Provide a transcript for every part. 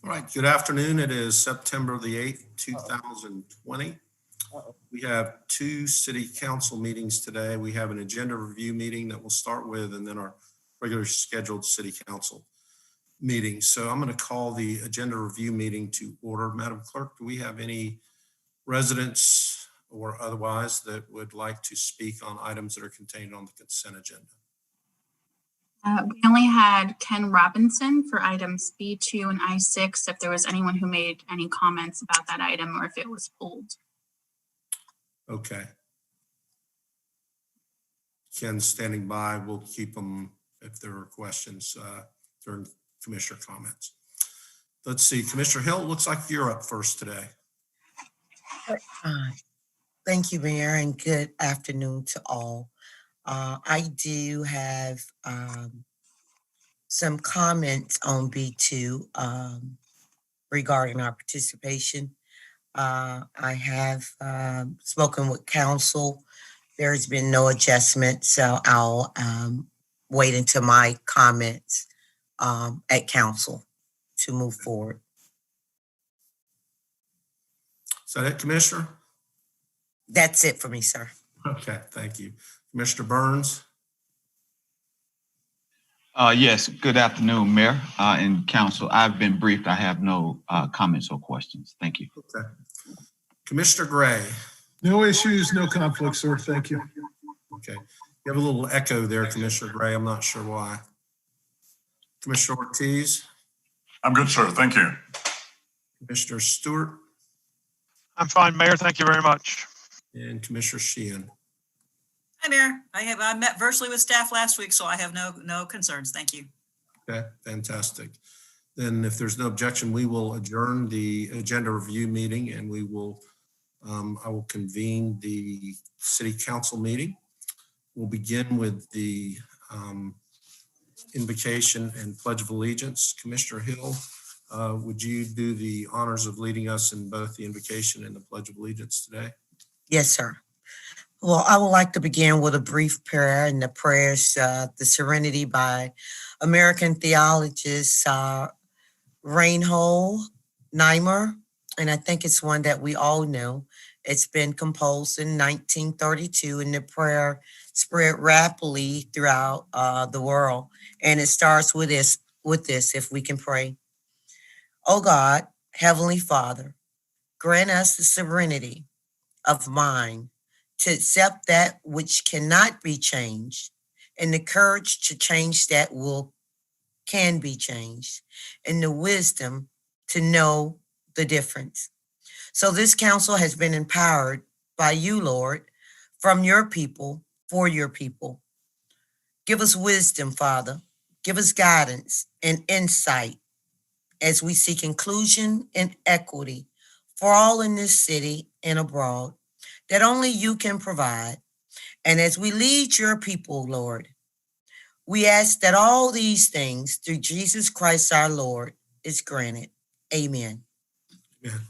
All right, good afternoon. It is September the 8th, 2020. We have two city council meetings today. We have an agenda review meeting that we'll start with, and then our regular scheduled city council meeting. So I'm going to call the agenda review meeting to order. Madam Clerk, do we have any residents or otherwise that would like to speak on items that are contained on the consent agenda? We only had Ken Robinson for items B2 and I6, if there was anyone who made any comments about that item or if it was pulled. Okay. Ken's standing by. We'll keep them if there are questions during commissioner comments. Let's see, Commissioner Hill, it looks like you're up first today. Thank you, Mayor, and good afternoon to all. I do have some comments on B2 regarding our participation. I have spoken with council. There's been no adjustment, so I'll wait until my comments at council to move forward. Is that it, Commissioner? That's it for me, sir. Okay, thank you. Commissioner Burns? Yes, good afternoon, Mayor and Council. I've been briefed. I have no comments or questions. Thank you. Okay. Commissioner Gray? No issues, no conflicts, sir. Thank you. Okay. You have a little echo there, Commissioner Gray. I'm not sure why. Commissioner Ortiz? I'm good, sir. Thank you. Commissioner Stewart? I'm fine, Mayor. Thank you very much. And Commissioner Sheehan? Hi, Mayor. I met virtually with staff last week, so I have no concerns. Thank you. Okay, fantastic. Then if there's no objection, we will adjourn the agenda review meeting and we will, I will convene the city council meeting. We'll begin with the invocation and pledge of allegiance. Commissioner Hill, would you do the honors of leading us in both the invocation and the pledge of allegiance today? Yes, sir. Well, I would like to begin with a brief prayer, and the prayers, the Serenity by American theologist Reinhold Niemeyer, and I think it's one that we all know. It's been composed in 1932, and the prayer spread rapidly throughout the world. And it starts with this, if we can pray. Oh God, Heavenly Father, grant us the serenity of mind to accept that which cannot be changed, and the courage to change that can be changed, and the wisdom to know the difference. So this council has been empowered by you, Lord, from your people, for your people. Give us wisdom, Father. Give us guidance and insight as we seek inclusion and equity for all in this city and abroad, that only you can provide. And as we lead your people, Lord, we ask that all these things through Jesus Christ our Lord is granted. Amen. Amen.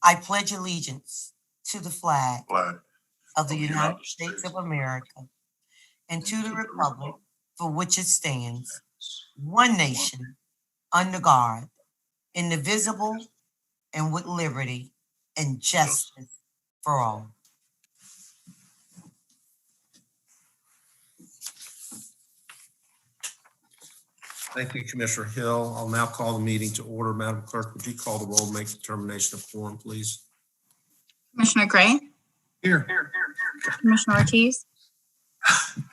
I pledge allegiance to the flag of the United States of America and to the republic for which it stands, one nation, under God, indivisible, and with liberty and justice for all. Thank you, Commissioner Hill. I'll now call the meeting to order. Madam Clerk, would you call the roll and make the determination of quorum, please? Commissioner Gray? Here. Commissioner Ortiz?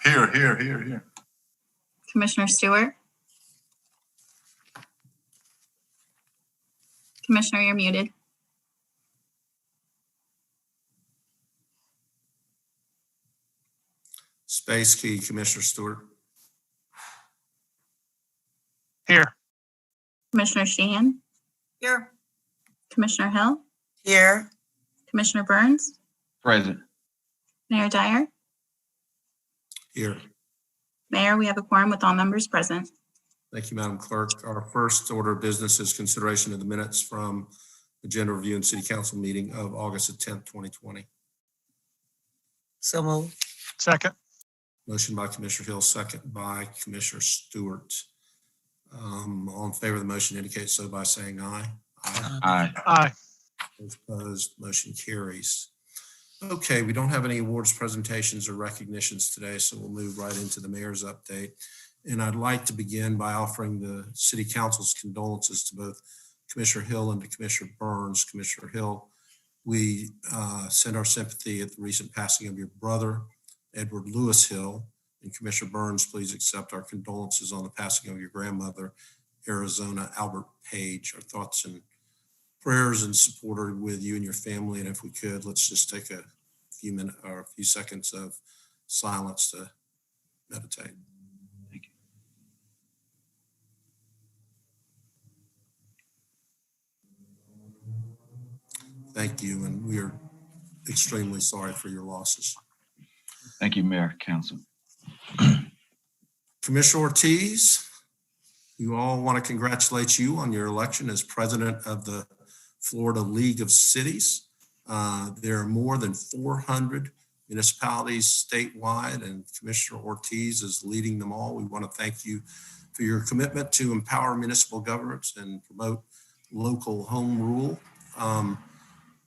Here. Commissioner Stewart? Commissioner, you're muted. Space key, Commissioner Stewart. Here. Commissioner Sheehan? Here. Commissioner Hill? Here. Commissioner Burns? Present. Mayor Dyer? Here. Mayor, we have a quorum with all members present. Thank you, Madam Clerk. Our first order of business is consideration of the minutes from agenda review and city council meeting of August the 10th, 2020. So moved. Second. Motion by Commissioner Hill, second by Commissioner Stewart. All in favor of the motion indicate so by saying aye. Aye. Aye. Aye. Those opposed, motion carries. Okay, we don't have any awards presentations or recognitions today, so we'll move right into the mayor's update. And I'd like to begin by offering the city council's condolences to both Commissioner Hill and to Commissioner Burns. Commissioner Hill, we send our sympathy at the recent passing of your brother, Edward Lewis Hill. And Commissioner Burns, please accept our condolences on the passing of your grandmother, Arizona Albert Page. Our thoughts and prayers and support are with you and your family. And if we could, let's just take a few minutes or a few seconds of silence to meditate. Thank you. Thank you, and we are extremely sorry for your losses. Thank you, Mayor, Council. Commissioner Ortiz, we all want to congratulate you on your election as president of the Florida League of Cities. There are more than 400 municipalities statewide, and Commissioner Ortiz is leading them all. We want to thank you for your commitment to empower municipal governments and promote local home rule.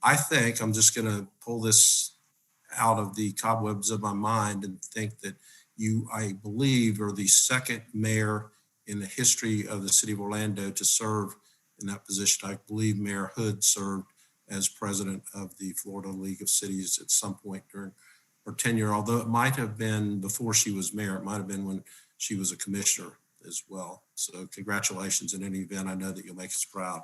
I think I'm just going to pull this out of the cobwebs of my mind and think that you, I believe, are the second mayor in the history of the city of Orlando to serve in that position. I believe Mayor Hood served as president of the Florida League of Cities at some point during her tenure, although it might have been before she was mayor. It might have been when she was a commissioner as well. So congratulations in any event. I know that you'll make us proud.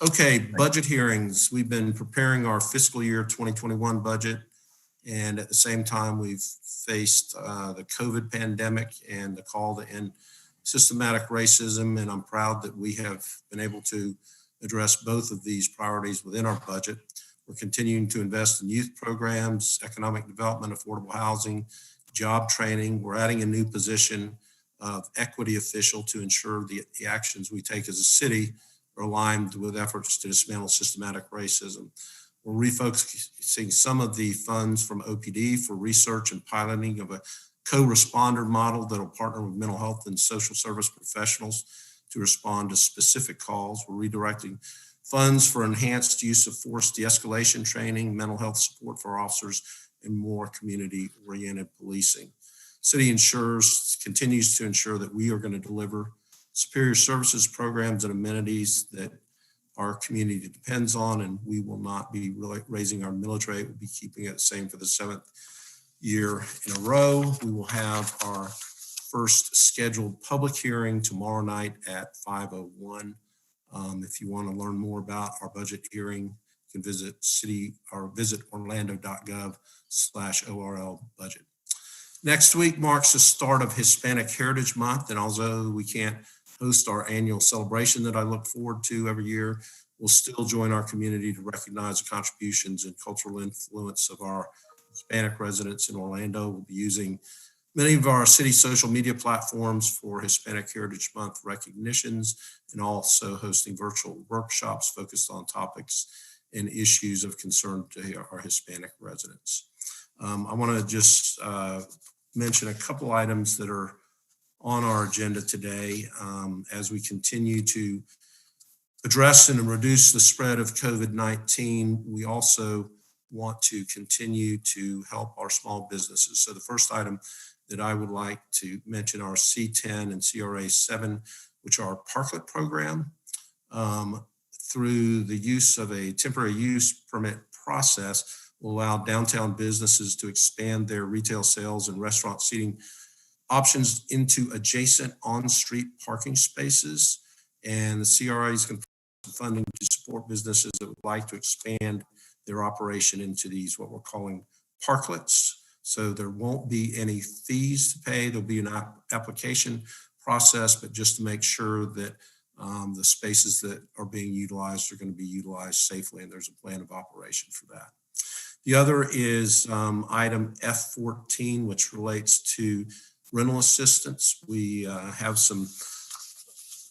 Okay, budget hearings. We've been preparing our fiscal year 2021 budget. And at the same time, we've faced the COVID pandemic and the call to end systematic racism. And I'm proud that we have been able to address both of these priorities within our budget. We're continuing to invest in youth programs, economic development, affordable housing, job training. We're adding a new position of equity official to ensure the actions we take as a city are aligned with efforts to dismantle systematic racism. We're refocusing some of the funds from OPD for research and piloting of a co-responder model that will partner with mental health and social service professionals to respond to specific calls. We're redirecting funds for enhanced use of force de-escalation training, mental health support for officers, and more community-oriented policing. City continues to ensure that we are going to deliver superior services, programs, and amenities that our community depends on, and we will not be raising our millage rate. We'll be keeping it the same for the 7th year in a row. We will have our first scheduled public hearing tomorrow night at 5:01. If you want to learn more about our budget hearing, you can visit orlando.gov/ORL budget. Next week marks the start of Hispanic Heritage Month, and although we can't host our annual celebration that I look forward to every year, we'll still join our community to recognize the contributions and cultural influence of our Hispanic residents in Orlando. We'll be using many of our city social media platforms for Hispanic Heritage Month recognitions, and also hosting virtual workshops focused on topics and issues of concern to our Hispanic residents. I want to just mention a couple items that are on our agenda today as we continue to address and reduce the spread of COVID-19. We also want to continue to help our small businesses. So the first item that I would like to mention are C10 and CRA 7, which are our parklet program. Through the use of a temporary use permit process, will allow downtown businesses to expand their retail sales and restaurant seating options into adjacent on-street parking spaces. And the CRA is going to provide funding to support businesses that would like to expand their operation into these, what we're calling parklets. So there won't be any fees to pay. There'll be an application process, but just to make sure that the spaces that are being utilized are going to be utilized safely, and there's a plan of operation for that. The other is item F14, which relates to rental assistance. We have some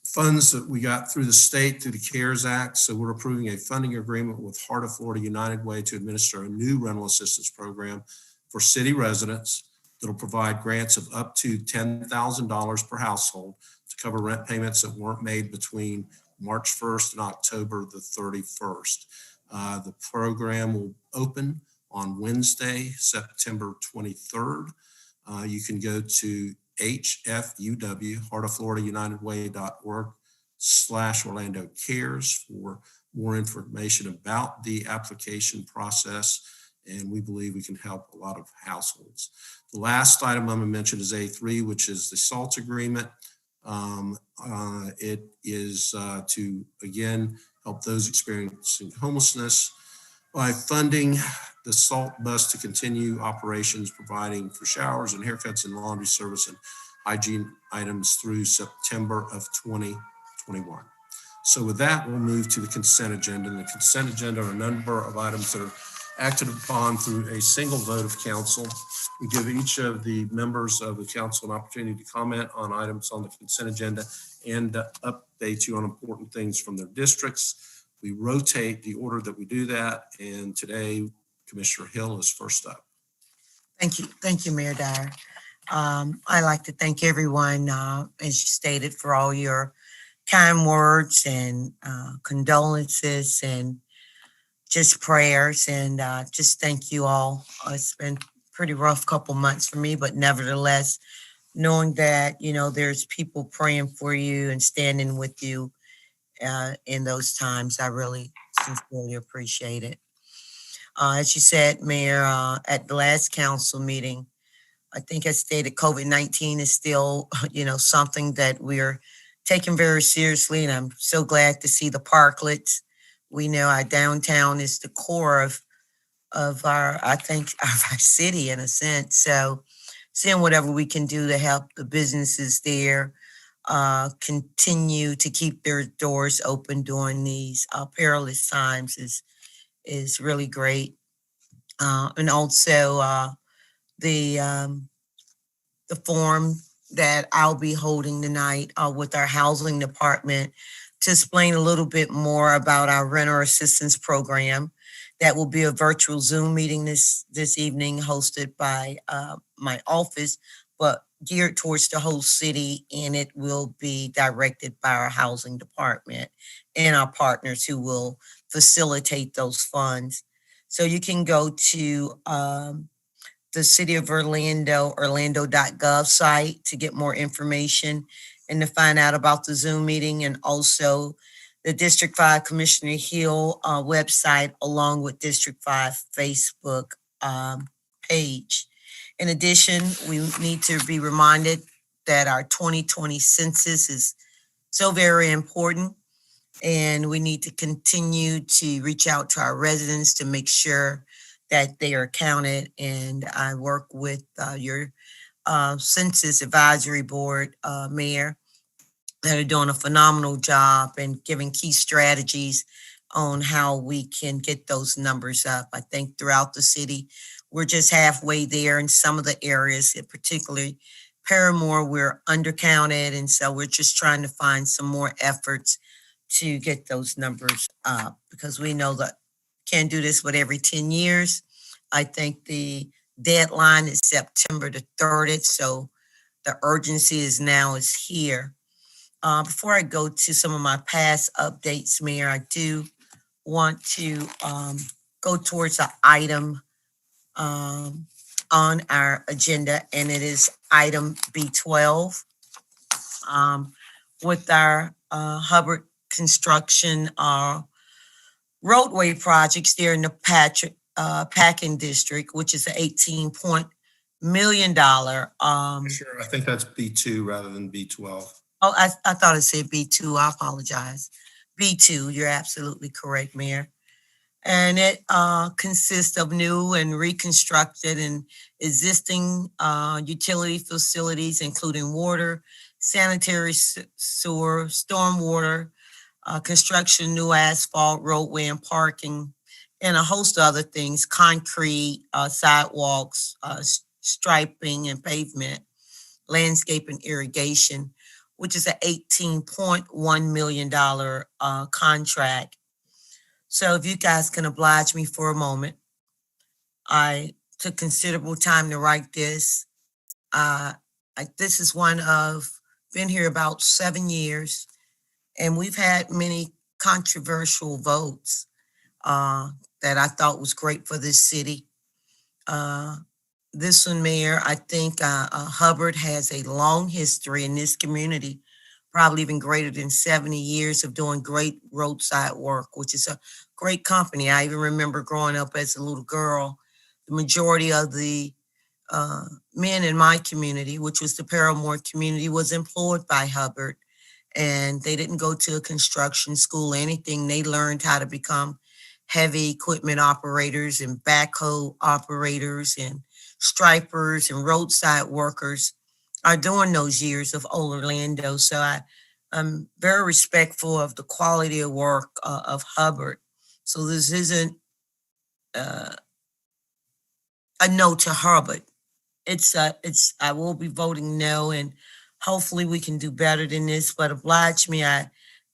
funds that we got through the state through the CARES Act. So we're approving a funding agreement with Heart of Florida United Way to administer a new rental assistance program for city residents. that'll provide grants of up to $10,000 per household to cover rent payments that weren't made between March 1st and October the 31st. The program will open on Wednesday, September 23rd. You can go to HFUW, Heart of Florida United Way.org/Orlando Cares for more information about the application process, and we believe we can help a lot of households. The last item I'm going to mention is A3, which is the SALT agreement. It is to, again, help those experiencing homelessness by funding the SALT bus to continue operations, providing for showers and haircuts and laundry service and hygiene items through September of 2021. So with that, we'll move to the consent agenda. And the consent agenda are a number of items that are acted upon through a single vote of council. We give each of the members of the council an opportunity to comment on items on the consent agenda and update you on important things from their districts. We rotate the order that we do that, and today Commissioner Hill is first up. Thank you, Mayor Dyer. I'd like to thank everyone, as you stated, for all your kind words and condolences and just prayers, and just thank you all. It's been a pretty rough couple months for me, but nevertheless, knowing that, there's people praying for you and standing with you in those times, I really sincerely appreciate it. As you said, Mayor, at the last council meeting, I think I stated COVID-19 is still, something that we're taking very seriously, and I'm so glad to see the parklets. We know our downtown is the core of our, I think, of our city in a sense. So seeing whatever we can do to help the businesses there continue to keep their doors open during these perilous times is really great. And also the forum that I'll be holding tonight with our housing department to explain a little bit more about our renter assistance program. That will be a virtual Zoom meeting this evening hosted by my office, but geared towards the whole city, and it will be directed by our housing department and our partners who will facilitate those funds. So you can go to the City of Orlando, orlando.gov site to get more information and to find out about the Zoom meeting, and also the District 5 Commissioner Hill website, along with District 5 Facebook page. In addition, we need to be reminded that our 2020 census is so very important, and we need to continue to reach out to our residents to make sure that they are counted. And I work with your Census Advisory Board, Mayor, that are doing a phenomenal job and giving key strategies on how we can get those numbers up. I think throughout the city, we're just halfway there in some of the areas, particularly Paramore, we're undercounted. And so we're just trying to find some more efforts to get those numbers up, because we know that can't do this with every 10 years. I think the deadline is September the 30th. So the urgency is here. Before I go to some of my past updates, Mayor, I do want to go towards an item on our agenda, and it is item B12 with our Hubbard Construction roadway projects there in the Packing District, which is an $18 million. Sure, I think that's B2 rather than B12. Oh, I thought it said B2. I apologize. B2, you're absolutely correct, Mayor. And it consists of new and reconstructed and existing utility facilities, including water, sanitary sewer, stormwater, construction, new asphalt, roadway and parking, and a host of other things, concrete, sidewalks, striping and pavement, landscape and irrigation, which is an $18.1 million contract. So if you guys can oblige me for a moment, I took considerable time to write this. This is one of, been here about 7 years, and we've had many controversial votes that I thought was great for this city. This one, Mayor, I think Hubbard has a long history in this community, probably even greater than 70 years of doing great roadside work, which is a great company. I even remember growing up as a little girl, the majority of the men in my community, which was the Paramore community, was employed by Hubbard. And they didn't go to a construction school or anything. They learned how to become heavy equipment operators and backhoe operators and stripers and roadside workers are during those years of old Orlando. So I'm very respectful of the quality of work of Hubbard. So this isn't a no to Hubbard. I will be voting no, and hopefully we can do better than this, but oblige me, I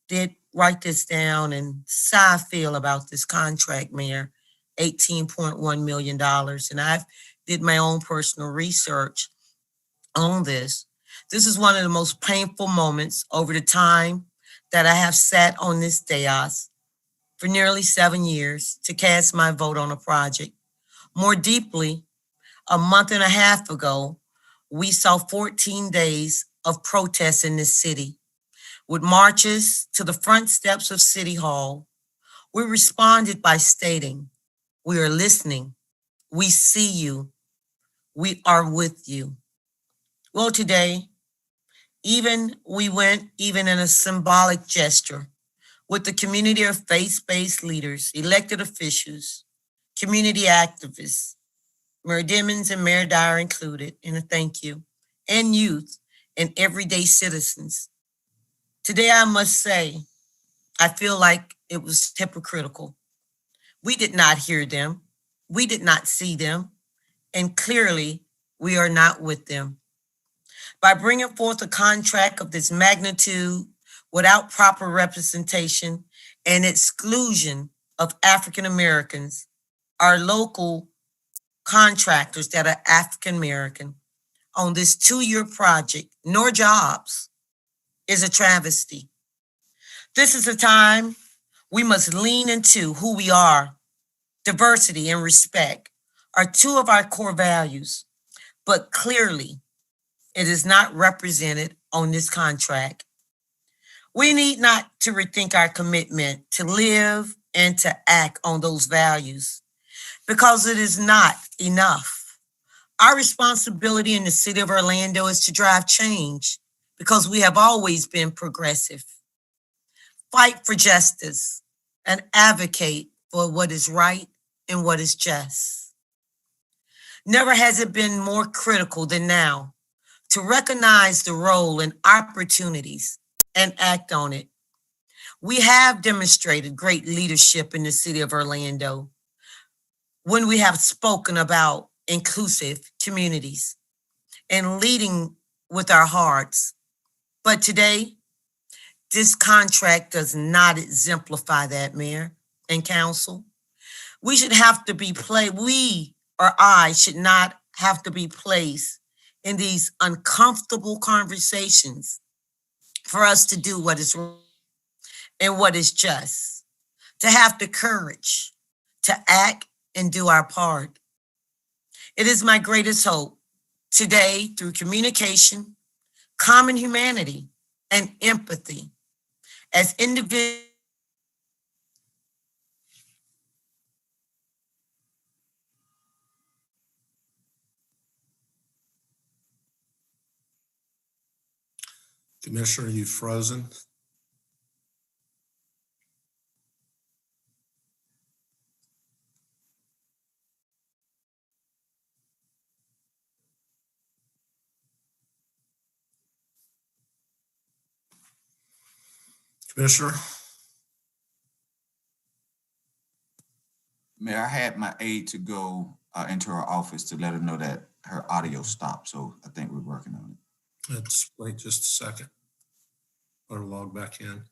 did write this down, and this is how I feel about this contract, Mayor, $18.1 million. And I've did my own personal research on this. This is one of the most painful moments over the time that I have sat on this dais for nearly 7 years to cast my vote on a project. More deeply, a month and a half ago, we saw 14 days of protests in this city with marches to the front steps of City Hall. We responded by stating, we are listening, we see you, we are with you. Well, today, we went even in a symbolic gesture with the community of faith-based leaders, elected officials, community activists, Mayor Dimmons and Mayor Dyer included, in a thank you, and youth and everyday citizens. Today, I must say, I feel like it was hypocritical. We did not hear them. We did not see them. And clearly, we are not with them. By bringing forth a contract of this magnitude without proper representation and exclusion of African Americans, our local contractors that are African American on this 2-year project, nor jobs, is a travesty. This is a time we must lean into who we are. Diversity and respect are two of our core values, but clearly it is not represented on this contract. We need not to rethink our commitment to live and to act on those values because it is not enough. Our responsibility in the city of Orlando is to drive change because we have always been progressive. Fight for justice and advocate for what is right and what is just. Never has it been more critical than now to recognize the role and opportunities and act on it. We have demonstrated great leadership in the city of Orlando when we have spoken about inclusive communities and leading with our hearts. But today, this contract does not exemplify that, Mayor and Council. We should not have to be placed in these uncomfortable conversations for us to do what is right and what is just, to have the courage to act and do our part. It is my greatest hope today through communication, common humanity, and empathy as individuals. Commissioner, you frozen? Commissioner? Mayor, I had my aide to go into her office to let her know that her audio stopped, so I think we're working on it. Let's wait just a second. Or log back in.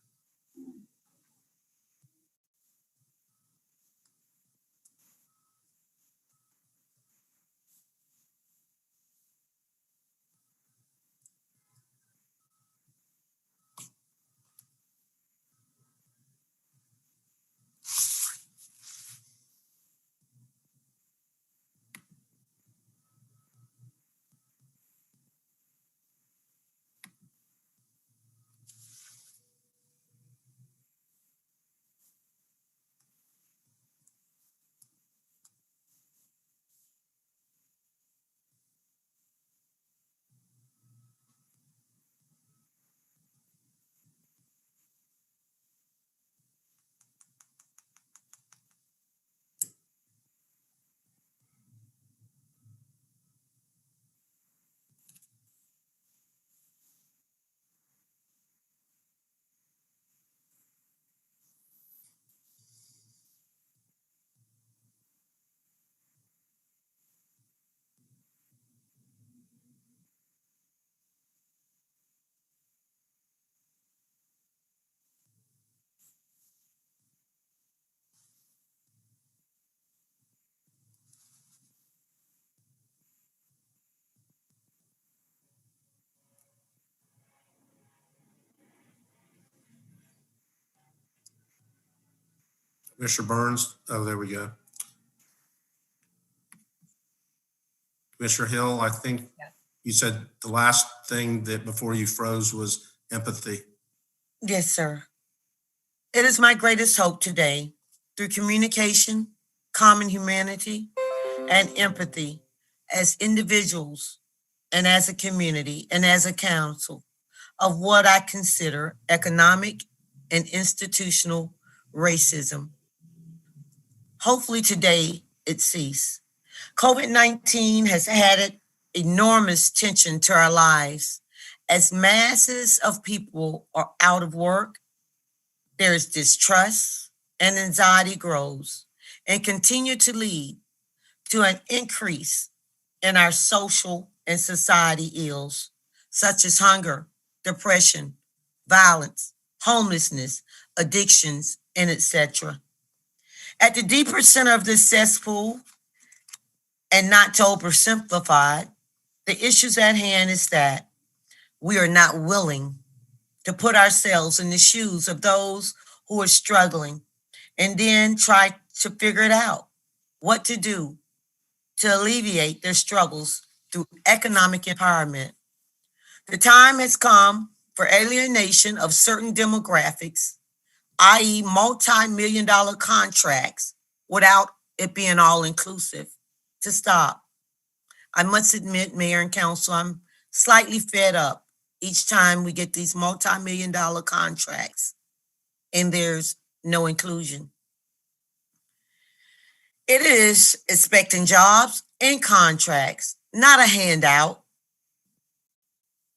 Commissioner Burns, oh, there we go. Commissioner Hill, I think you said the last thing that before you froze was empathy. Yes, sir. It is my greatest hope today, through communication, common humanity, and empathy, as individuals and as a community and as a council, of what I consider economic and institutional racism. Hopefully today it ceases. COVID-19 has added enormous tension to our lives as masses of people are out of work. There is distrust and anxiety grows and continue to lead to an increase in our social and society ills, such as hunger, depression, violence, homelessness, addictions, and etc. At the deeper center of this cesspool, and not to oversimplify, the issues at hand is that we are not willing to put ourselves in the shoes of those who are struggling and then try to figure it out, what to do to alleviate their struggles through economic empowerment. The time has come for alienation of certain demographics, i.e. multi-million-dollar contracts without it being all-inclusive, to stop. I must admit, Mayor and Council, I'm slightly fed up each time we get these multi-million-dollar contracts and there's no inclusion. It is expecting jobs and contracts, not a handout,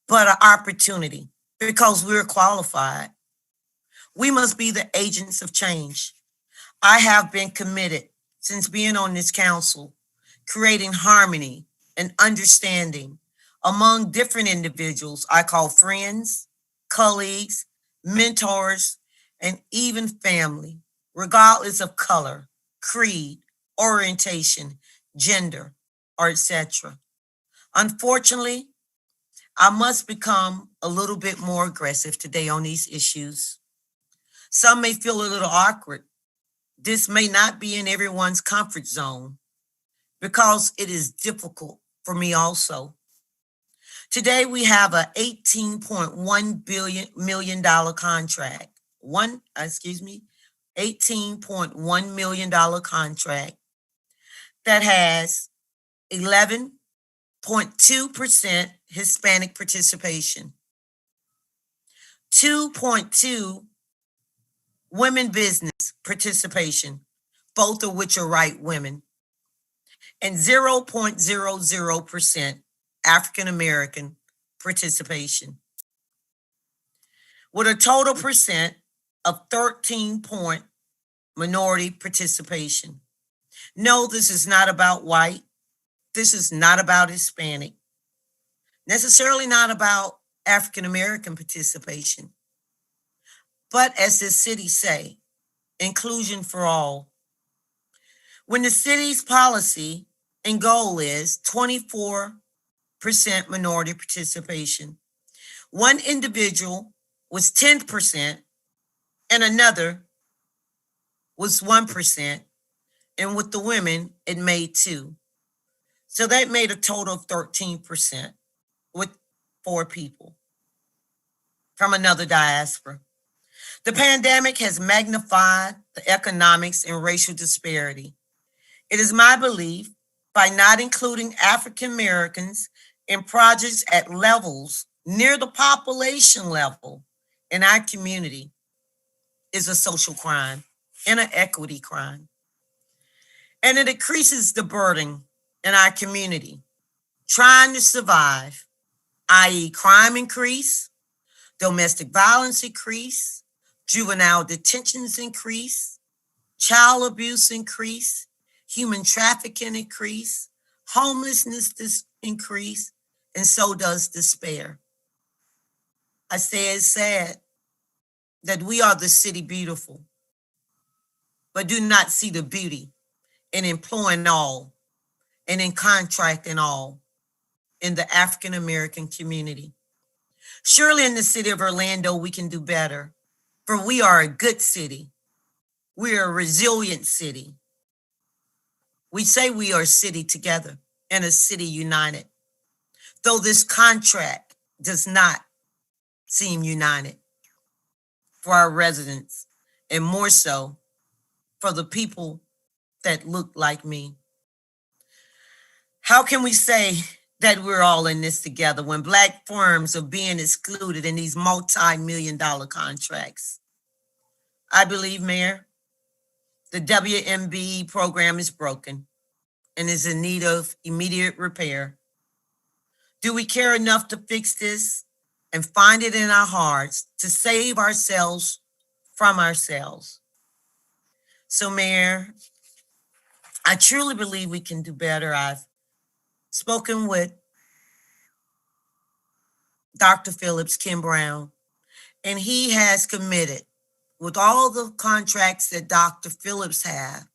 but an opportunity because we're qualified. We must be the agents of change. I have been committed since being on this council, creating harmony and understanding among different individuals I call friends, colleagues, mentors, and even family, regardless of color, creed, orientation, gender, or etc. Unfortunately, I must become a little bit more aggressive today on these issues. Some may feel a little awkward. This may not be in everyone's comfort zone because it is difficult for me also. Today we have a $18.1 million contract. $18.1 million contract that has 11.2% Hispanic participation, 2.2 women business participation, both of which are white women, and 0.00% African American participation, with a total percent of 13 point minority participation. No, this is not about white. This is not about Hispanic, necessarily not about African American participation. But as the city say, inclusion for all. When the city's policy and goal is 24% minority participation, one individual was 10% and another was 1%. And with the women, it made 2. So that made a total of 13% with 4 people from another diaspora. The pandemic has magnified the economics and racial disparity. It is my belief by not including African Americans in projects at levels near the population level in our community is a social crime and an equity crime. And it increases the burden in our community trying to survive, i.e. crime increase, domestic violence increase, juvenile detentions increase, child abuse increase, human trafficking increase, homelessness increase, and so does despair. I say it's sad that we are the city beautiful, but do not see the beauty in employing all and in contracting all in the African American community. Surely in the city of Orlando, we can do better, for we are a good city. We are a resilient city. We say we are a city together and a city united, though this contract does not seem united for our residents, and more so for the people that look like me. How can we say that we're all in this together when Black firms are being excluded in these multi-million-dollar contracts? I believe, Mayor, the WMB program is broken and is in need of immediate repair. Do we care enough to fix this and find it in our hearts to save ourselves from ourselves? So, Mayor, I truly believe we can do better. I've spoken with Dr. Phillips, Kim Brown, and he has committed with all the contracts that Dr. Phillips have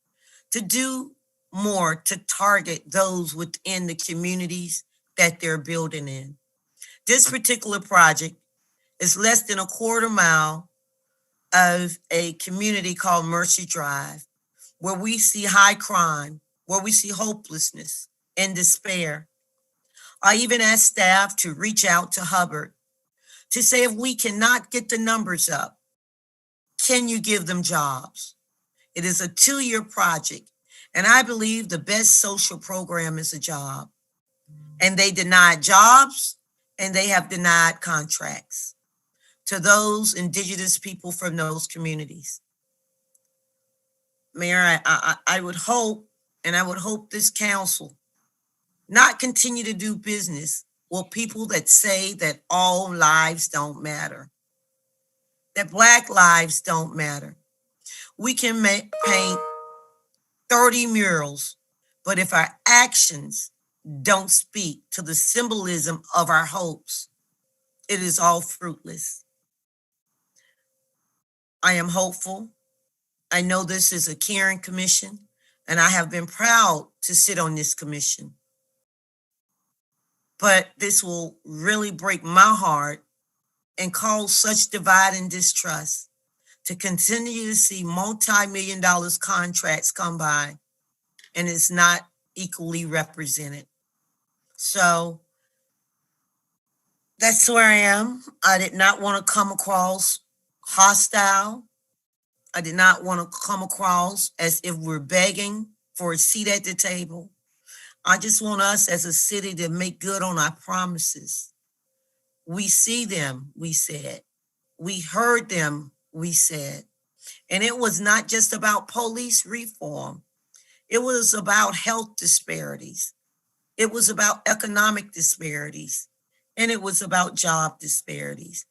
to do more to target those within the communities that they're building in. This particular project is less than a quarter mile of a community called Mercy Drive, where we see high crime, where we see hopelessness and despair. I even asked staff to reach out to Hubbard to say, if we cannot get the numbers up, can you give them jobs? It is a 2-year project, and I believe the best social program is a job. And they denied jobs, and they have denied contracts to those indigenous people from those communities. Mayor, I would hope, and I would hope this council not continue to do business with people that say that all lives don't matter, that Black lives don't matter. We can paint 30 murals, but if our actions don't speak to the symbolism of our hopes, it is all fruitless. I am hopeful. I know this is a caring commission, and I have been proud to sit on this commission. But this will really break my heart and cause such divide and distrust to continue to see multi-million-dollar contracts come by and it's not equally represented. So that's where I am. I did not want to come across hostile. I did not want to come across as if we're begging for a seat at the table. I just want us as a city to make good on our promises. We see them, we said. We heard them, we said. And it was not just about police reform. It was about health disparities. It was about economic disparities. And it was about job disparities.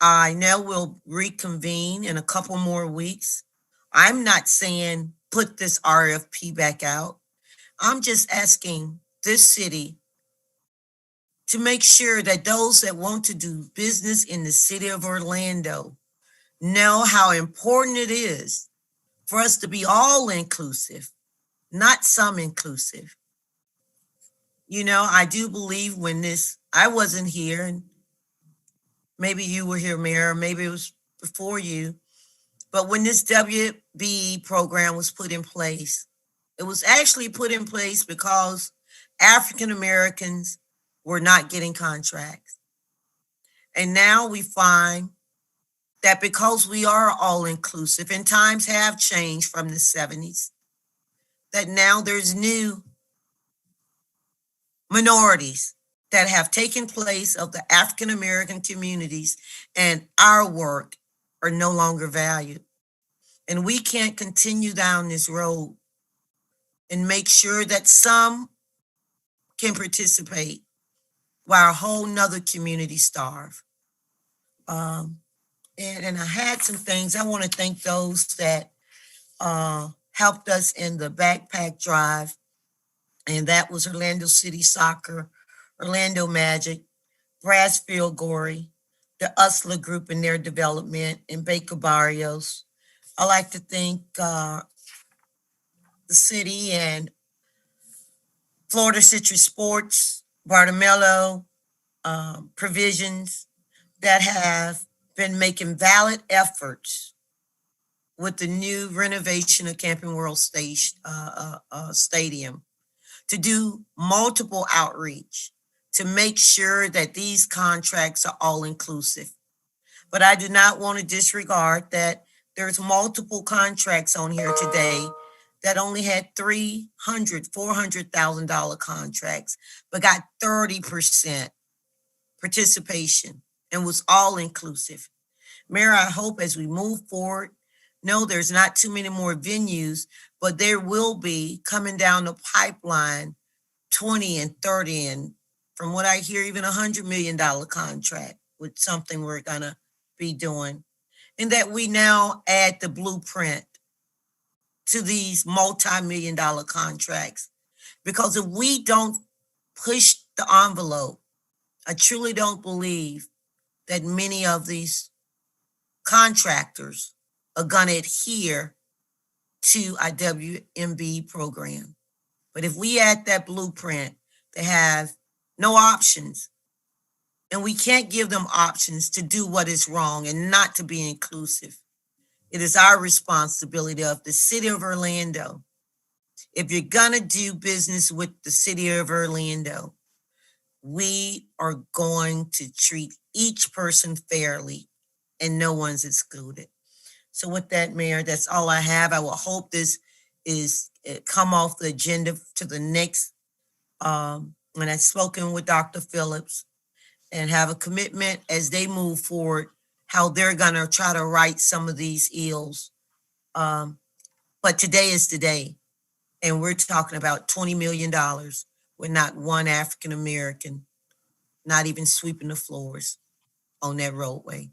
I know we'll reconvene in a couple more weeks. I'm not saying put this RFP back out. I'm just asking this city to make sure that those that want to do business in the city of Orlando know how important it is for us to be all inclusive, not some inclusive. You know, I do believe I wasn't here, and maybe you were here, Mayor, maybe it was before you, but when this WB program was put in place, it was actually put in place because African Americans were not getting contracts. And now we find that because we are all inclusive, and times have changed from the 70s, that now there's new minorities that have taken place of the African American communities, and our work are no longer valued. And we can't continue down this road and make sure that some can participate while a whole nother community starve. And I had some things. I want to thank those that helped us in the backpack drive, and that was Orlando City Soccer, Orlando Magic, Brassfield Gory, the Usler Group in their development, and Baker Barrios. I like to thank the city and Florida Citrus Sports, Bartomello, Provisions, that have been making valid efforts with the new renovation of Camping World Stadium to do multiple outreach to make sure that these contracts are all inclusive. But I do not want to disregard that there's multiple contracts on here today that only had $400,000 contracts, but got 30% participation and was all inclusive. Mayor, I hope as we move forward, no, there's not too many more venues, but there will be coming down the pipeline 20 and 30 and from what I hear, even $100 million contract with something we're gonna be doing. And that we now add the blueprint to these multi-million dollar contracts. Because if we don't push the envelope, I truly don't believe that many of these contractors are gonna adhere to our WMB program. But if we add that blueprint, they have no options. And we can't give them options to do what is wrong and not to be inclusive. It is our responsibility of the city of Orlando. If you're gonna do business with the city of Orlando, we are going to treat each person fairly and no one's excluded. So with that, Mayor, that's all I have. I will hope this is come off the agenda to the next, when I've spoken with Dr. Phillips and have a commitment as they move forward, how they're gonna try to right some of these ills. But today is the day, and we're talking about $20 million with not one African-American, not even sweeping the floors on that roadway.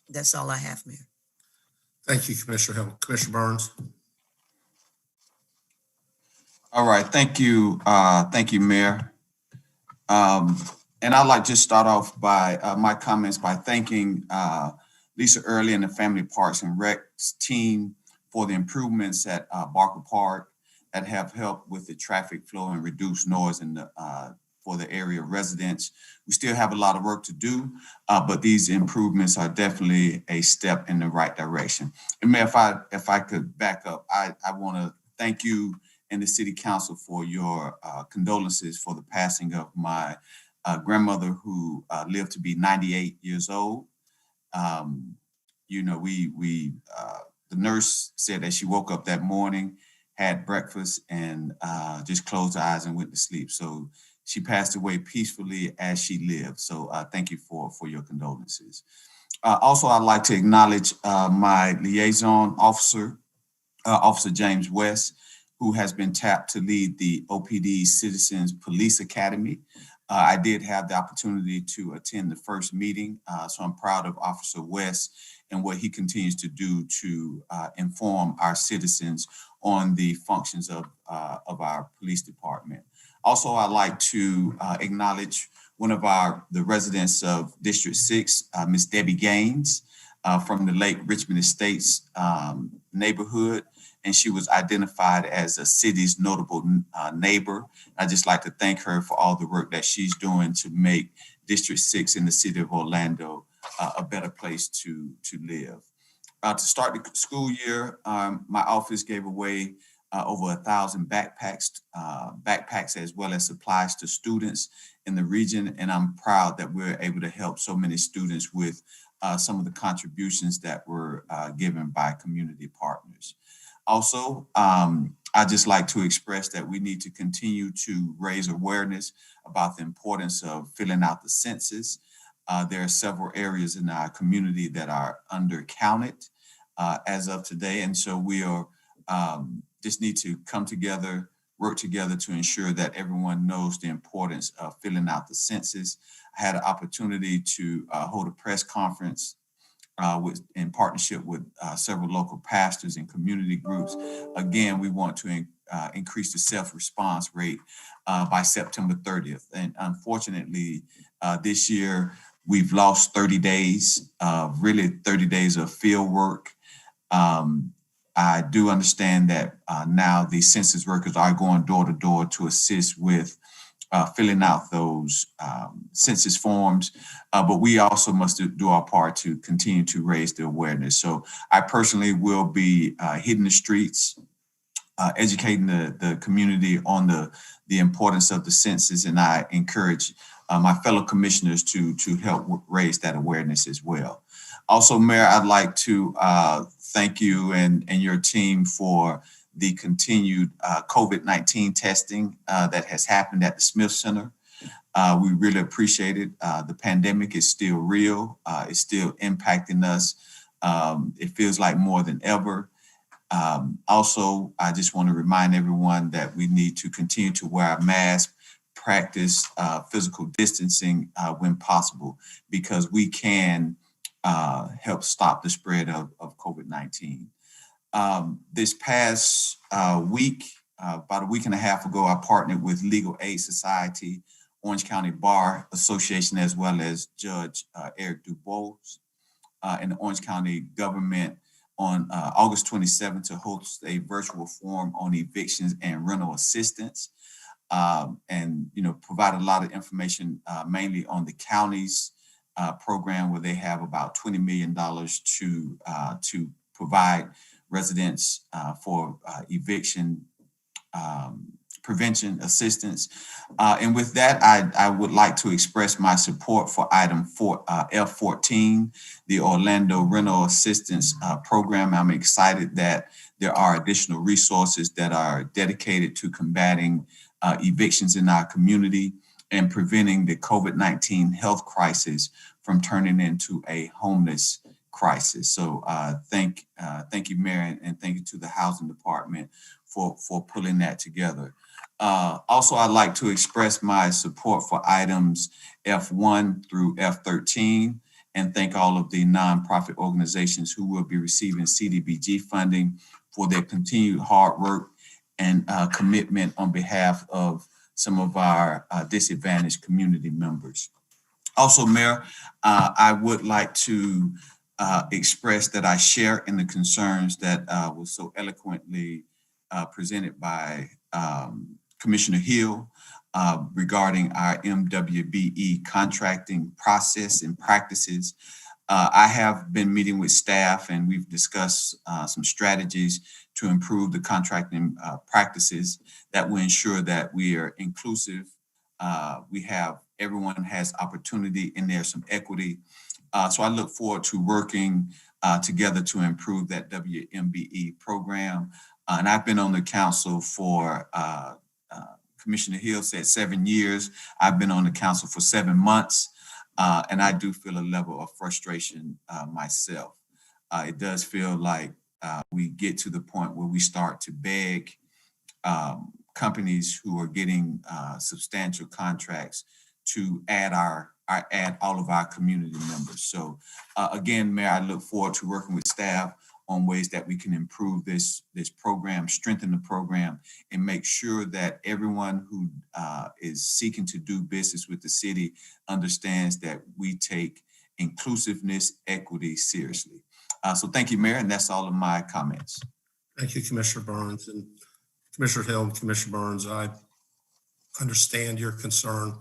That's all I have, Mayor. Thank you, Commissioner Hill. Commissioner Burns? All right, thank you, Mayor. And I'd like to just start off by my comments by thanking Lisa Early and the Family Parks and Recs team for the improvements at Barker Park that have helped with the traffic flow and reduce noise in the for the area residents. We still have a lot of work to do, but these improvements are definitely a step in the right direction. And Mayor, if I could back up, I want to thank you and the City Council for your condolences for the passing of my grandmother who lived to be 98 years old. You know, the nurse said that she woke up that morning, had breakfast, and just closed her eyes and went to sleep. So she passed away peacefully as she lived. So thank you for your condolences. Also, I'd like to acknowledge my liaison officer, Officer James West, who has been tapped to lead the OPD Citizens Police Academy. I did have the opportunity to attend the first meeting, so I'm proud of Officer West and what he continues to do to inform our citizens on the functions of our police department. Also, I'd like to acknowledge one of the residents of District 6, Ms. Debbie Gaines from the Lake Richmond Estates neighborhood, and she was identified as a city's notable neighbor. I'd just like to thank her for all the work that she's doing to make District 6 in the city of Orlando a better place to live. To start the school year, my office gave away over 1,000 backpacks as well as supplies to students in the region. And I'm proud that we're able to help so many students with some of the contributions that were given by community partners. Also, I'd just like to express that we need to continue to raise awareness about the importance of filling out the census. There are several areas in our community that are undercounted as of today. And so we are just need to come together, work together to ensure that everyone knows the importance of filling out the census. I had an opportunity to hold a press conference in partnership with several local pastors and community groups. Again, we want to increase the self-response rate by September 30th. And unfortunately, this year, we've lost 30 days, really 30 days of field work. I do understand that now the census workers are going door to door to assist with filling out those census forms, but we also must do our part to continue to raise the awareness. So I personally will be hitting the streets, educating the community on the importance of the census, and I encourage my fellow commissioners to help raise that awareness as well. Also, Mayor, I'd like to thank you and your team for the continued COVID-19 testing that has happened at the Smith Center. We really appreciate it. The pandemic is still real. It's still impacting us. It feels like more than ever. Also, I just want to remind everyone that we need to continue to wear a mask, practice physical distancing when possible, because we can help stop the spread of COVID-19. This past week, about a week and a half ago, I partnered with Legal Aid Society, Orange County Bar Association, as well as Judge Eric Dubose and the Orange County government on August 27th to host a virtual forum on evictions and rental assistance, and provide a lot of information mainly on the county's program, where they have about $20 million to provide residents for eviction prevention assistance. And with that, I would like to express my support for item F14, the Orlando Rental Assistance Program. I'm excited that there are additional resources that are dedicated to combating evictions in our community and preventing the COVID-19 health crisis from turning into a homeless crisis. So thank you, Mayor, and thank you to the Housing Department for pulling that together. Also, I'd like to express my support for items F1 through F13 and thank all of the nonprofit organizations who will be receiving CDBG funding for their continued hard work and commitment on behalf of some of our disadvantaged community members. Also, Mayor, I would like to express that I share in the concerns that was so eloquently presented by Commissioner Hill regarding our MWBE contracting process and practices. I have been meeting with staff and we've discussed some strategies to improve the contracting practices that will ensure that we are inclusive. Everyone has opportunity and there's some equity. So I look forward to working together to improve that WMBE program. And I've been on the council for, Commissioner Hill said 7 years. I've been on the council for 7 months. And I do feel a level of frustration myself. It does feel like we get to the point where we start to beg companies who are getting substantial contracts to add all of our community members. So again, Mayor, I look forward to working with staff on ways that we can improve this program, strengthen the program, and make sure that everyone who is seeking to do business with the city understands that we take inclusiveness, equity seriously. So thank you, Mayor, and that's all of my comments. Thank you, Commissioner Burns. And Commissioner Hill and Commissioner Burns, I understand your concern.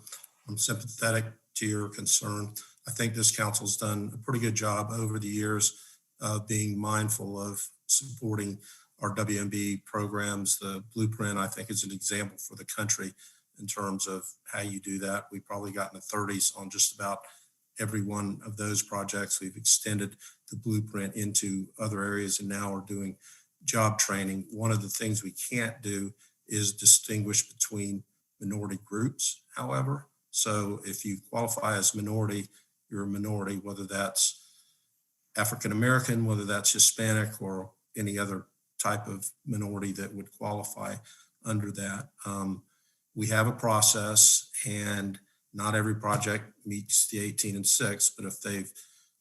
I'm sympathetic to your concern. I think this council's done a pretty good job over the years of being mindful of supporting our WMB programs. The blueprint, I think, is an example for the country in terms of how you do that. We've probably gotten the 30s on just about every one of those projects. We've extended the blueprint into other areas, and now we're doing job training. One of the things we can't do is distinguish between minority groups, however. So if you qualify as minority, you're a minority, whether that's African-American, whether that's Hispanic or any other type of minority that would qualify under that. We have a process, and not every project meets the 18 and 6, but if they've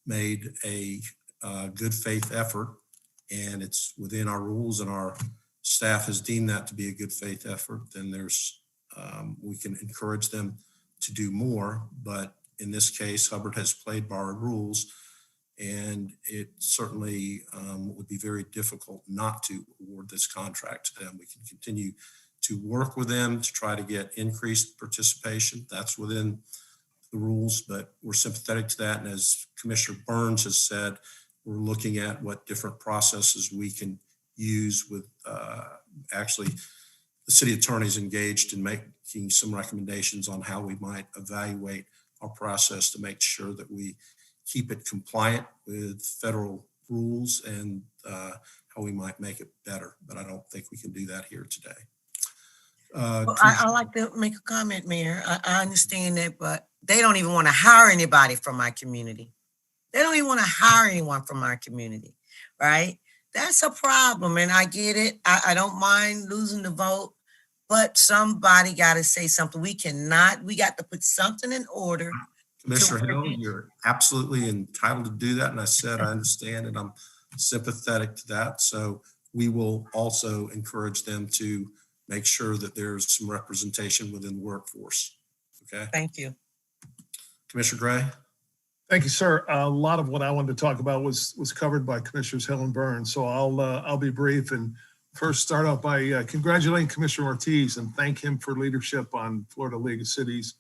made a good faith effort and it's within our rules and our staff has deemed that to be a good faith effort, then we can encourage them to do more. But in this case, Hubbard has played by our rules, and it certainly would be very difficult not to award this contract to them. We can continue to work with them to try to get increased participation. That's within the rules, but we're sympathetic to that. And as Commissioner Burns has said, we're looking at what different processes we can use with actually the city attorney's engaged in making some recommendations on how we might evaluate our process to make sure that we keep it compliant with federal rules and how we might make it better. But I don't think we can do that here today. Well, I like to make a comment, Mayor. I understand that, but they don't even want to hire anybody from my community. They don't even want to hire anyone from our community, right? That's a problem, and I get it. I don't mind losing the vote, but somebody got to say something. We got to put something in order. Commissioner Hill, you're absolutely entitled to do that. And I said, I understand, and I'm sympathetic to that. So we will also encourage them to make sure that there's some representation within the workforce. Okay. Thank you. Commissioner Gray. Thank you, sir. A lot of what I wanted to talk about was covered by Commissioners Hill and Burns. So I'll be brief and first start off by congratulating Commissioner Ortiz and thank him for leadership on Florida League of Cities.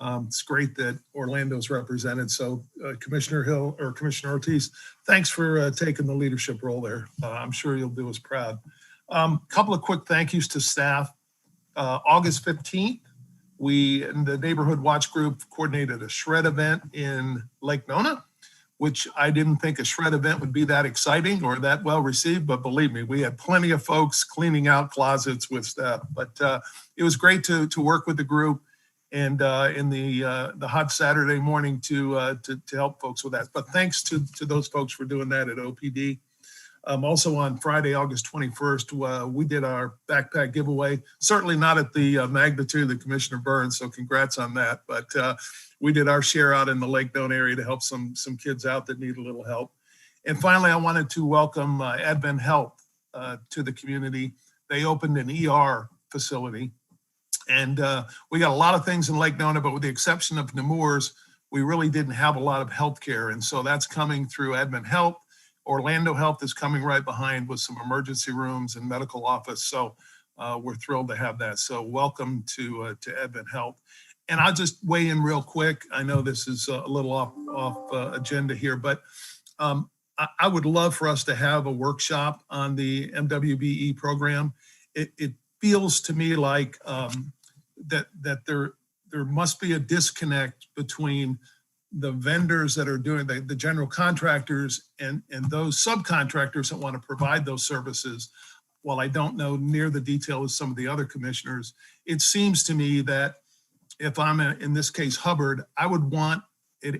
It's great that Orlando's represented. So Commissioner Hill or Commissioner Ortiz, thanks for taking the leadership role there. I'm sure you'll do us proud. Couple of quick thank yous to staff. August 15th, we in the Neighborhood Watch Group coordinated a shred event in Lake Nona, which I didn't think a shred event would be that exciting or that well received, but believe me, we had plenty of folks cleaning out closets with staff. But it was great to work with the group and in the hot Saturday morning to help folks with that. But thanks to those folks for doing that at OPD. Also on Friday, August 21st, we did our backpack giveaway, certainly not at the magnitude of Commissioner Burns, so congrats on that. But we did our share out in the Lake Nona area to help some kids out that need a little help. And finally, I wanted to welcome Advent Health to the community. They opened an ER facility. And we got a lot of things in Lake Nona, but with the exception of Nemours, we really didn't have a lot of healthcare. And so that's coming through Advent Health. Orlando Health is coming right behind with some emergency rooms and medical office. So we're thrilled to have that. So welcome to Advent Health. And I'll just weigh in real quick. I know this is a little off agenda here, but I would love for us to have a workshop on the MWBE program. It feels to me like that there must be a disconnect between the vendors that are doing the general contractors and those subcontractors that want to provide those services. While I don't know near the detail as some of the other commissioners, it seems to me that if I'm in this case Hubbard, I would want it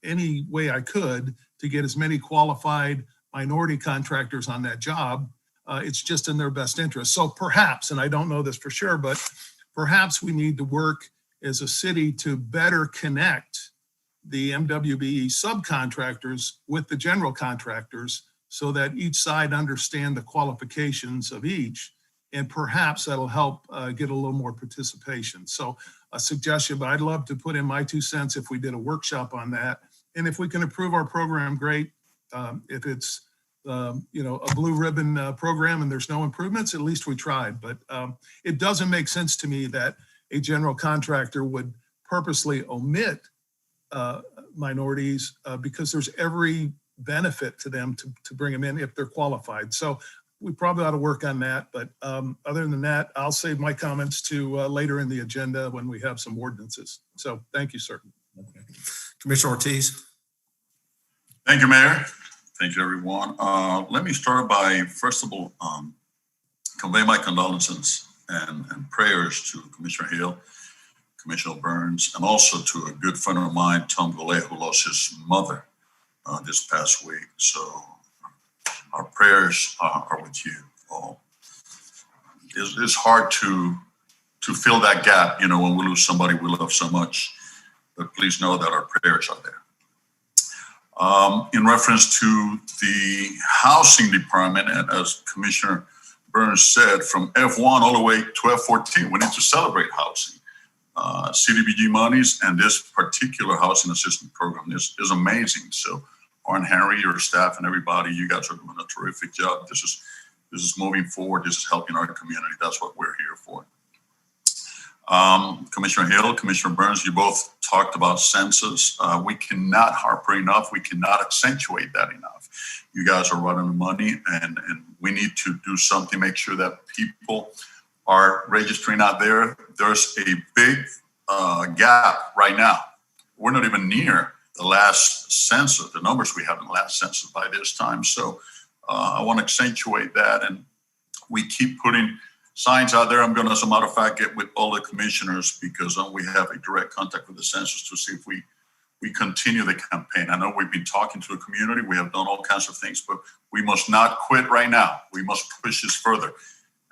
any way I could to get as many qualified minority contractors on that job. It's just in their best interest. So perhaps, and I don't know this for sure, but perhaps we need to work as a city to better connect the MWBE subcontractors with the general contractors so that each side understand the qualifications of each, and perhaps that'll help get a little more participation. So a suggestion, but I'd love to put in my 2 cents if we did a workshop on that. And if we can improve our program, great. If it's a blue ribbon program and there's no improvements, at least we tried. But it doesn't make sense to me that a general contractor would purposely omit minorities because there's every benefit to them to bring them in if they're qualified. So we probably ought to work on that. But other than that, I'll save my comments to later in the agenda when we have some ordinances. So thank you, sir. Okay. Commissioner Ortiz. Thank you, Mayor. Thank you, everyone. Let me start by, first of all, convey my condolences and prayers to Commissioner Hill, Commissioner Burns, and also to a good friend of mine, Tom Goulet, who lost his mother this past week. So our prayers are with you all. It's hard to fill that gap, when we lose somebody we love so much, but please know that our prayers are there. In reference to the housing department, and as Commissioner Burns said, from F1 all the way to F14, we need to celebrate housing. CDBG monies and this particular housing assistance program is amazing. So Henry, your staff and everybody, you guys are doing a terrific job. This This is moving forward. This is helping our community. That's what we're here for. Commissioner Hill, Commissioner Burns, you both talked about census. We cannot harper enough. We cannot accentuate that enough. You guys are running the money, and we need to do something, make sure that people are registering out there. There's a big gap right now. We're not even near the last census, the numbers we had in the last census by this time. So I want to accentuate that, and we keep putting signs out there. I'm going to, as a matter of fact, get with all the commissioners, because we have a direct contact with the census to see if we continue the campaign. I know we've been talking to the community. We have done all kinds of things, but we must not quit right now. We must push this further.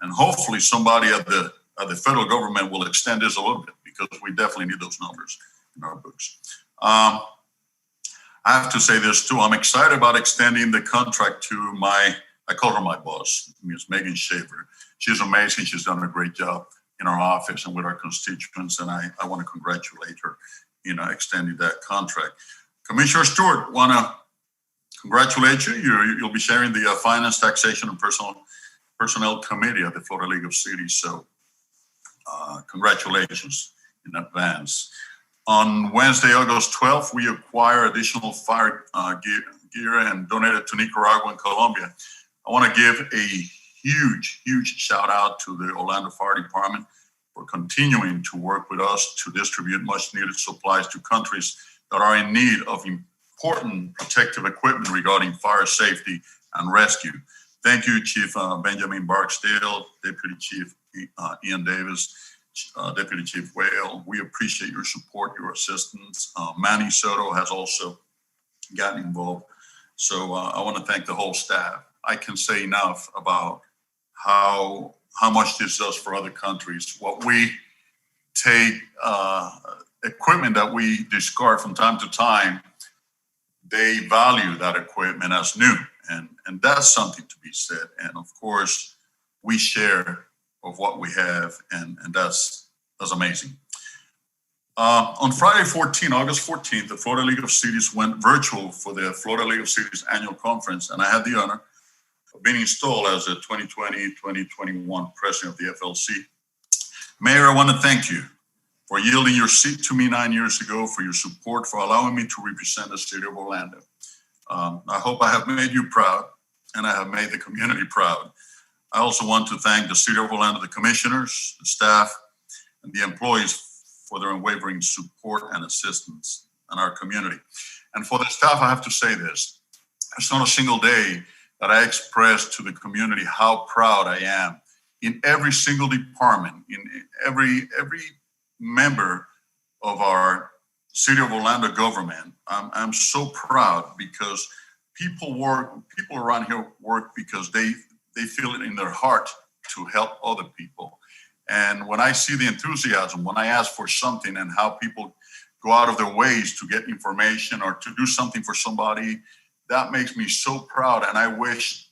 And hopefully somebody at the federal government will extend this a little bit, because we definitely need those numbers in our books. I have to say this too. I'm excited about extending the contract to I call her my boss, Ms. Megan Shaver. She's amazing. She's done a great job in our office and with our constituents, and I want to congratulate her in extending that contract. Commissioner Stewart, want to congratulate you. You'll be sharing the Finance, Taxation, and Personnel Committee at the Florida League of Cities. So congratulations in advance. On Wednesday, August 12th, we acquire additional fire gear and donate it to Nicaragua and Colombia. I want to give a huge shout out to the Orlando Fire Department for continuing to work with us to distribute much needed supplies to countries that are in need of important protective equipment regarding fire safety and rescue. Thank you, Chief Benjamin Barksdale, Deputy Chief Ian Davis, Deputy Chief Whale. We appreciate your support, your assistance. Manny Soto has also gotten involved. So I want to thank the whole staff. I can say enough about how much this does for other countries. What we take, equipment that we discard from time to time, they value that equipment as new. And that's something to be said. And of course, we share of what we have, and that's amazing. On Friday August 14th, the Florida League of Cities went virtual for the Florida League of Cities annual conference, and I had the honor of being installed as the 2020-2021 president of the FLC. Mayor, I want to thank you for yielding your seat to me 9 years ago, for your support, for allowing me to represent the city of Orlando. I hope I have made you proud, and I have made the community proud. I also want to thank the city of Orlando, the commissioners, the staff, and the employees for their unwavering support and assistance in our community. And for the staff, I have to say this. There's not a single day that I express to the community how proud I am in every single department, in every member of our City of Orlando government. I'm so proud, because people around here work because they feel it in their heart to help other people. And when I see the enthusiasm, when I ask for something and how people go out of their ways to get information or to do something for somebody, that makes me so proud. And I wish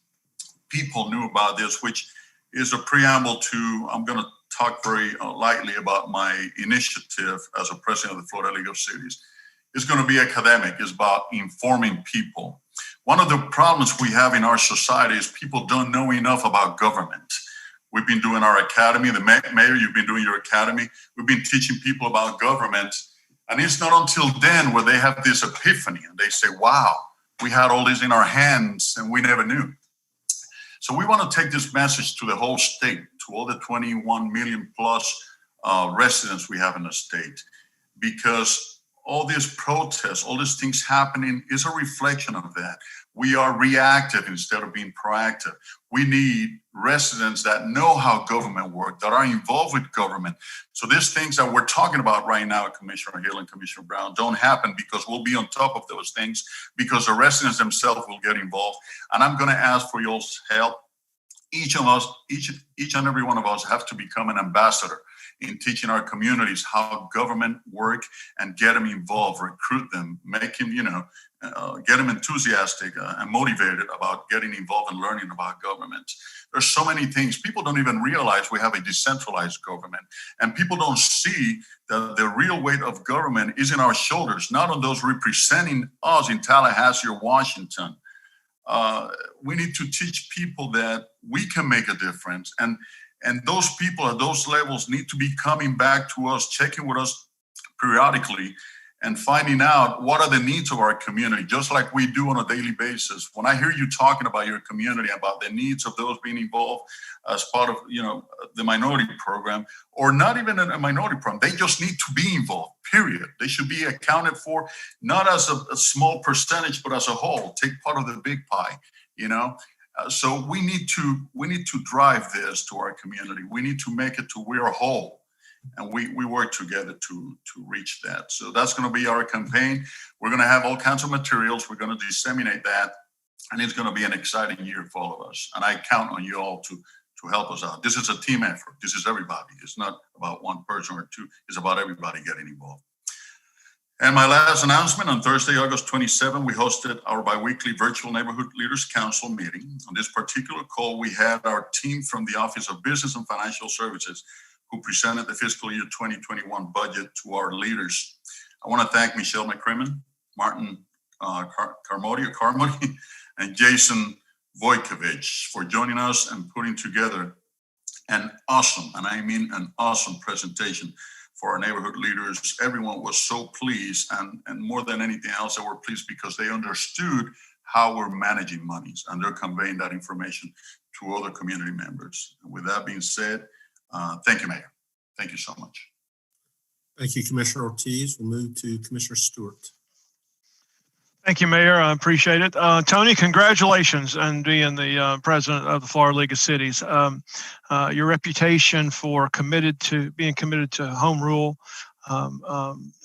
people knew about this, which is a preamble to, I'm going to talk very lightly about my initiative as a president of the Florida League of Cities. It's going to be academic. It's about informing people. One of the problems we have in our society is people don't know enough about government. We've been doing our academy. The mayor, you've been doing your academy. We've been teaching people about government. And it's not until then where they have this epiphany and they say, wow, we had all this in our hands and we never knew. So we want to take this message to the whole state, to all the 21 million plus residents we have in the state, because all these protests, all these things happening is a reflection of that. We are reactive instead of being proactive. We need residents that know how government works, that are involved with government. So these things that we're talking about right now, Commissioner Hill and Commissioner Brown, don't happen because we'll be on top of those things, because the residents themselves will get involved. And I'm going to ask for your help. Each of us, each and every one of us have to become an ambassador in teaching our communities how government work and get them involved, recruit them, make them, get them enthusiastic and motivated about getting involved and learning about government. There's so many things. People don't even realize we have a decentralized government, and people don't see that the real weight of government is in our shoulders, not on those representing us in Tallahassee or Washington. we need to teach people that we can make a difference. And those people at those levels need to be coming back to us, checking with us periodically and finding out what are the needs of our community, just like we do on a daily basis. When I hear you talking about your community, about the needs of those being involved as part of, the minority program, or not even a minority program, they just need to be involved, period. They should be accounted for, not as a small percentage, but as a whole, take part of the big pie, So we need to drive this to our community. We need to make it to we're whole. And we work together to reach that. So that's going to be our campaign. We're going to have all kinds of materials. We're going to disseminate that. And it's going to be an exciting year for all of us. And I count on you all to help us out. This is a team effort. This is everybody. It's not about one person or two. It's about everybody getting involved. And my last announcement, on Thursday, August 27, we hosted our biweekly virtual Neighborhood Leaders Council meeting. On this particular call, we had our team from the Office of Business and Financial Services who presented the fiscal year 2021 budget to our leaders. I want to thank Michelle McCrimmon, Martin Carmody, and Jason Vojkovic for joining us and putting together an awesome, and I mean an awesome presentation for our neighborhood leaders. Everyone was so pleased, and more than anything else, they were pleased because they understood how we're managing monies, and they're conveying that information to other community members. And with that being said, thank you, Mayor. Thank you so much. Thank you, Commissioner Ortiz. We'll move to Commissioner Stewart. Thank you, Mayor. I appreciate it. Tony, congratulations on being the president of the Florida League of Cities. Your reputation for being committed to home rule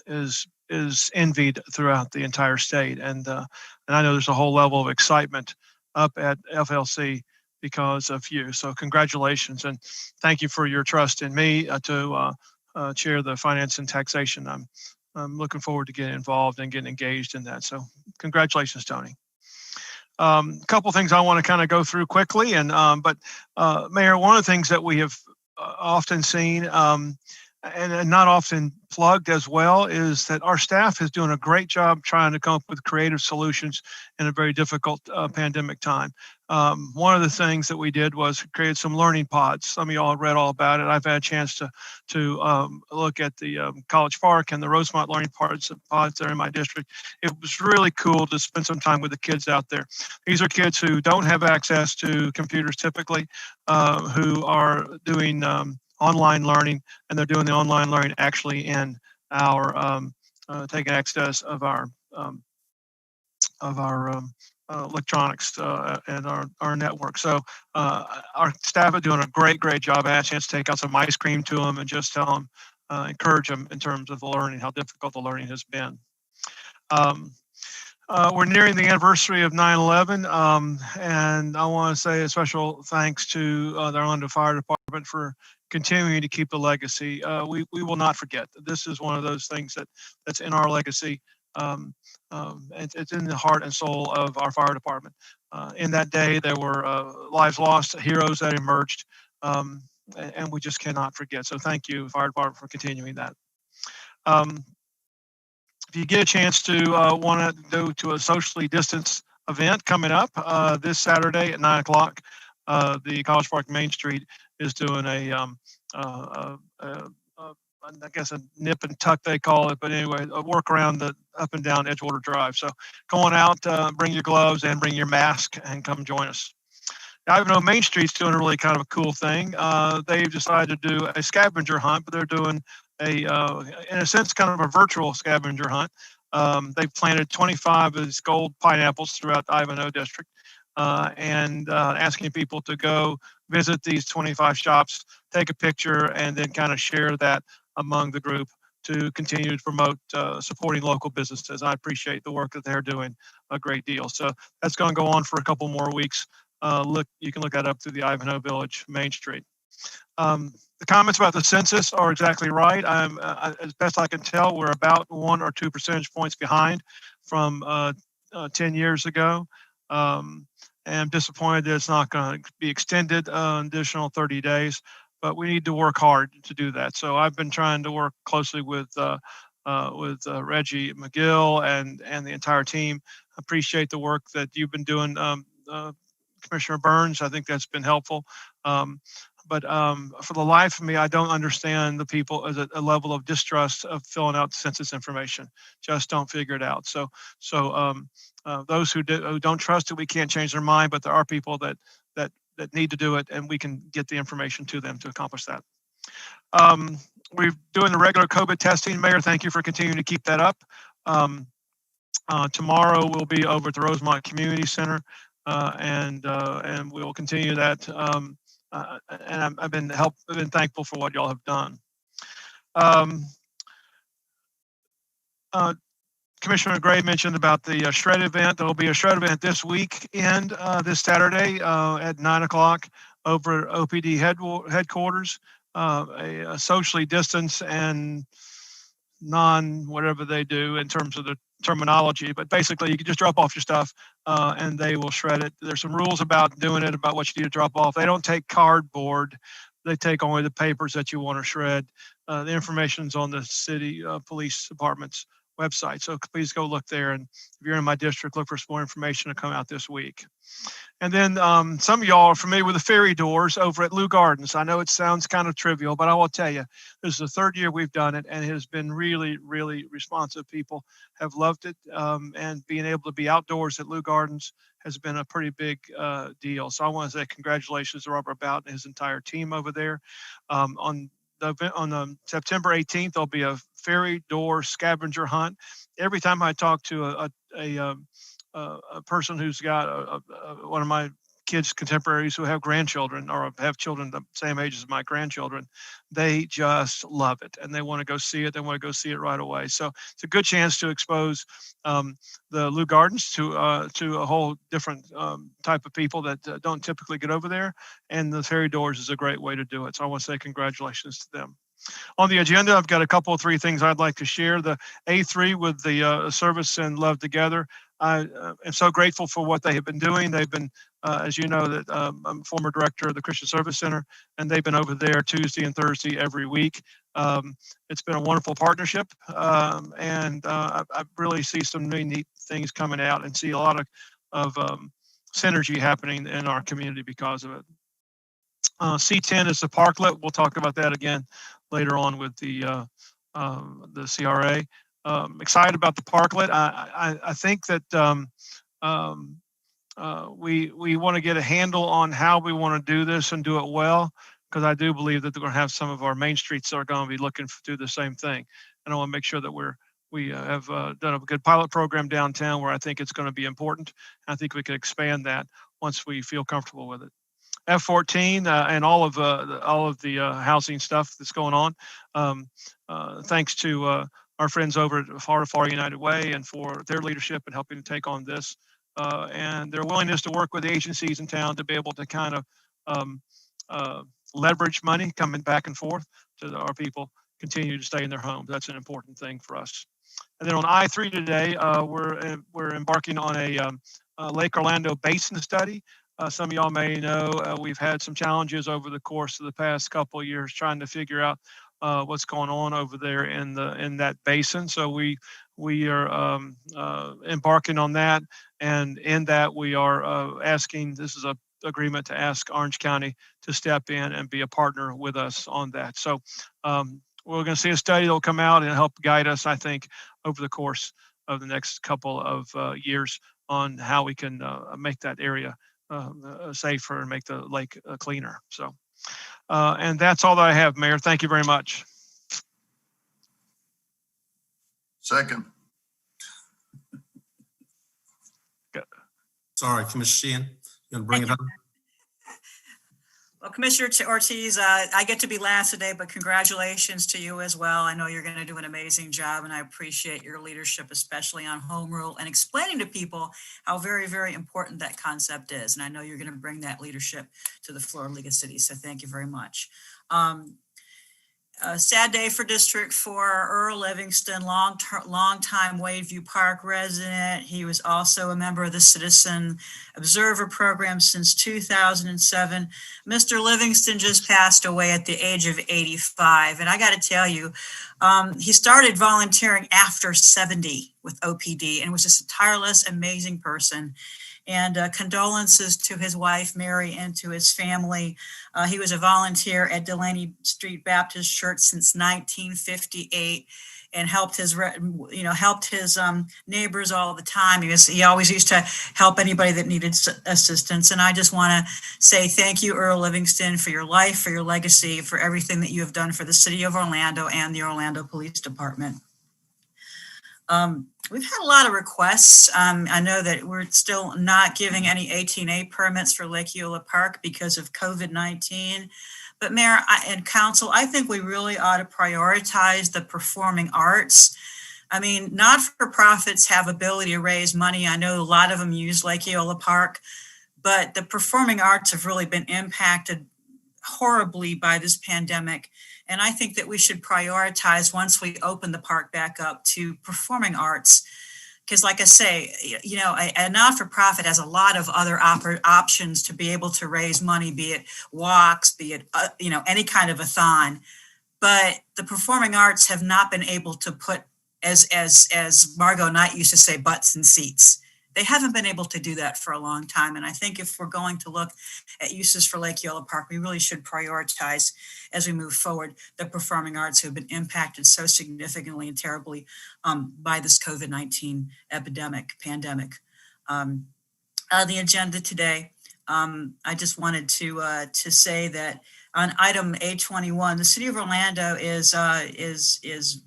is envied throughout the entire state. And I know there's a whole level of excitement up at FLC because of you. So congratulations, and thank you for your trust in me to chair the Finance and Taxation. I'm looking forward to getting involved and getting engaged in that. So congratulations, Tony. A couple things I want to kind of go through quickly, but Mayor, one of the things that we have often seen and not often plugged as well is that our staff is doing a great job trying to come up with creative solutions in a very difficult pandemic time. One of the things that we did was create some learning pods. Some of y'all have read all about it. I've had a chance to look at the College Park and the Rosemont learning pods there in my district. It was really cool to spend some time with the kids out there. These are kids who don't have access to computers typically, who are doing online learning, and they're doing the online learning actually in our taking access of our electronics and our network. So our staff are doing a great job. I had a chance to take out some ice cream to them and just tell them, encourage them in terms of the learning, how difficult the learning has been. We're nearing the anniversary of 9/11, and I want to say a special thanks to the Orlando Fire Department for continuing to keep the legacy. We will not forget. This is one of those things that's in our legacy. It's in the heart and soul of our fire department. In that day, there were lives lost, heroes that emerged, and we just cannot forget. So thank you, fire department, for continuing that. If you get a chance to want to go to a socially distanced event coming up this Saturday at 9 o'clock, the College Park Main Street is doing I guess a nip and tuck they call it, but anyway, a work around the up and down Edgewater Drive. So go on out, bring your gloves and bring your mask and come join us. Now, I know Main Street's doing a really kind of a cool thing. They've decided to do a scavenger hunt, but they're doing in a sense, kind of a virtual scavenger hunt. They've planted 25 of these gold pineapples throughout the Ivanhoe district, and asking people to go visit these 25 shops, take a picture, and then kind of share that among the group to continue to promote supporting local businesses. I appreciate the work that they're doing a great deal. So that's going to go on for a couple more weeks. You can look that up through the Ivanhoe Village Main Street. The comments about the census are exactly right. As best I can tell, we're about 1 or 2 percentage points behind from 10 years ago. And I'm disappointed that it's not going to be extended an additional 30 days, but we need to work hard to do that. So I've been trying to work closely with Reggie McGill and the entire team appreciate the work that you've been doing, Commissioner Burns. I think that's been helpful. But for the life of me, I don't understand the people as a level of distrust of filling out census information. Just don't figure it out. So those who don't trust it, we can't change their mind. But there are people that need to do it, and we can get the information to them to accomplish that. We're doing the regular COVID testing. Mayor, thank you for continuing to keep that up. Tomorrow we'll be over at the Rosemont Community Center, and we'll continue that. And I've been thankful for what y'all have done. Commissioner Gray mentioned about the shred event. There will be a shred event this weekend, this Saturday at 9 o'clock over at OPD headquarters. A socially distanced and whatever they do in terms of the terminology, but basically you can just drop off your stuff and they will shred it. There's some rules about doing it, about what you need to drop off. They don't take cardboard. They take only the papers that you want to shred. The information's on the city police department's website. So please go look there. And if you're in my district, look for some more information to come out this week. And then some of y'all are familiar with the ferry doors over at Lou Gardens. I know it sounds kind of trivial, but I will tell you, this is the third year we've done it, and it has been really, really responsive. People have loved it, and being able to be outdoors at Lou Gardens has been a pretty big deal. So I want to say congratulations to Robert Bout and his entire team over there. On September 18th, there'll be a ferry door scavenger hunt. Every time I talk to a person who's got one of my kids' contemporaries who have grandchildren or have children the same age as my grandchildren, they just love it and they want to go see it. They want to go see it right away. So it's a good chance to expose the Lou Gardens to a whole different type of people that don't typically get over there. And the ferry doors is a great way to do it. So I want to say congratulations to them. On the agenda, I've got a couple of 3 things I'd like to share. The A3 with the Service and Love Together. I am so grateful for what they have been doing. They've been, as you know, that I'm former director of the Christian Service Center, and they've been over there Tuesday and Thursday every week. It's been a wonderful partnership, and I really see some really neat things coming out and see a lot of synergy happening in our community because of it. C10 is the parklet. We'll talk about that again later on with the CRA. Excited about the parklet. I think that we want to get a handle on how we want to do this and do it well, because I do believe that they're going to have some of our main streets that are going to be looking to do the same thing. And I want to make sure that we have done a good pilot program downtown where I think it's going to be important. I think we can expand that once we feel comfortable with it. F14 and all of the housing stuff that's going on. Thanks to our friends over at Far United Way and for their leadership in helping to take on this and their willingness to work with the agencies in town to be able to kind of leverage money coming back and forth so that our people continue to stay in their homes. That's an important thing for us. And then on I-3 today, we're embarking on a Lake Orlando Basin study. Some of y'all may know we've had some challenges over the course of the past couple of years trying to figure out what's going on over there in that basin. So we are embarking on that, and in that we are asking. This is a agreement to ask Orange County to step in and be a partner with us on that. So we're going to see a study that will come out and help guide us, I think, over the course of the next couple of years on how we can make that area safer and make the lake cleaner. So, and that's all that I have, Mayor. Thank you very much. Second. Sorry, Commissioner Sheehan, you want to bring it up? Well, Commissioner Ortiz, I get to be last today, but congratulations to you as well. I know you're going to do an amazing job, and I appreciate your leadership, especially on home rule and explaining to people how very, very important that concept is. And I know you're going to bring that leadership to the Florida League of Cities. So thank you very much. A sad day for District 4. Earl Livingston, long-time Wadeview Park resident. He was also a member of the Citizen Observer Program since 2007. Mr. Livingston just passed away at the age of 85. And I got to tell you, he started volunteering after 70 with OPD and was just a tireless, amazing person. And condolences to his wife, Mary, and to his family. He was a volunteer at Delaney Street Baptist Church since 1958 and helped his neighbors all the time. He always used to help anybody that needed assistance. And I just want to say thank you, Earl Livingston, for your life, for your legacy, for everything that you have done for the city of Orlando and the Orlando Police Department. We've had a lot of requests. I know that we're still not giving any 18A permits for Lake Eola Park because of COVID-19. But Mayor and Council, I think we really ought to prioritize the performing arts. I mean, not-for-profits have ability to raise money. I know a lot of them use Lake Eola Park, but the performing arts have really been impacted horribly by this pandemic. And I think that we should prioritize, once we open the park back up, to performing arts. Because like I say, you know, a not-for-profit has a lot of other options to be able to raise money, be it walks, be it, you know, any kind of a thon. But the performing arts have not been able to put, as Margot Knight used to say, butts in seats. They haven't been able to do that for a long time. And I think if we're going to look at uses for Lake Eola Park, we really should prioritize, as we move forward, the performing arts who have been impacted so significantly and terribly by this COVID-19 pandemic. On the agenda today, I just wanted to say that on item A21, the City of Orlando is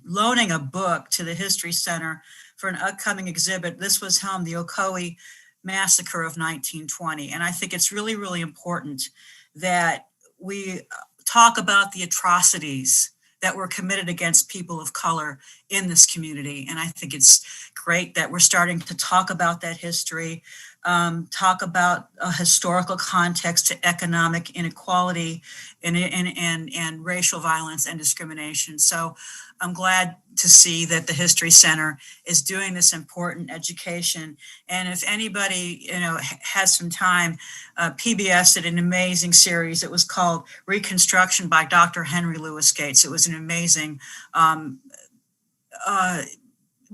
loaning a book to the History Center for an upcoming exhibit. This was held, the Ocoee Massacre of 1920. And I think it's really, really important that we talk about the atrocities that were committed against people of color in this community. And I think it's great that we're starting to talk about that history, talk about a historical context to economic inequality and racial violence and discrimination. So I'm glad to see that the History Center is doing this important education. And if anybody, you know, has some time, PBS did an amazing series. It was called Reconstruction by Dr. Henry Louis Gates. It was an amazing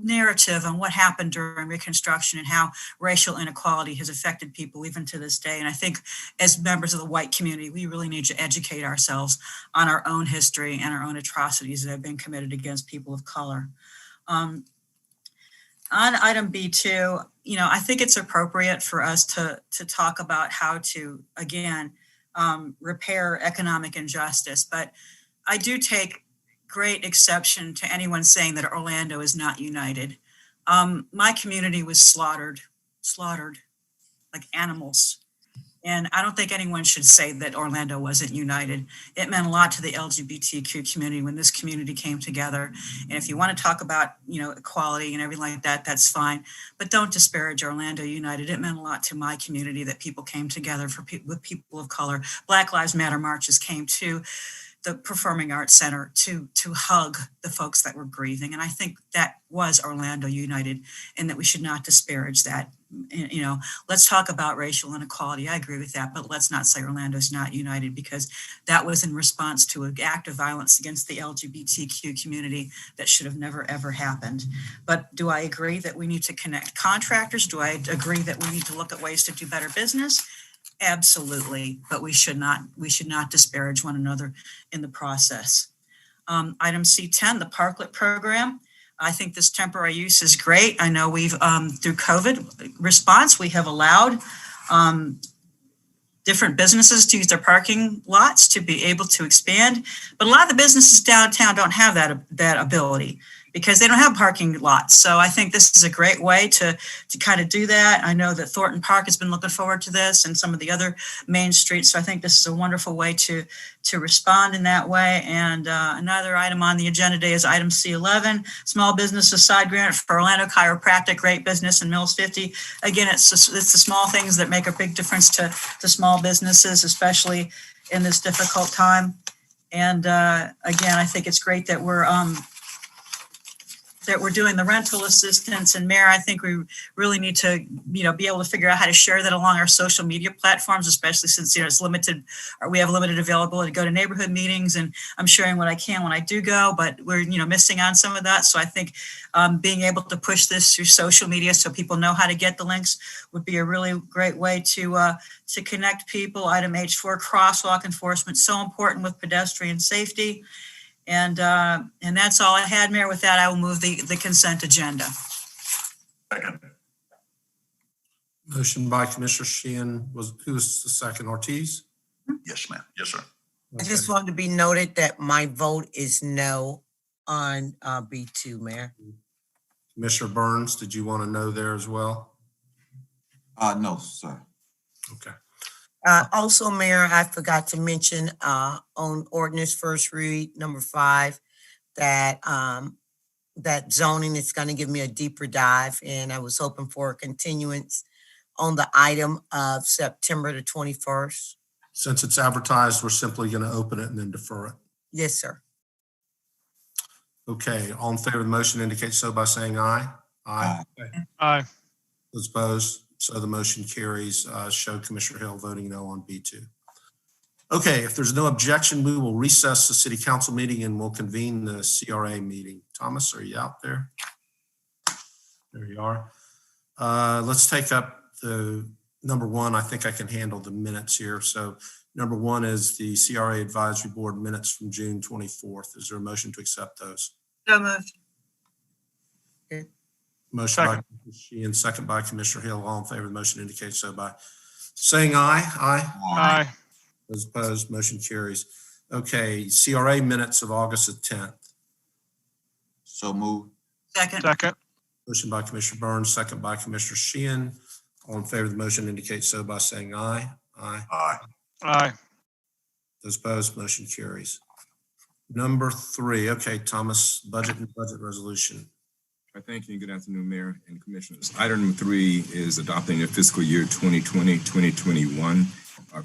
narrative on what happened during Reconstruction and how racial inequality has affected people even to this day. And I think as members of the white community, we really need to educate ourselves on our own history and our own atrocities that have been committed against people of color. On item B2, you know, I think it's appropriate for us to talk about how to, again, repair economic injustice. But I do take great exception to anyone saying that Orlando is not united. My community was slaughtered like animals. And I don't think anyone should say that Orlando wasn't united. It meant a lot to the LGBTQ community when this community came together. And if you want to talk about, you know, equality and everything like that, that's fine. But don't disparage Orlando United. It meant a lot to my community that people came together with people of color. Black Lives Matter marches came to the Performing Arts Center to hug the folks that were grieving. And I think that was Orlando United, and that we should not disparage that. You know, let's talk about racial inequality. I agree with that, but let's not say Orlando's not united, because that was in response to an act of violence against the LGBTQ community that should have never, ever happened. But do I agree that we need to connect contractors? Do I agree that we need to look at ways to do better business? Absolutely, but we should not disparage one another in the process. Item C10, the Parklet program. I think this temporary use is great. I know we've, through COVID response, we have allowed different businesses to use their parking lots to be able to expand. But a lot of the businesses downtown don't have that ability, because they don't have parking lots. So I think this is a great way to kind of do that. I know that Thornton Park has been looking forward to this, and some of the other main streets. So I think this is a wonderful way to respond in that way. And another item on the agenda today is item C11, Small Businesses Side Grant for Orlando Chiropractic, great business in Mills 50. Again, it's the small things that make a big difference to small businesses, especially in this difficult time. And again, I think it's great that we're doing the rental assistance. And Mayor, I think we really need to, be able to figure out how to share that along our social media platforms, especially since, it's limited, or we have limited availability to go to neighborhood meetings, and I'm sharing what I can when I do go, but we're, missing on some of that. So I think being able to push this through social media so people know how to get the links would be a really great way to connect people. Item H4, crosswalk enforcement, so important with pedestrian safety. And that's all I had, Mayor. With that, I will move the consent agenda. Second. Motion by Commissioner Sheehan who was the second? Ortiz? Yes, ma'am. Yes, sir. I just wanted to be noted that my vote is no on B2, Mayor. Commissioner Burns, did you want to know there as well? No, sir. Okay. Also, Mayor, I forgot to mention on ordinance first read number 5 that that zoning is going to give me a deeper dive, and I was hoping for a continuance on the item of September the 21st. Since it's advertised, we're simply going to open it and then defer it. Yes, sir. Okay, all in favor of the motion indicate so by saying aye. Aye. Aye. Those opposed, so the motion carries. Show Commissioner Hill voting no on B2. Okay, if there's no objection, we will recess the city council meeting and we'll convene the CRA meeting. Thomas, are you out there? There you are. Let's take up the number 1. I think I can handle the minutes here. So number 1 is the CRA Advisory Board minutes from June 24th. Is there a motion to accept those? So moved. Motion by Second. Commissioner Sheehan, second by Commissioner Hill. All in favor of the motion indicate so by saying aye. Aye. Aye. Those opposed, motion carries. Okay, CRA minutes of August the 10th. So moved. Second. Second. Motion by Commissioner Burns, second by Commissioner Sheehan. All in favor of the motion indicate so by saying aye. Aye. Aye. Aye. Those opposed, motion carries. Number 3, okay, Thomas, budget and budget resolution. Thank you. Good afternoon, Mayor and Commissioners. Item number 3 is adopting the fiscal year 2020-2021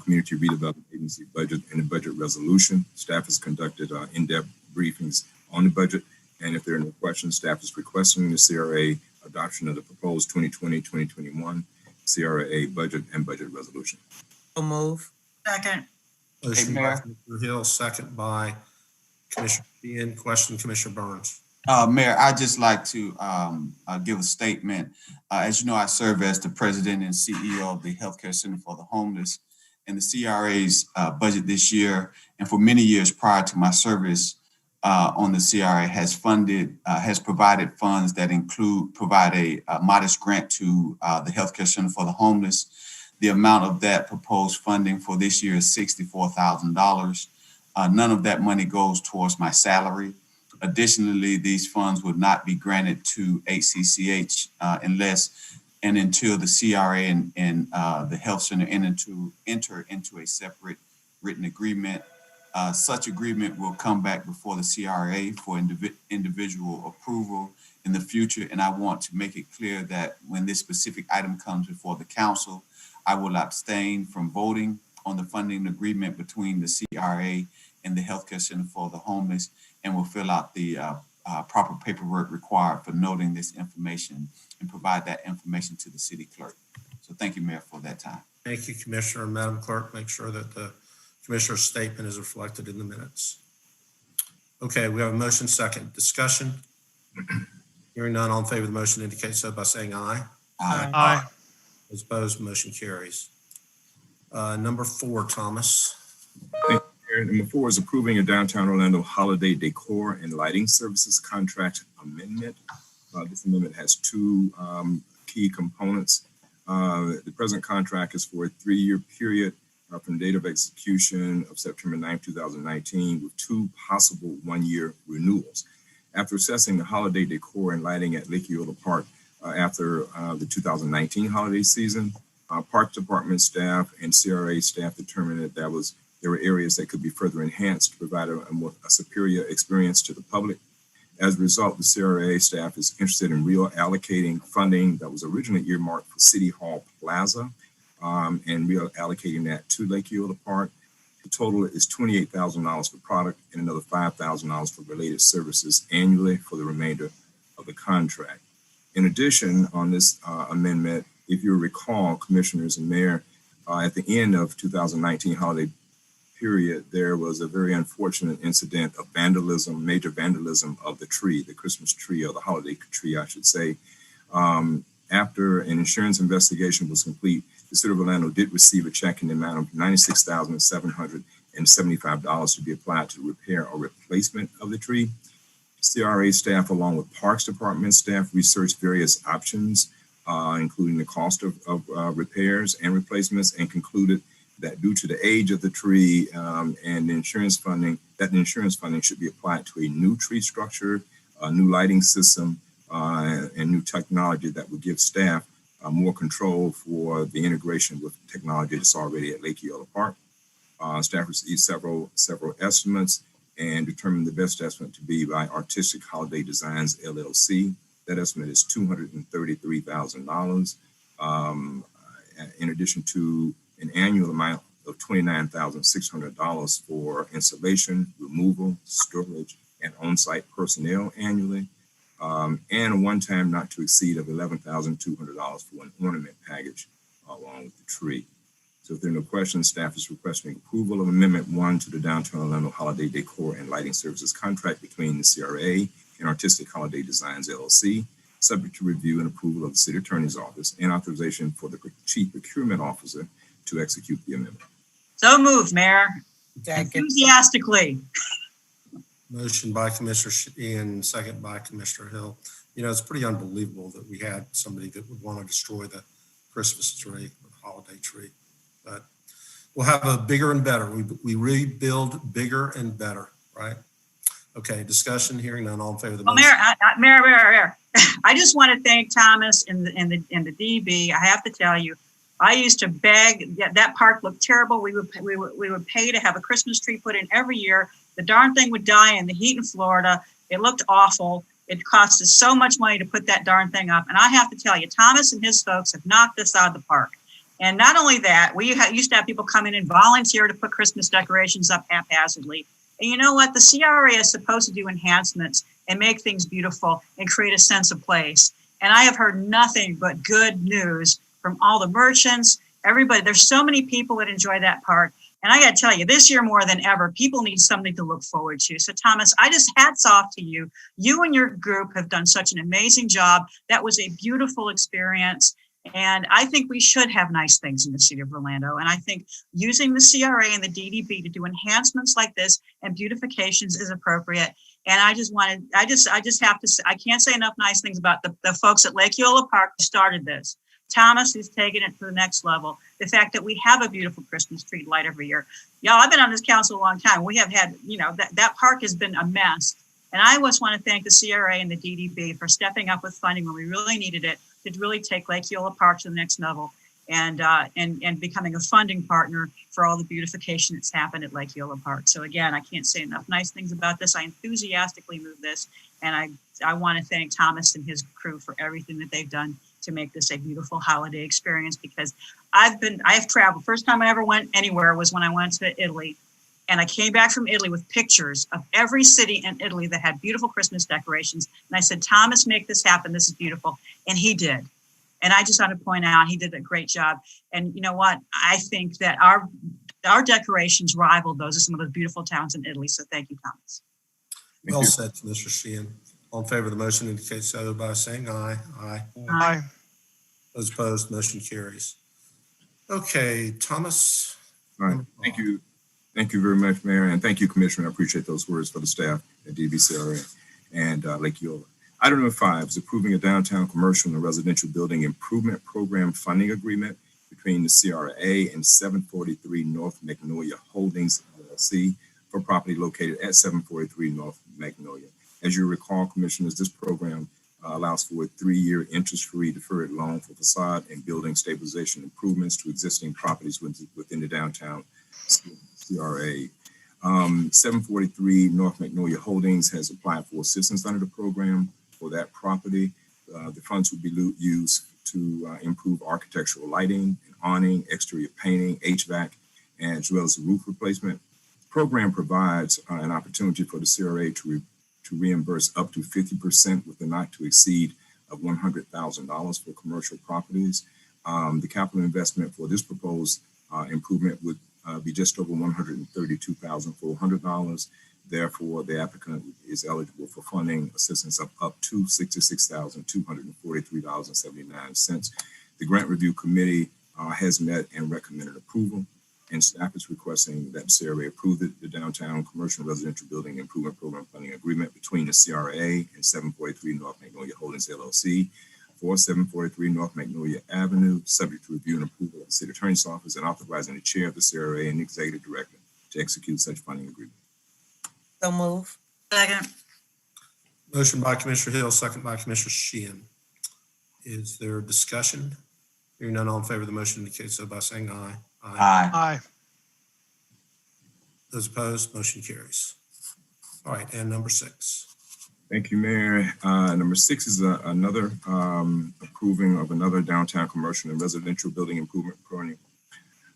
Community Redevelopment Agency budget and the budget resolution. Staff has conducted in-depth briefings on the budget, and if there are no questions, staff is requesting the CRA adoption of the proposed 2020-2021 CRA budget and budget resolution. So move. Second. Motion by Mayor. Commissioner Hill, second by Commissioner Sheehan. Question, Commissioner Burns. Mayor, I'd just like to give a statement. As you know, I serve as the president and CEO of the Healthcare Center for the Homeless, and the CRA's budget this year, and for many years prior to my service on the CRA, has provided funds that provide a modest grant to the Healthcare Center for the Homeless. The amount of that proposed funding for this year is $64,000. None of that money goes towards my salary. Additionally, these funds would not be granted to HCCH unless and until the CRA and the Health Center enter into a separate written agreement. Such agreement will come back before the CRA for individual approval in the future. And I want to make it clear that when this specific item comes before the council, I will abstain from voting on the funding agreement between the CRA and the Healthcare Center for the Homeless, and will fill out the proper paperwork required for noting this information and provide that information to the city clerk. So thank you, Mayor, for that time. Thank you, Commissioner. Madam Clerk, make sure that the Commissioner's statement is reflected in the minutes. Okay, we have a motion second. Discussion? Hearing none, all in favor of the motion indicate so by saying aye. Aye. Those opposed, motion carries. Number 4, Thomas. Number 4 is approving a downtown Orlando holiday decor and lighting services contract amendment. This amendment has 2 key components. The present contract is for a 3-year period from the date of execution of September 9, 2019, with 2 possible 1-year renewals. After assessing the holiday decor and lighting at Lake Eola Park after the 2019 holiday season, Park Department staff and CRA staff determined that there were areas that could be further enhanced to provide a superior experience to the public. As a result, the CRA staff is interested in reallocating funding that was originally earmarked for City Hall Plaza and reallocating that to Lake Eola Park. The total is $28,000 for product and another $5,000 for related services annually for the remainder of the contract. In addition, on this amendment, if you recall, Commissioners and Mayor, at the end of 2019 holiday period, there was a very unfortunate incident of vandalism, major vandalism of the tree, the Christmas tree, or the holiday tree, I should say. After an insurance investigation was complete, the City of Orlando did receive a check in the amount of $96,775 to be applied to the repair or replacement of the tree. CRA staff, along with Parks Department staff, researched various options, including the cost of repairs and replacements, and concluded that due to the age of the tree and the insurance funding, that the insurance funding should be applied to a new tree structure, a new lighting system, and new technology that would give staff more control for the integration with technology that's already at Lake Eola Park. Staff received several estimates and determined the best estimate to be by Artistic Holiday Designs, LLC. That estimate is $233,000, in addition to an annual amount of $29,600 for installation, removal, storage, and on-site personnel annually, and a one-time not to exceed of $11,200 for an ornament package along with the tree. So if there are no questions, staff is requesting approval of Amendment 1 to the Downtown Orlando Holiday Decor and Lighting Services contract between the CRA and Artistic Holiday Designs, LLC, subject to review and approval of the City Attorney's Office and authorization for the Chief Procurement Officer to execute the amendment. So moved, Mayor. Second. Enthusiastically. Motion by Commissioner Sheehan, second by Commissioner Hill. You know, it's pretty unbelievable that we had somebody that would want to destroy the Christmas tree or holiday tree. But we'll have a bigger and better. We rebuild bigger and better, right? Okay, discussion, hearing none, all in favor of the Well, motion. Mayor, I just want to thank Thomas and the DB. I have to tell you, I used to beg. That park looked terrible. We would pay to have a Christmas tree put in every year. The darn thing would die in the heat in Florida. It looked awful. It cost us so much money to put that darn thing up. And I have to tell you, Thomas and his folks have knocked this out of the park. And not only that, we used to have people come in and volunteer to put Christmas decorations up haphazardly. And you know what? The CRA is supposed to do enhancements and make things beautiful and create a sense of place. And I have heard nothing but good news from all the merchants, everybody. There's so many people that enjoy that park. And I got to tell you, this year more than ever, people need something to look forward to. So Thomas, I just hats off to you. You and your group have done such an amazing job. That was a beautiful experience. And I think we should have nice things in the city of Orlando. And I think using the CRA and the DDB to do enhancements like this and beautifications is appropriate. And I just have to say, I can't say enough nice things about the folks at Lake Eola Park who started this. Thomas, who's taken it to the next level. The fact that we have a beautiful Christmas tree light every year. Y'all, I've been on this council a long time. We have had, that park has been a mess. And I just want to thank the CRA and the DDB for stepping up with funding when we really needed it to really take Lake Eola Park to the next level and becoming a funding partner for all the beautification that's happened at Lake Eola Park. So again, I can't say enough nice things about this. I enthusiastically moved this, and I want to thank Thomas and his crew for everything that they've done to make this a beautiful holiday experience, because I've traveled. First time I ever went anywhere was when I went to Italy. And I came back from Italy with pictures of every city in Italy that had beautiful Christmas decorations. And I said, Thomas, make this happen. This is beautiful. And he did. And I just want to point out, he did a great job. And you know what? I think that our decorations rivaled those of some of the beautiful towns in Italy. So thank you, Thomas. Well said, Mr. Sheehan. All in favor of the motion indicate so by saying aye. Aye. Aye. Those opposed, motion carries. Okay, Thomas. All right, thank you. Thank you very much, Mayor, and thank you, Commissioner. I appreciate those words for the staff at DBCRA and Lake Eola. Item number 5 is approving a downtown commercial and residential building improvement program funding agreement between the CRA and 743 North Magnolia Holdings, LLC, for property located at 743 North Magnolia. As you recall, Commissioners, this program allows for a 3-year interest-free deferred loan for facade and building stabilization improvements to existing properties within the downtown CRA. 743 North Magnolia Holdings has applied for assistance under the program for that property. The funds would be used to improve architectural lighting and awning, exterior painting, HVAC, as well as the roof replacement. The program provides an opportunity for the CRA to reimburse up to 50% with a not to exceed of $100,000 for commercial properties. The capital investment for this proposed improvement would be just over $132,400. Therefore, the applicant is eligible for funding assistance of up to $66,243.79. The Grant Review Committee has met and recommended approval, and staff is requesting that the CRA approve the Downtown Commercial Residential Building Improvement Program Funding Agreement between the CRA and 743 North Magnolia Holdings LLC for 743 North Magnolia Avenue, subject to review and approval of the City Attorney's Office, and authorizing the Chair of the CRA and the Executive Director to execute such funding agreement. So move. Second. Motion by Commissioner Hill, second by Commissioner Sheehan. Is there discussion? Hearing none, all in favor of the motion indicate so by saying aye. Aye. Aye. Those opposed, motion carries. All right, and number 6. Thank you, Mayor. Number 6 is another approving of another downtown commercial and residential building improvement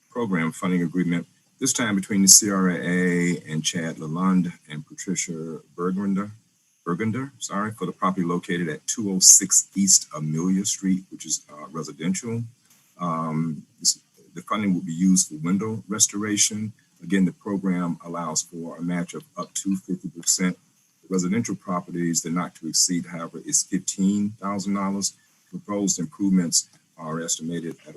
program funding agreement, this time between the CRA and Chad Lalonde and Patricia Burgunder, for the property located at 206 East Amelia Street, which is residential. The funding will be used for window restoration. Again, the program allows for a match of up to 50%. Residential properties, the not to exceed, however, is $15,000. Proposed improvements are estimated at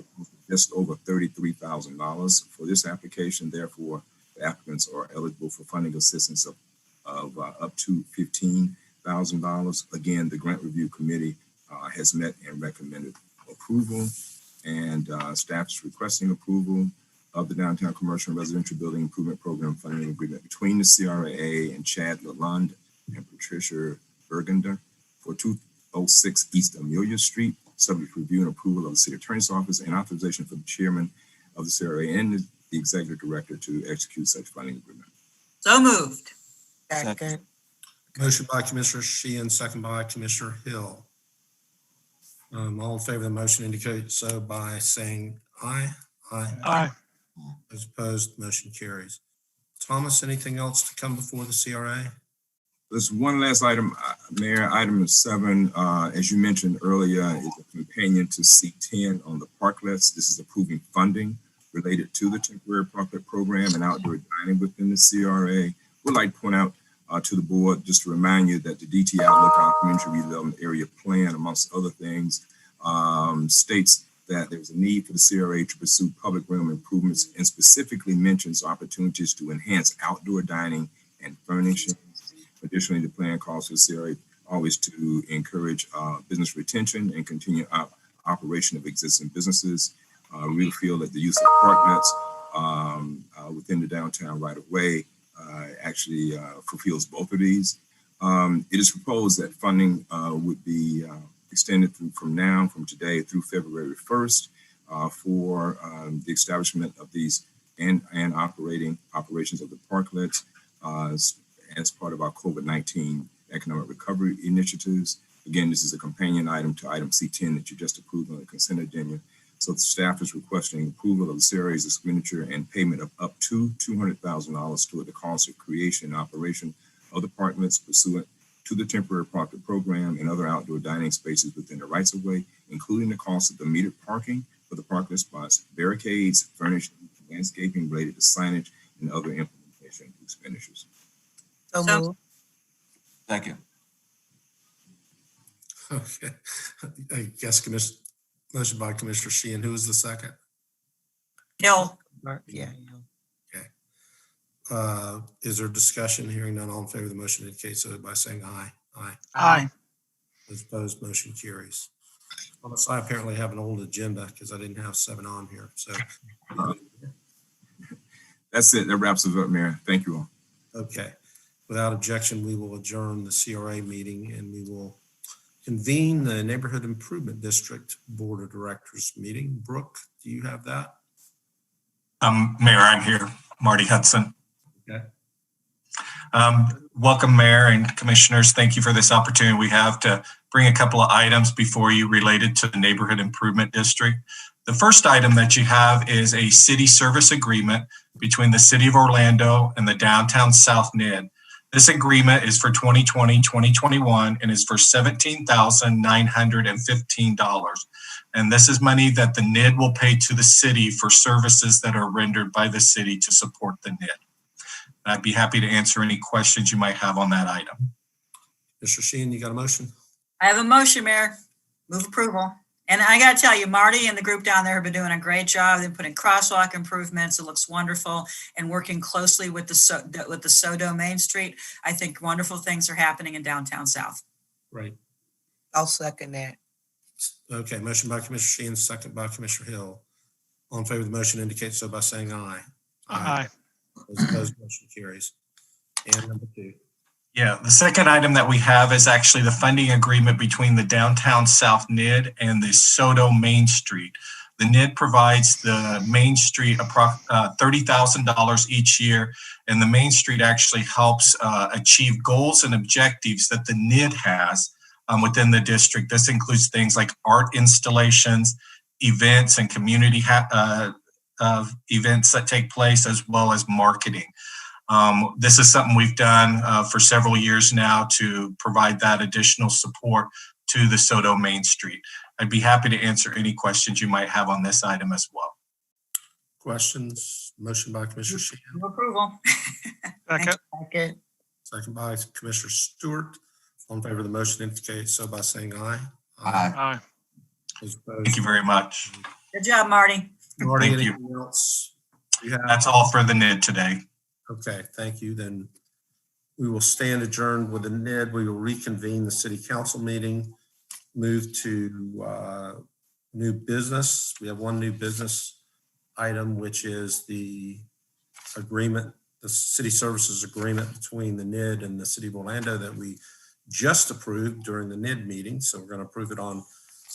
just over $33,000 for this application. Therefore, the applicants are eligible for funding assistance of up to $15,000. Again, the Grant Review Committee has met and recommended approval, and staff is requesting approval of the Downtown Commercial and Residential Building Improvement Program funding agreement between the CRA and Chad Lalonde and Patricia Burgunder for 206 East Amelia Street, subject to review and approval of the City Attorney's Office, and authorization for the Chairman of the CRA and the Executive Director to execute such funding agreement. So moved. Second. Motion by Commissioner Sheehan, second by Commissioner Hill. All in favor of the motion indicate so by saying aye. Aye. Aye. Those opposed, motion carries. Thomas, anything else to come before the CRA? There's one last item, Mayor. Item 7, as you mentioned earlier, is a companion to C10 on the parklets. This is approving funding related to the temporary parklet program and outdoor dining within the CRA. Would like to point out to the board, just to remind you that the DT Outlook, our community redevelopment area plan, amongst other things, states that there's a need for the CRA to pursue public realm improvements, and specifically mentions opportunities to enhance outdoor dining and furnishing. Additionally, the plan calls for the CRA always to encourage business retention and continue operation of existing businesses. We feel that the use of parklets within the downtown right of way actually fulfills both of these. It is proposed that funding would be extended from today through February 1st for the establishment of these and operations of the parklets as part of our COVID-19 economic recovery initiatives. Again, this is a companion item to item C10 that you just approved on the consent agenda. So the staff is requesting approval of the CRA's expenditure and payment of up to $200,000 toward the cost of creation and operation of the parklets pursuant to the temporary parklet program and other outdoor dining spaces within the rights of way, including the cost of the metered parking for the parklet spots, barricades, furnishing, landscaping related to signage, and other implementation expenditures. So So- move. Second. Okay. I guess motion by Commissioner Sheehan. Who is the second? Hill. Yeah. Is there discussion? Hearing none, all in favor of the motion indicate so by saying aye. Aye. Aye. Those opposed, motion carries. Thomas, I apparently have an old agenda because I didn't have 7 on here. So, That's it. That wraps us up, Mayor. Thank you all. okay. Without objection, we will adjourn the CRA meeting and we will convene the Neighborhood Improvement District Board of Directors meeting. Brooke, do you have that? Mayor, I'm here. Marty Hudson. Okay. Welcome, Mayor and Commissioners. Thank you for this opportunity we have to bring a couple of items before you related to the Neighborhood Improvement District. The first item that you have is a city service agreement between the City of Orlando and the Downtown South NID. This agreement is for 2020-2021 and is for $17,915. And this is money that the NID will pay to the city for services that are rendered by the city to support the NID. I'd be happy to answer any questions you might have on that item. Mr. Sheehan, you got a motion? I have a motion, Mayor. Move approval. And I got to tell you, Marty and the group down there have been doing a great job. They've put in crosswalk improvements. It looks wonderful, and working closely with the SoDo Main Street. I think wonderful things are happening in downtown South. Right. I'll second that. Okay, motion by Commissioner Sheehan, second by Commissioner Hill. All in favor of the motion indicate so by saying aye. Aye. Those opposed, motion carries. And number 2. Yeah, the second item that we have is actually the funding agreement between the Downtown South NID and the SoDo Main Street. The NID provides the Main Street $30,000 each year, and the Main Street actually helps achieve goals and objectives that the NID has within the district. This includes things like art installations, events, and community events that take place, as well as marketing. This is something we've done for several years now to provide that additional support to the SoDo Main Street. I'd be happy to answer any questions you might have on this item as well. Questions? Motion by Commissioner Sheehan, Move approval. Second. Second. second by Commissioner Stewart. All in favor of the motion indicate so by saying aye. Aye. Aye. Those opposed. Thank you very much. Good job, Marty. Marty, Thank you. anything else? You have? That's all for the NID today. Okay, thank you. Then we will stand adjourned with the NID. We will reconvene the city council meeting, move to new business. We have one new business item, which is the agreement, the city services agreement between the NID and the city of Orlando that we just approved during the NID meeting. So we're going to approve it on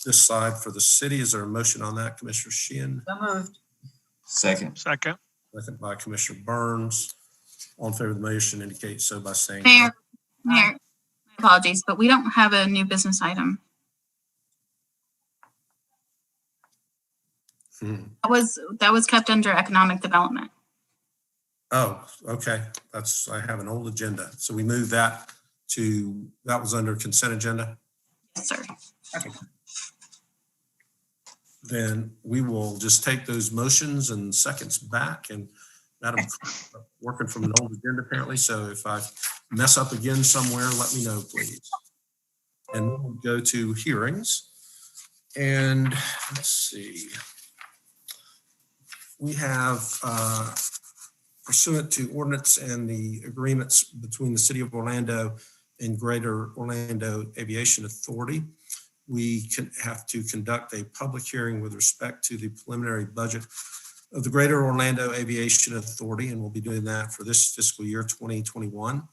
this side for the city. Is there a motion on that, Commissioner Sheehan? So moved. Second. Second. Second by Commissioner Burns. All in favor of the motion indicate so by saying Mayor, aye. Mayor, my apologies, but we don't have a new business item. That was kept under economic development. Oh, okay. I have an old agenda. So we moved that that was under consent agenda. Yes, sir. Okay. Then we will just take those motions and seconds back, and Madam Clerk, working from an old agenda apparently. So if I mess up again somewhere, let me know, please. And we'll go to hearings. And let's see. We have pursuant to ordinance and the agreements between the city of Orlando and Greater Orlando Aviation Authority, we have to conduct a public hearing with respect to the preliminary budget of the Greater Orlando Aviation Authority, and we'll be doing that for this fiscal year 2021. I'm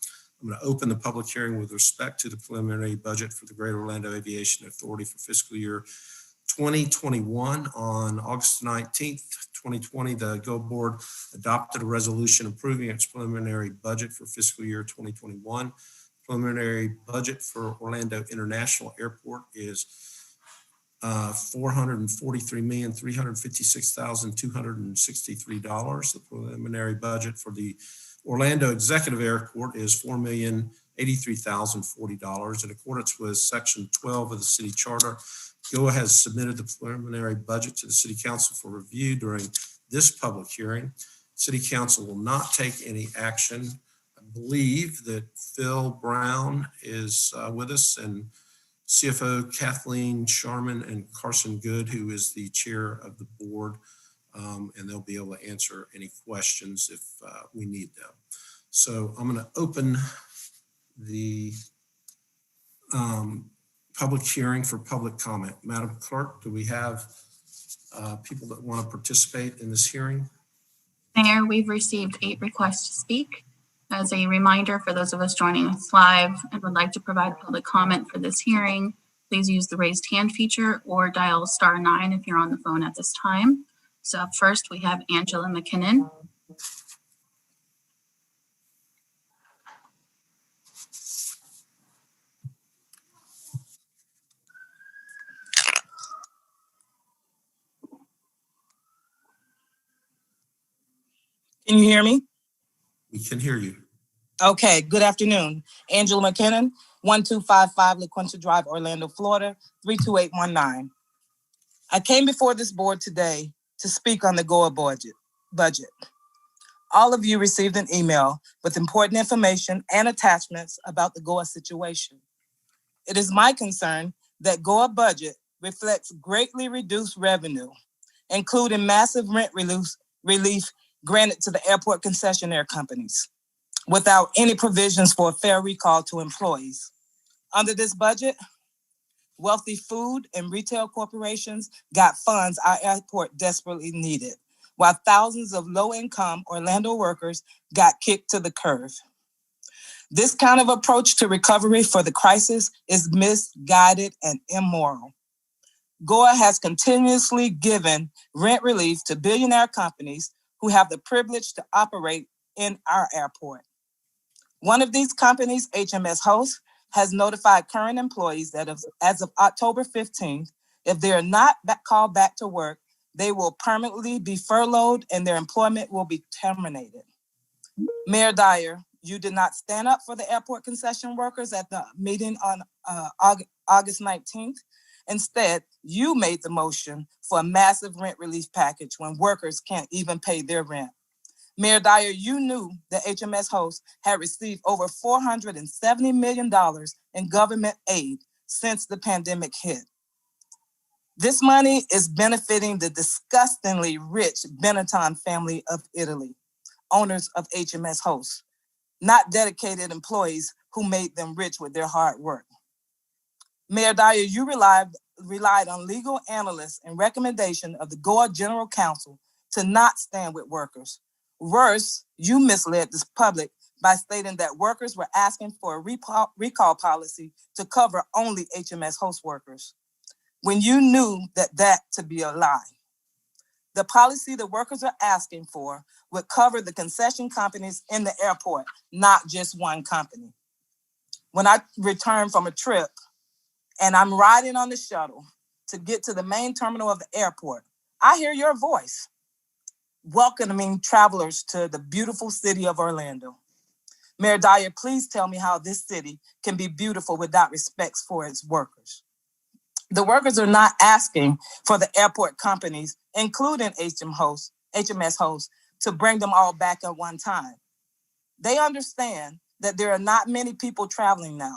going to open the public hearing with respect to the preliminary budget for the Greater Orlando Aviation Authority for fiscal year 2021. On August 19th, 2020, the GO Board adopted a resolution approving its preliminary budget for fiscal year 2021. Preliminary budget for Orlando International Airport is $443,356,263. The preliminary budget for the Orlando Executive Airport is $4,083,040. In accordance with Section 12 of the City Charter, GOA has submitted the preliminary budget to the City Council for review during this public hearing. City Council will not take any action. I believe that Phil Brown is with us, and CFO Kathleen Sharman and Carson Good, who is the chair of the board, and they'll be able to answer any questions if we need them. So I'm going to open the public hearing for public comment. Madam Clerk, do we have people that want to participate in this hearing? Mayor, we've received 8 requests to speak. As a reminder for those of us joining us live and would like to provide public comment for this hearing, please use the raised hand feature or dial *9 if you're on the phone at this time. So up first, we have Angela McKinnon. Can you hear me? We can hear you. Okay, good afternoon. Angela McKinnon, 1255 LaQuinta Drive, Orlando, Florida, 32819. I came before this board today to speak on the GOA budget. All of you received an email with important information and attachments about the GOA situation. It is my concern that GOA budget reflects greatly reduced revenue, including massive rent relief granted to the airport concessionaire companies, without any provisions for a fair recall to employees. Under this budget, wealthy food and retail corporations got funds our airport desperately needed, while thousands of low-income Orlando workers got kicked to the curb. This kind of approach to recovery for the crisis is misguided and immoral. GOA has continuously given rent relief to billionaire companies who have the privilege to operate in our airport. One of these companies, HMS Host, has notified current employees that as of October 15th, if they are not called back to work, they will permanently be furloughed and their employment will be terminated. Mayor Dyer, you did not stand up for the airport concession workers at the meeting on August 19th. Instead, you made the motion for a massive rent relief package when workers can't even pay their rent. Mayor Dyer, you knew that HMS Host had received over $470 million in government aid since the pandemic hit. This money is benefiting the disgustingly rich Benetton family of Italy, owners of HMS Host, not dedicated employees who made them rich with their hard work. Mayor Dyer, you relied on legal analysts and recommendation of the GOA General Counsel to not stand with workers. Worse, you misled the public by stating that workers were asking for a recall policy to cover only HMS Host workers, when you knew that to be a lie. The policy the workers are asking for would cover the concession companies in the airport, not just one company. When I return from a trip and I'm riding on the shuttle to get to the main terminal of the airport, I hear your voice welcoming travelers to the beautiful city of Orlando. Mayor Dyer, please tell me how this city can be beautiful without respect for its workers. The workers are not asking for the airport companies, including HMS Host, to bring them all back at one time. They understand that there are not many people traveling now.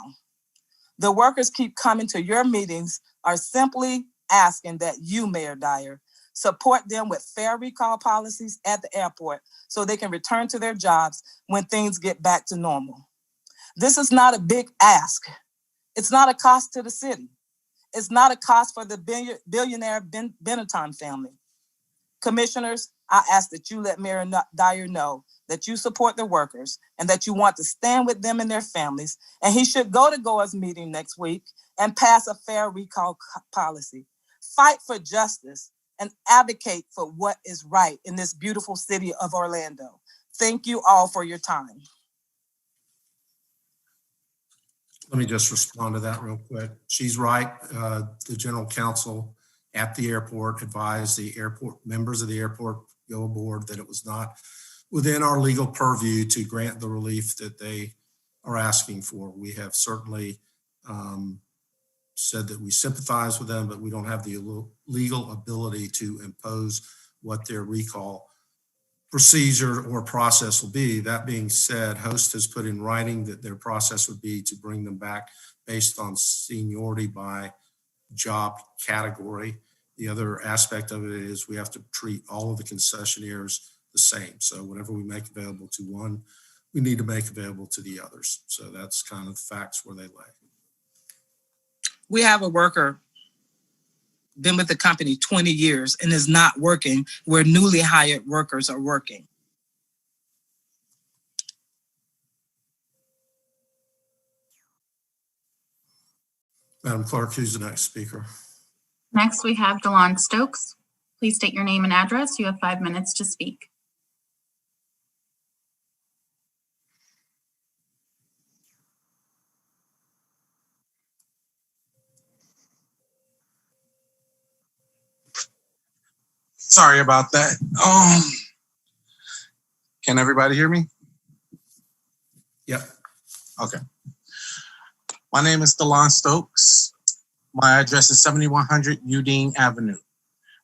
The workers keep coming to your meetings are simply asking that you, Mayor Dyer, support them with fair recall policies at the airport so they can return to their jobs when things get back to normal. This is not a big ask. It's not a cost to the city. It's not a cost for the billionaire Benetton family. Commissioners, I ask that you let Mayor Dyer know that you support the workers and that you want to stand with them and their families, and he should go to GOA's meeting next week and pass a fair recall policy. Fight for justice and advocate for what is right in this beautiful city of Orlando. Thank you all for your time. Let me just respond to that real quick. She's right. The general counsel at the airport advised the airport members of the airport GOA board that it was not within our legal purview to grant the relief that they are asking for. We have certainly said that we sympathize with them, but we don't have the legal ability to impose what their recall procedure or process will be. That being said, Host has put in writing that their process would be to bring them back based on seniority by job category. The other aspect of it is we have to treat all of the concessionaires the same. So whatever we make available to one, we need to make available to the others. So that's kind of the facts where they lay. We have a worker been with the company 20 years and is not working where newly hired workers are working. Madam Clerk, who's the next speaker? Next, we have DeLon Stokes. Please state your name and address. You have 5 minutes to speak. Sorry about that. Can everybody hear me? Yep. Okay. My name is DeLon Stokes. My address is 7100 Udine Avenue.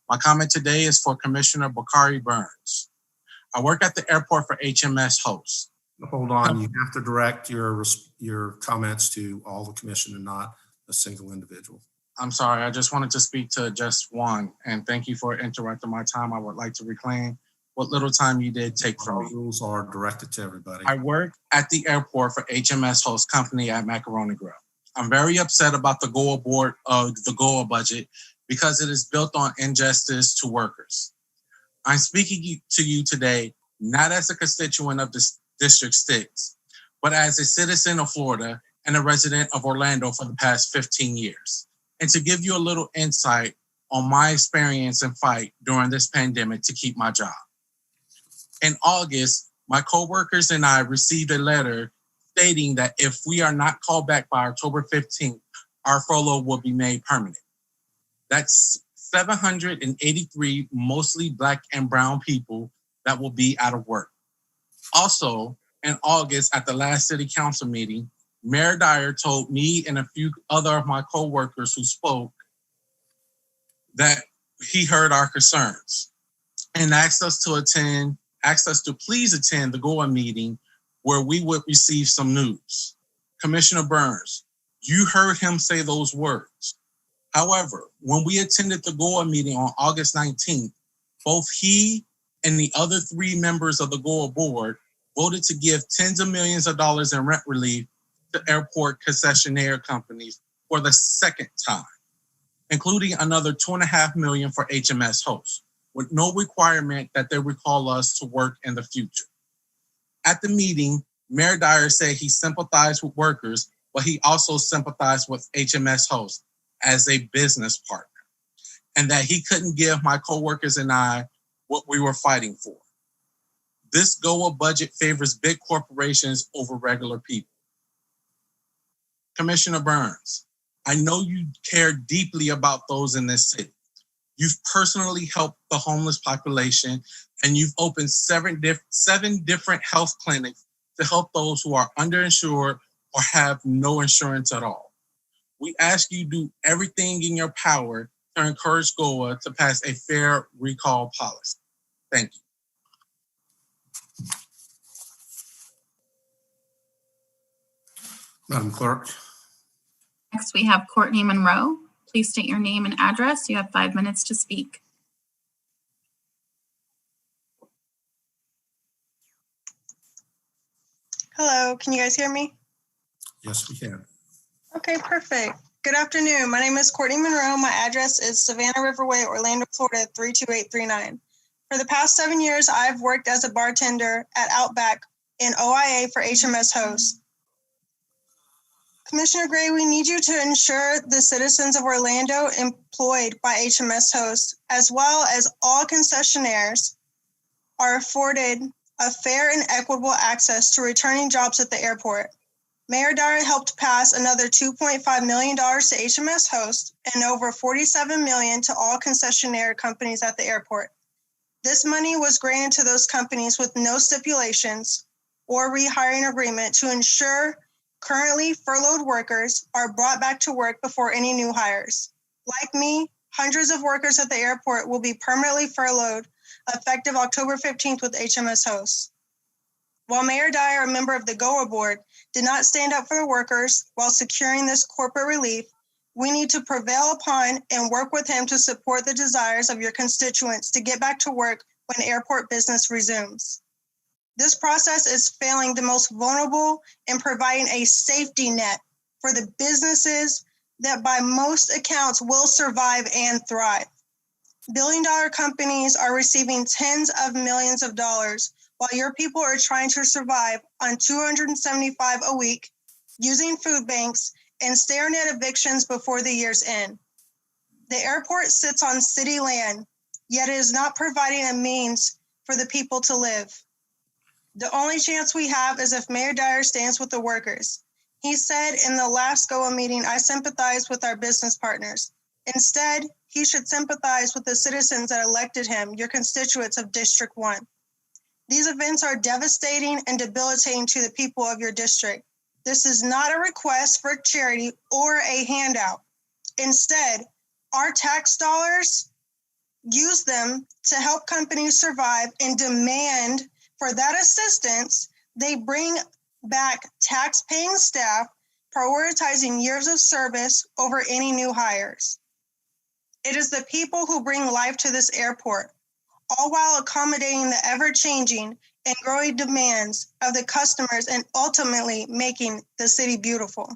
My comment today is for Commissioner Bakari Burns. I work at the airport for HMS Host. Hold on, you have to direct your comments to all the commission and not a single individual. I'm sorry, I just wanted to speak to just one, and thank you for interrupting my time. I would like to reclaim what little time you did take from me. All rules are directed to everybody. I work at the airport for HMS Host Company at Macaroni Grill. I'm very upset about the GOA board of the GOA budget because it is built on injustice to workers. I'm speaking to you today, not as a constituent of the District 6, but as a citizen of Florida and a resident of Orlando for the past 15 years. And to give you a little insight on my experience and fight during this pandemic to keep my job. In August, my coworkers and I received a letter stating that if we are not called back by October 15th, our furlough will be made permanent. That's 783 mostly Black and brown people that will be out of work. Also, in August, at the last city council meeting, Mayor Dyer told me and a few other of my coworkers who spoke that he heard our concerns and asked us to please attend the GOA meeting where we would receive some news. Commissioner Burns, you heard him say those words. However, when we attended the GOA meeting on August 19th, both he and the other 3 members of the GOA board voted to give tens of millions of dollars in rent relief to airport concessionaire companies for the second time, including another $2.5 million for HMS Host, with no requirement that they recall us to work in the future. At the meeting, Mayor Dyer said he sympathized with workers, but he also sympathized with HMS Host as a business partner, and that he couldn't give my coworkers and I what we were fighting for. This GOA budget favors big corporations over regular people. Commissioner Burns, I know you care deeply about those in this city. You've personally helped the homeless population, and you've opened 7 different health clinics to help those who are underinsured or have no insurance at all. We ask you to do everything in your power to encourage GOA to pass a fair recall policy. Thank you. Madam Clerk. Next, we have Courtney Monroe. Please state your name and address. You have 5 minutes to speak. Hello, can you guys hear me? Yes, we can. Okay, perfect. Good afternoon. My name is Courtney Monroe. My address is Savannah Riverway, Orlando, Florida, 32839. For the past 7 years, I've worked as a bartender at Outback in OIA for HMS Host. Commissioner Gray, we need you to ensure the citizens of Orlando employed by HMS Host, as well as all concessionaires, are afforded a fair and equitable access to returning jobs at the airport. Mayor Dyer helped pass another $2.5 million to HMS Host and over $47 million to all concessionaire companies at the airport. This money was granted to those companies with no stipulations or rehiring agreement to ensure currently furloughed workers are brought back to work before any new hires. Like me, hundreds of workers at the airport will be permanently furloughed effective October 15th with HMS Host. While Mayor Dyer, a member of the GOA board, did not stand up for the workers while securing this corporate relief, we need to prevail upon and work with him to support the desires of your constituents to get back to work when airport business resumes. This process is failing the most vulnerable and providing a safety net for the businesses that by most accounts will survive and thrive. Billion-dollar companies are receiving tens of millions of dollars while your people are trying to survive on $275 a week, using food banks, and staring at evictions before the year's end. The airport sits on city land, yet it is not providing a means for the people to live. The only chance we have is if Mayor Dyer stands with the workers. He said in the last GOA meeting, I sympathize with our business partners. Instead, he should sympathize with the citizens that elected him, your constituents of District 1. These events are devastating and debilitating to the people of your district. This is not a request for charity or a handout. Instead, our tax dollars, use them to help companies survive and demand for that assistance. They bring back tax-paying staff, prioritizing years of service over any new hires. It is the people who bring life to this airport, all while accommodating the ever-changing and growing demands of the customers and ultimately making the city beautiful.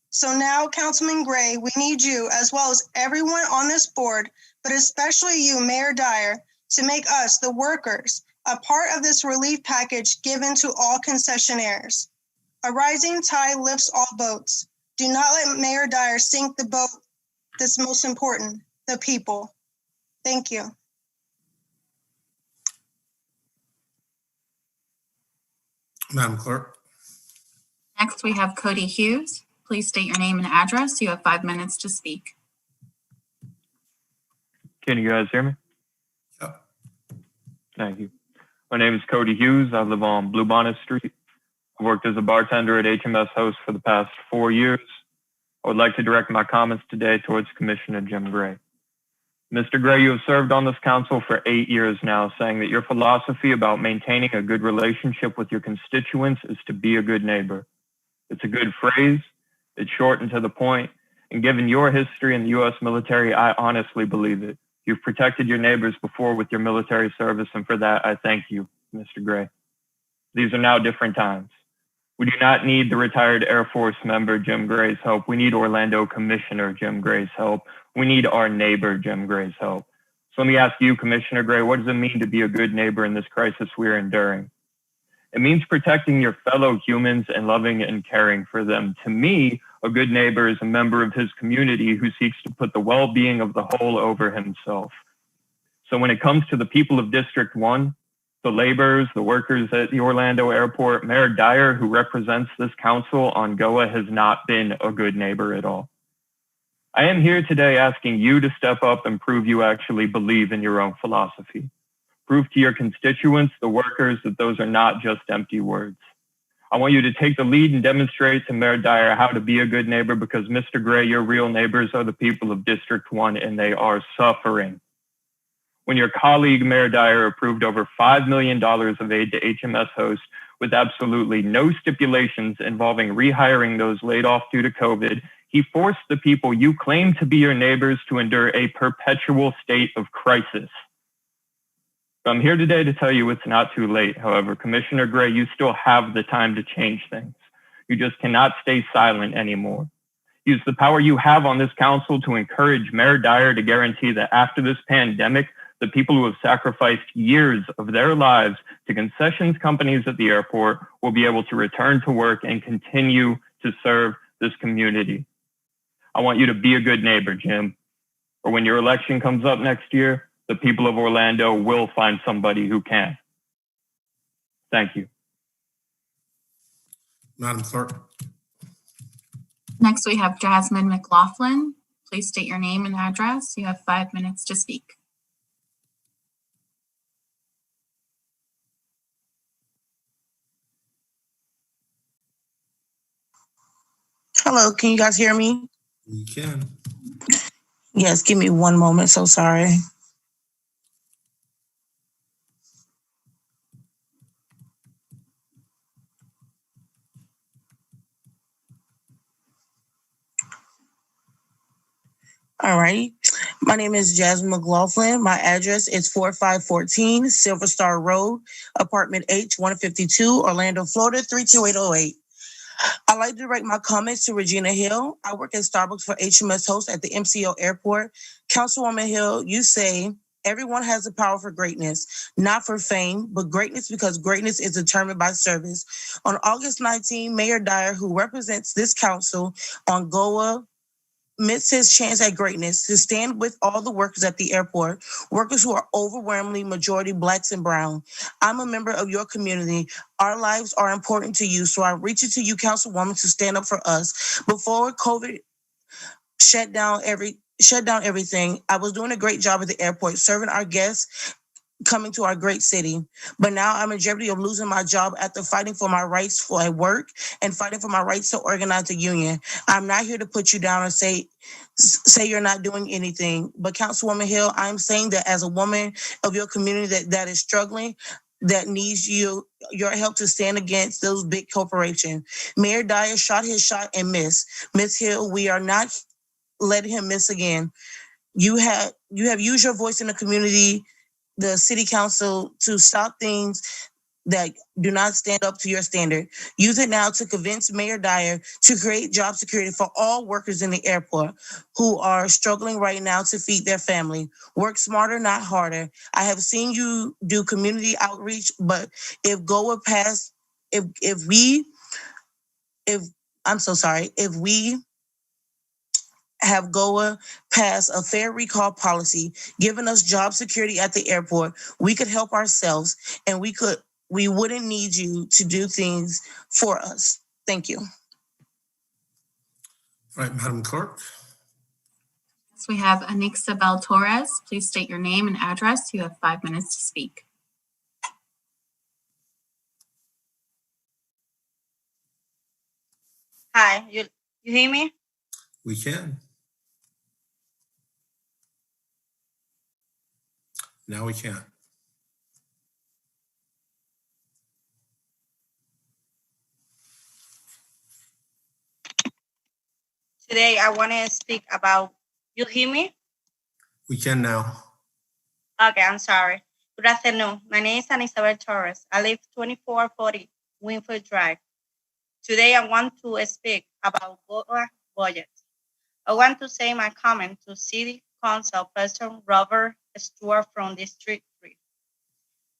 So now, Councilman Gray, we need you, as well as everyone on this board, but especially you, Mayor Dyer, to make us, the workers, a part of this relief package given to all concessionaires. A rising tide lifts all boats. Do not let Mayor Dyer sink the boat that's most important, the people. Thank you. Madam Clerk. Next, we have Cody Hughes. Please state your name and address. You have 5 minutes to speak. Can you guys hear me? Yep. Thank you. My name is Cody Hughes. I live on Bluebonnet Street. I've worked as a bartender at HMS Host for the past 4 years. I would like to direct my comments today towards Commissioner Jim Gray. Mr. Gray, you have served on this council for 8 years now, saying that your philosophy about maintaining a good relationship with your constituents is to be a good neighbor. It's a good phrase. It's short and to the point. And given your history in the U.S. military, I honestly believe it. You've protected your neighbors before with your military service, and for that, I thank you, Mr. Gray. These are now different times. We do not need the retired Air Force member Jim Gray's help. We need Orlando Commissioner Jim Gray's help. We need our neighbor Jim Gray's help. So let me ask you, Commissioner Gray, what does it mean to be a good neighbor in this crisis we are enduring? It means protecting your fellow humans and loving and caring for them. To me, a good neighbor is a member of his community who seeks to put the well-being of the whole over himself. So when it comes to the people of District 1, the laborers, the workers at the Orlando airport, Mayor Dyer, who represents this council on GOA, has not been a good neighbor at all. I am here today asking you to step up and prove you actually believe in your own philosophy. Prove to your constituents, the workers, that those are not just empty words. I want you to take the lead and demonstrate to Mayor Dyer how to be a good neighbor, because Mr. Gray, your real neighbors are the people of District 1, and they are suffering. When your colleague, Mayor Dyer, approved over $5 million of aid to HMS Host with absolutely no stipulations involving rehiring those laid off due to COVID, he forced the people you claim to be your neighbors to endure a perpetual state of crisis. So I'm here today to tell you it's not too late. However, Commissioner Gray, you still have the time to change things. You just cannot stay silent anymore. Use the power you have on this council to encourage Mayor Dyer to guarantee that after this pandemic, the people who have sacrificed years of their lives to concessions companies at the airport will be able to return to work and continue to serve this community. I want you to be a good neighbor, Jim, or when your election comes up next year, the people of Orlando will find somebody who can. Thank you. Madam Clerk. Next, we have Jasmine McLaughlin. Please state your name and address. You have 5 minutes to speak. Hello, can you guys hear me? You can. Yes, give me one moment. So sorry. All right. My name is Jasmine McLaughlin. My address is 4514 Silver Star Road, apartment H, 152, Orlando, Florida, 32808. I'd like to direct my comments to Regina Hill. I work at Starbucks for HMS Host at the MCO airport. Councilwoman Hill, you say everyone has the power for greatness, not for fame, but greatness because greatness is determined by service. On August 19, Mayor Dyer, who represents this council on GOA, missed his chance at greatness to stand with all the workers at the airport, workers who are overwhelmingly majority Blacks and brown. I'm a member of your community. Our lives are important to you, so I reach it to you, Councilwoman, to stand up for us. Before COVID shut down everything, I was doing a great job at the airport, serving our guests coming to our great city. But now I'm in jeopardy of losing my job after fighting for my rights for work and fighting for my rights to organize a union. I'm not here to put you down or say you're not doing anything. But Councilwoman Hill, I'm saying that as a woman of your community that is struggling, that needs your help to stand against those big corporations. Mayor Dyer shot his shot and missed. Ms. Hill, we are not letting him miss again. You have used your voice in the community, the city council, to stop things that do not stand up to your standard. Use it now to convince Mayor Dyer to create job security for all workers in the airport who are struggling right now to feed their family. Work smarter, not harder. I have seen you do community outreach, but if we have GOA pass a fair recall policy, giving us job security at the airport, we could help ourselves and we wouldn't need you to do things for us. Thank you. All right, Madam Clerk. So we have Anixa Bell Torres. Please state your name and address. You have 5 minutes to speak. Hi, you hear me? We can. Now we can. Today I want to speak about, you hear me? We can now. Okay, I'm sorry. Good afternoon. My name is Anisabel Torres. I live 2440 Winfield Drive. Today I want to speak about budget. I want to say my comment to City Council Person Robert Stewart from District 3.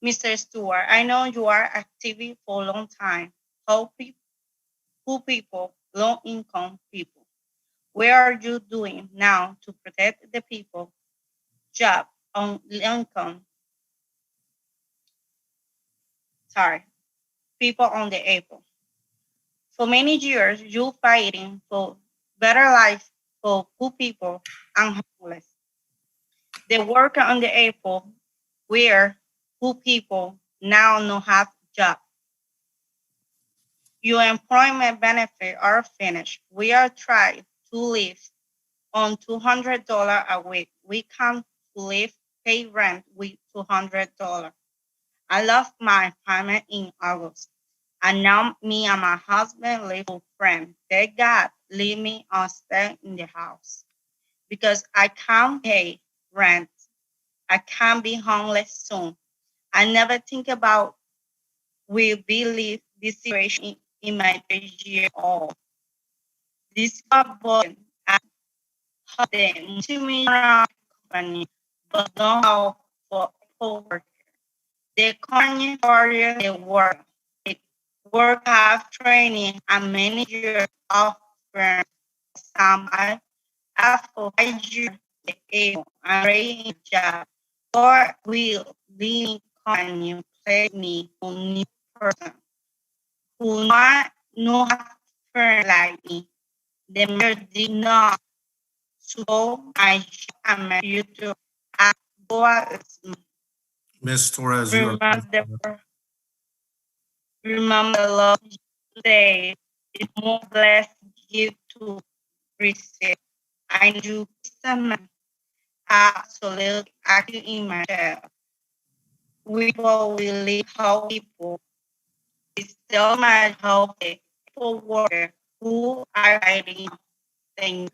Mr. Stewart, I know you are active for a long time. Poor people, low income people. What are you doing now to protect the people, job on income? People on the airport. For many years, you fighting for better life for poor people and homeless. The worker on the airport where poor people now no have job. Your employment benefits are finished. We are trying to live on $200 a week. We can't live, pay rent with $200. I lost my apartment in August. And now me and my husband live with friends. Thank God, leave me or stay in the house. Because I can't pay rent. I can't be homeless soon. I never think about will be leave this situation in my 3 year old. This boy at the multi-million company, but don't help for work. The company for the work. Work have training and many years of experience. Some I have for 5 years able and ready job. Or will the company place me on new person who not know experience like me. The mayor did not. So I am a future as go as Ms. Torres, you are. remember love today is more blessed give to receive. I do some absolute active in myself. We will live how people is so much help people work who are writing things.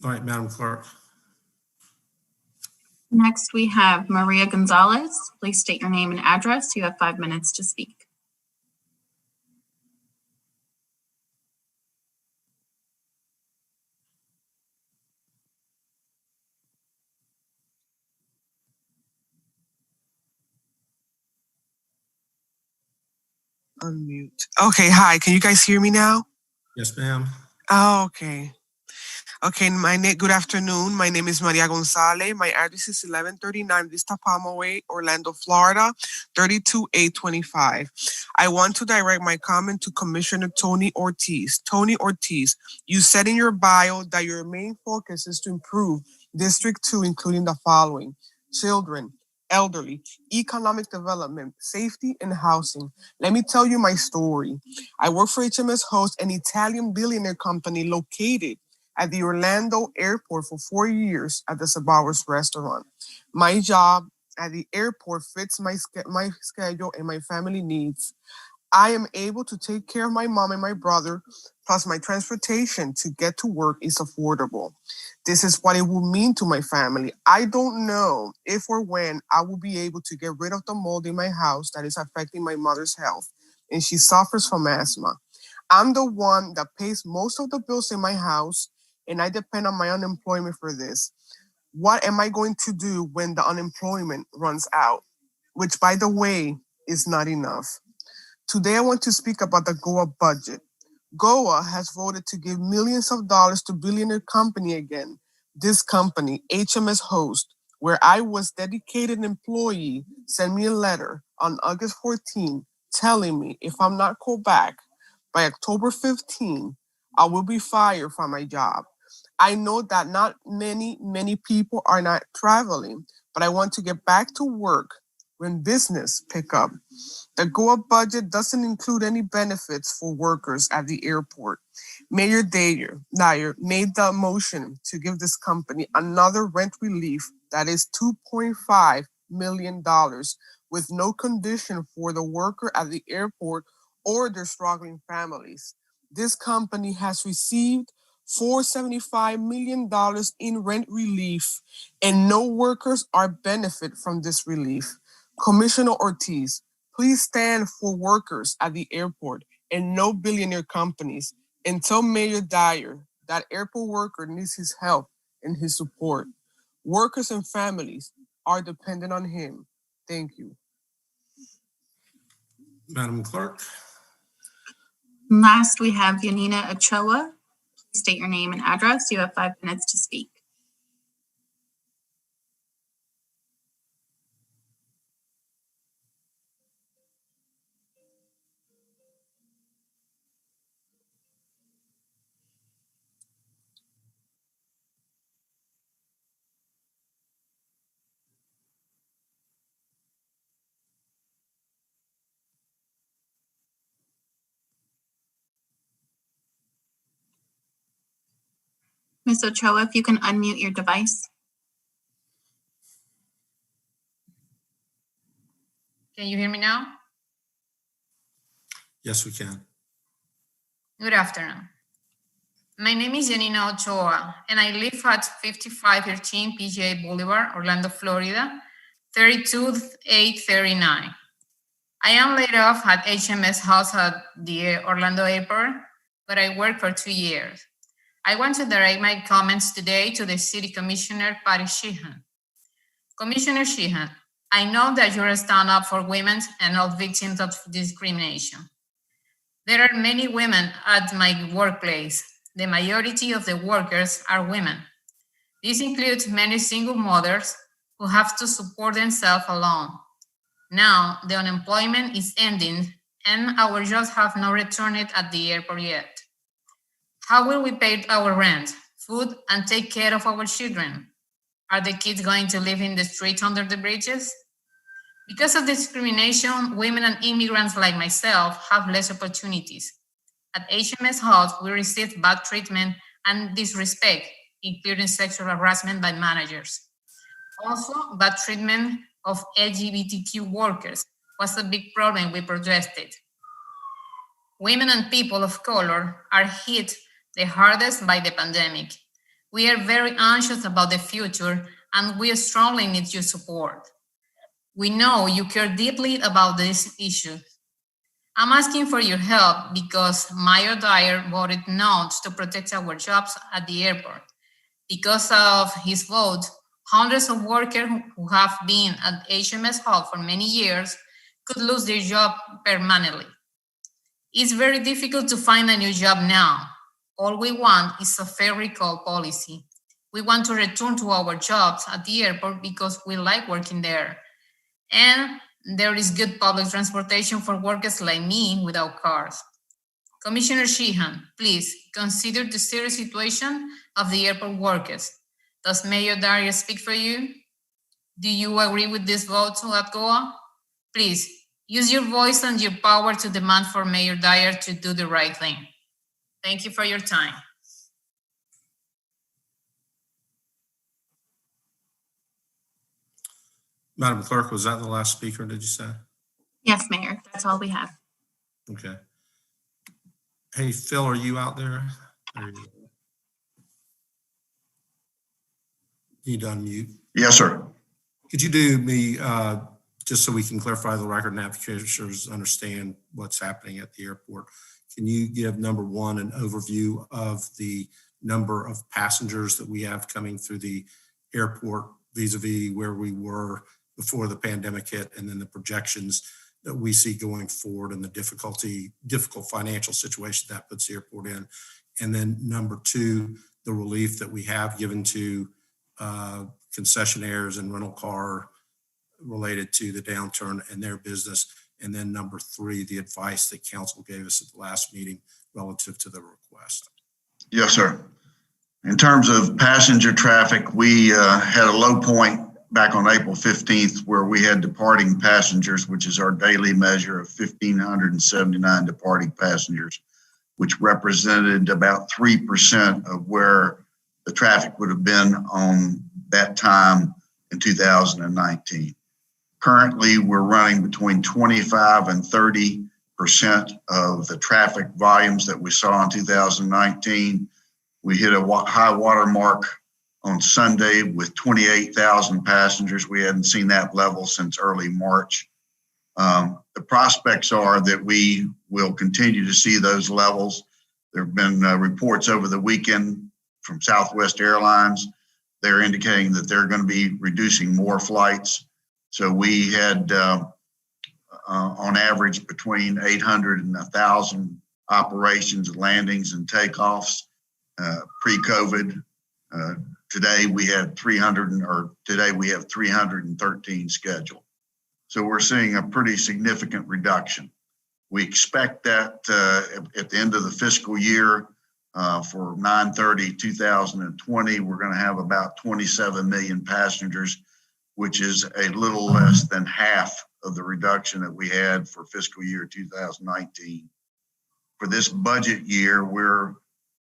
All right, Madam Clerk. Next, we have Maria Gonzalez. Please state your name and address. You have 5 minutes to speak. Unmute. Okay, hi. Can you guys hear me now? Yes, ma'am. Oh, okay. Okay, good afternoon. My name is Maria Gonzalez. My address is 1139 Vista Palma Way, Orlando, Florida, 32825. I want to direct my comment to Commissioner Tony Ortiz. Tony Ortiz, you said in your bio that your main focus is to improve District 2, including the following: children, elderly, economic development, safety, and housing. Let me tell you my story. I work for HMS Host, an Italian billionaire company located at the Orlando airport for 4 years at the Sabawers restaurant. My job at the airport fits my schedule and my family needs. I am able to take care of my mom and my brother, plus my transportation to get to work is affordable. This is what it will mean to my family. I don't know if or when I will be able to get rid of the mold in my house that is affecting my mother's health, and she suffers from asthma. I'm the one that pays most of the bills in my house, and I depend on my unemployment for this. What am I going to do when the unemployment runs out? Which, by the way, is not enough. Today, I want to speak about the GOA budget. GOA has voted to give millions of dollars to billionaire company again. This company, HMS Host, where I was dedicated employee, sent me a letter on August 14 telling me if I'm not called back by October 15, I will be fired from my job. I know that not many people are not traveling, but I want to get back to work when business pick up. The GOA budget doesn't include any benefits for workers at the airport. Mayor Dyer made the motion to give this company another rent relief that is $2.5 million with no condition for the worker at the airport or their struggling families. This company has received $475 million in rent relief, and no workers are benefit from this relief. Commissioner Ortiz, please stand for workers at the airport and no billionaire companies, and tell Mayor Dyer that airport worker needs his help and his support. Workers and families are dependent on him. Thank you. Madam Clerk. Last, we have Yanina Ochoa. State your name and address. You have 5 minutes to speak. Ms. Ochoa, if you can unmute your device. Can you hear me now? Yes, we can. Good afternoon. My name is Janina Ochoa, and I live at 5513 PGA Boulevard, Orlando, Florida, 32839. I am laid off at HMS House at the Orlando Airport, but I worked for 2 years. I want to direct my comments today to the City Commissioner, Patty Sheehan. Commissioner Sheehan, I know that you're a stand-up for women and all victims of discrimination. There are many women at my workplace. The majority of the workers are women. This includes many single mothers who have to support themselves alone. Now, the unemployment is ending and our jobs have not returned at the airport yet. How will we pay our rent, food, and take care of our children? Are the kids going to live in the streets under the bridges? Because of discrimination, women and immigrants like myself have less opportunities. At HMS House, we receive bad treatment and disrespect, including sexual harassment by managers. Also, bad treatment of LGBTQ workers was a big problem we protested. Women and people of color are hit the hardest by the pandemic. We are very anxious about the future and we strongly need your support. We know you care deeply about this issue. I'm asking for your help because Mayor Dyer voted no to protect our jobs at the airport. Because of his vote, hundreds of workers who have been at HMS Hall for many years could lose their job permanently. It's very difficult to find a new job now. All we want is a fair recall policy. We want to return to our jobs at the airport because we like working there. And there is good public transportation for workers like me without cars. Commissioner Sheehan, please consider the serious situation of the airport workers. Does Mayor Dyer speak for you? Do you agree with this vote to let go? Please use your voice and your power to demand for Mayor Dyer to do the right thing. Thank you for your time. Madam Clerk, was that the last speaker, did you say? Yes, Mayor, that's all we have. Okay. Hey, Phil, are you out there? You to unmute. Yes, sir. Could you do me, just so we can clarify the record and applications understand what's happening at the airport? Can you give number one an overview of the number of passengers that we have coming through the airport vis-a-vis where we were before the pandemic hit, and then the projections that we see going forward and the difficult financial situation that puts the airport in? And then number two, the relief that we have given to concessionaires and rental car related to the downturn in their business. And then number three, the advice that council gave us at the last meeting relative to the request. Yes, sir. In terms of passenger traffic, we had a low point back on April 15th where we had departing passengers, which is our daily measure of 1,579 departing passengers, which represented about 3% of where the traffic would have been on that time in 2019. Currently, we're running between 25 and 30% of the traffic volumes that we saw in 2019. We hit a high water mark on Sunday with 28,000 passengers. We hadn't seen that level since early March. The prospects are that we will continue to see those levels. There have been reports over the weekend from Southwest Airlines. They're indicating that they're going to be reducing more flights. So we had, on average, between 800 and 1,000 operations, landings, and takeoffs pre-COVID. Today we have 313 scheduled. So we're seeing a pretty significant reduction. We expect that at the end of the fiscal year for 9/30/2020, we're going to have about 27 million passengers, which is a little less than half of the reduction that we had for fiscal year 2019. For this budget year, we're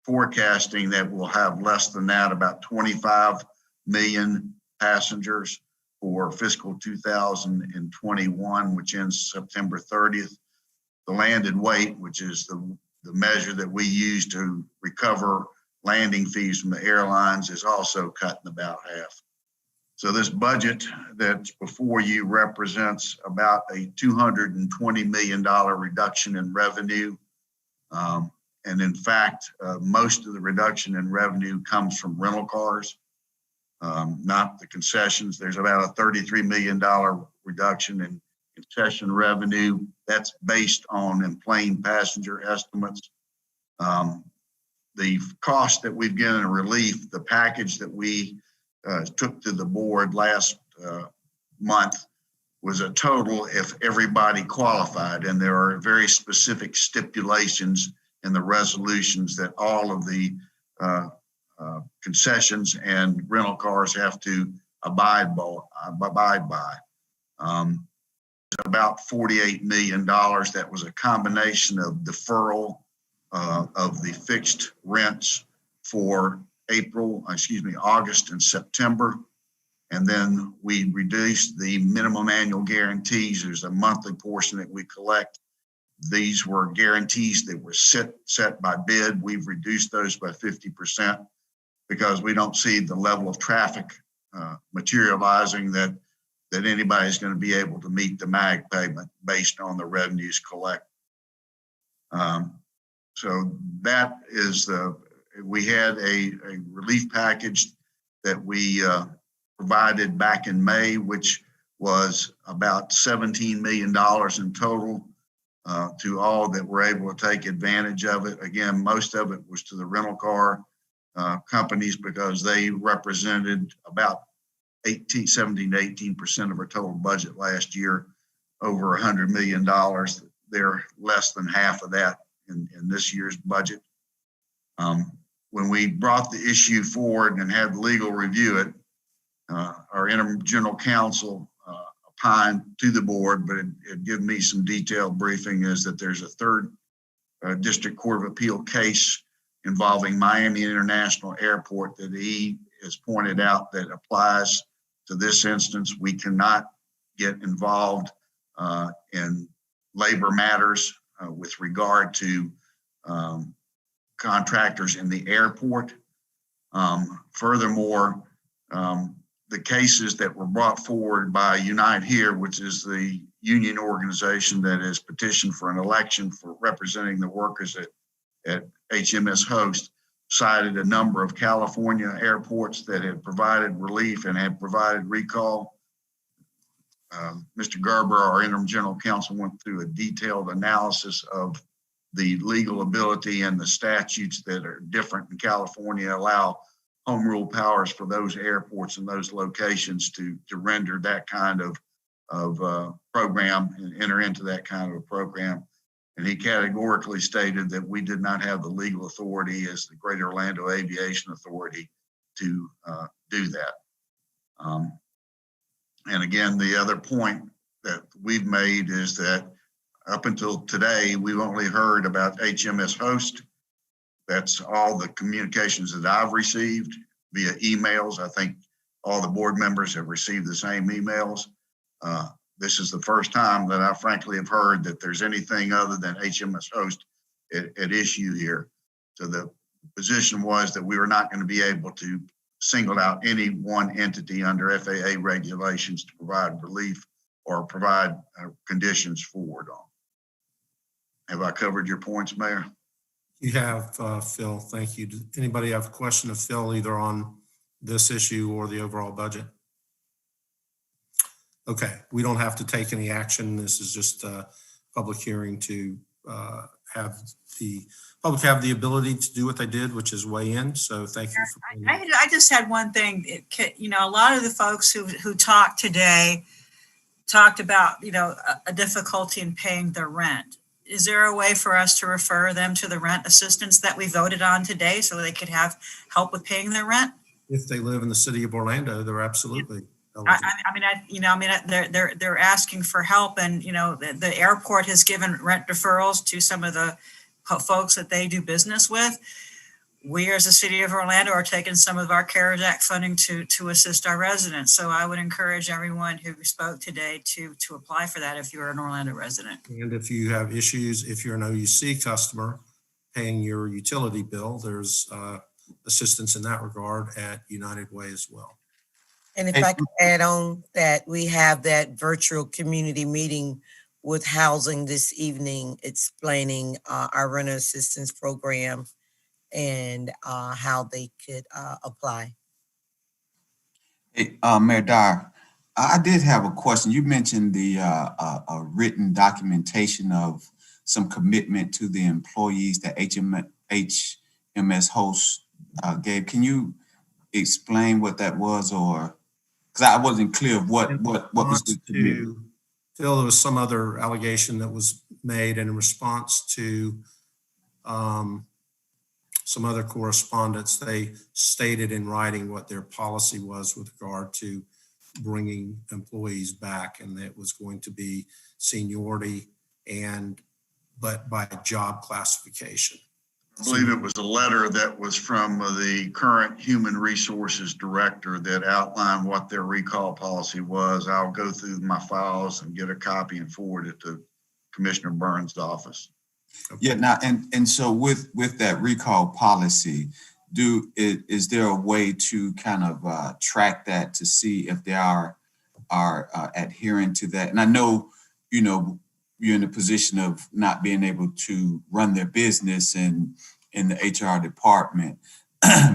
forecasting that we'll have less than that, about 25 million passengers for fiscal 2021, which ends September 30th. The landed weight, which is the measure that we use to recover landing fees from the airlines, is also cut in about half. So this budget that's before you represents about a $220 million reduction in revenue. And in fact, most of the reduction in revenue comes from rental cars, not the concessions. There's about a $33 million reduction in concession revenue. That's based on enplaned passenger estimates. The cost that we've given a relief, the package that we took to the board last month, was a total if everybody qualified. And there are very specific stipulations in the resolutions that all of the concessions and rental cars have to abide by. About $48 million. That was a combination of deferral of the fixed rents for August and September. And then we reduced the minimum annual guarantees. There's a monthly portion that we collect. These were guarantees that were set by bid. We've reduced those by 50% because we don't see the level of traffic materializing that anybody's going to be able to meet the MAG payment based on the revenues collected. So that is we had a relief package that we provided back in May, which was about $17 million in total. to all that were able to take advantage of it. Again, most of it was to the rental car companies because they represented about 17 to 18% of our total budget last year, over $100 million. They're less than half of that in this year's budget. When we brought the issue forward and had legal review it, our interim general counsel opined to the board, but it gave me some detailed briefing, is that there's a third district court of appeal case involving Miami International Airport that he has pointed out that applies to this instance. We cannot get involved in labor matters with regard to contractors in the airport. Furthermore, the cases that were brought forward by Unite Here, which is the union organization that has petitioned for an election for representing the workers at HMS Host, cited a number of California airports that have provided relief and have provided recall. Mr. Gerber, our interim general counsel, went through a detailed analysis of the legal ability and the statutes that are different in California allow home rule powers for those airports and those locations to render that kind of program and enter into that kind of a program. And he categorically stated that we did not have the legal authority as the Greater Orlando Aviation Authority to do that. And again, the other point that we've made is that up until today, we've only heard about HMS Host. That's all the communications that I've received via emails. I think all the board members have received the same emails. This is the first time that I frankly have heard that there's anything other than HMS Host at issue here. So the position was that we were not going to be able to single out any one entity under FAA regulations to provide relief or provide conditions forward on. Have I covered your points, Mayor? You have, Phil. Thank you. Does anybody have a question of Phil either on this issue or the overall budget? Okay, we don't have to take any action. This is just a public hearing to have the public have the ability to do what they did, which is weigh in. So thank you for I just had one thing. You know, a lot of the folks who talked today talked about, you know, a difficulty in paying their rent. Is there a way for us to refer them to the rent assistance that we voted on today so they could have help with paying their rent? If they live in the city of Orlando, they're absolutely they're asking for help, and you know the airport has given rent deferrals to some of the folks that they do business with. We, as the city of Orlando, are taking some of our CARES Act funding to assist our residents. So I would encourage everyone who spoke today to apply for that if you're an Orlando resident. And if you have issues, if you're an OUC customer paying your utility bill, there's assistance in that regard at United Way as well. And if I could add on that, we have that virtual community meeting with housing this evening, explaining our renter assistance program and how they could apply. Hey, Mayor Dyer, I did have a question. You mentioned the written documentation of some commitment to the employees that HMS Host gave. Can you explain what that was, or because I wasn't clear of what was the commitment? Phil, there was some other allegation that was made in response to some other correspondence. They stated in writing what their policy was with regard to bringing employees back, and that was going to be seniority but by job classification. I believe it was a letter that was from the current human resources director that outlined what their recall policy was. I'll go through my files and get a copy and forward it to Commissioner Burns' office. Okay. Yeah, now and so with that recall policy, is there a way to kind of track that to see if they are adhering to that? And I know, you know, you're in a position of not being able to run their business in the HR department,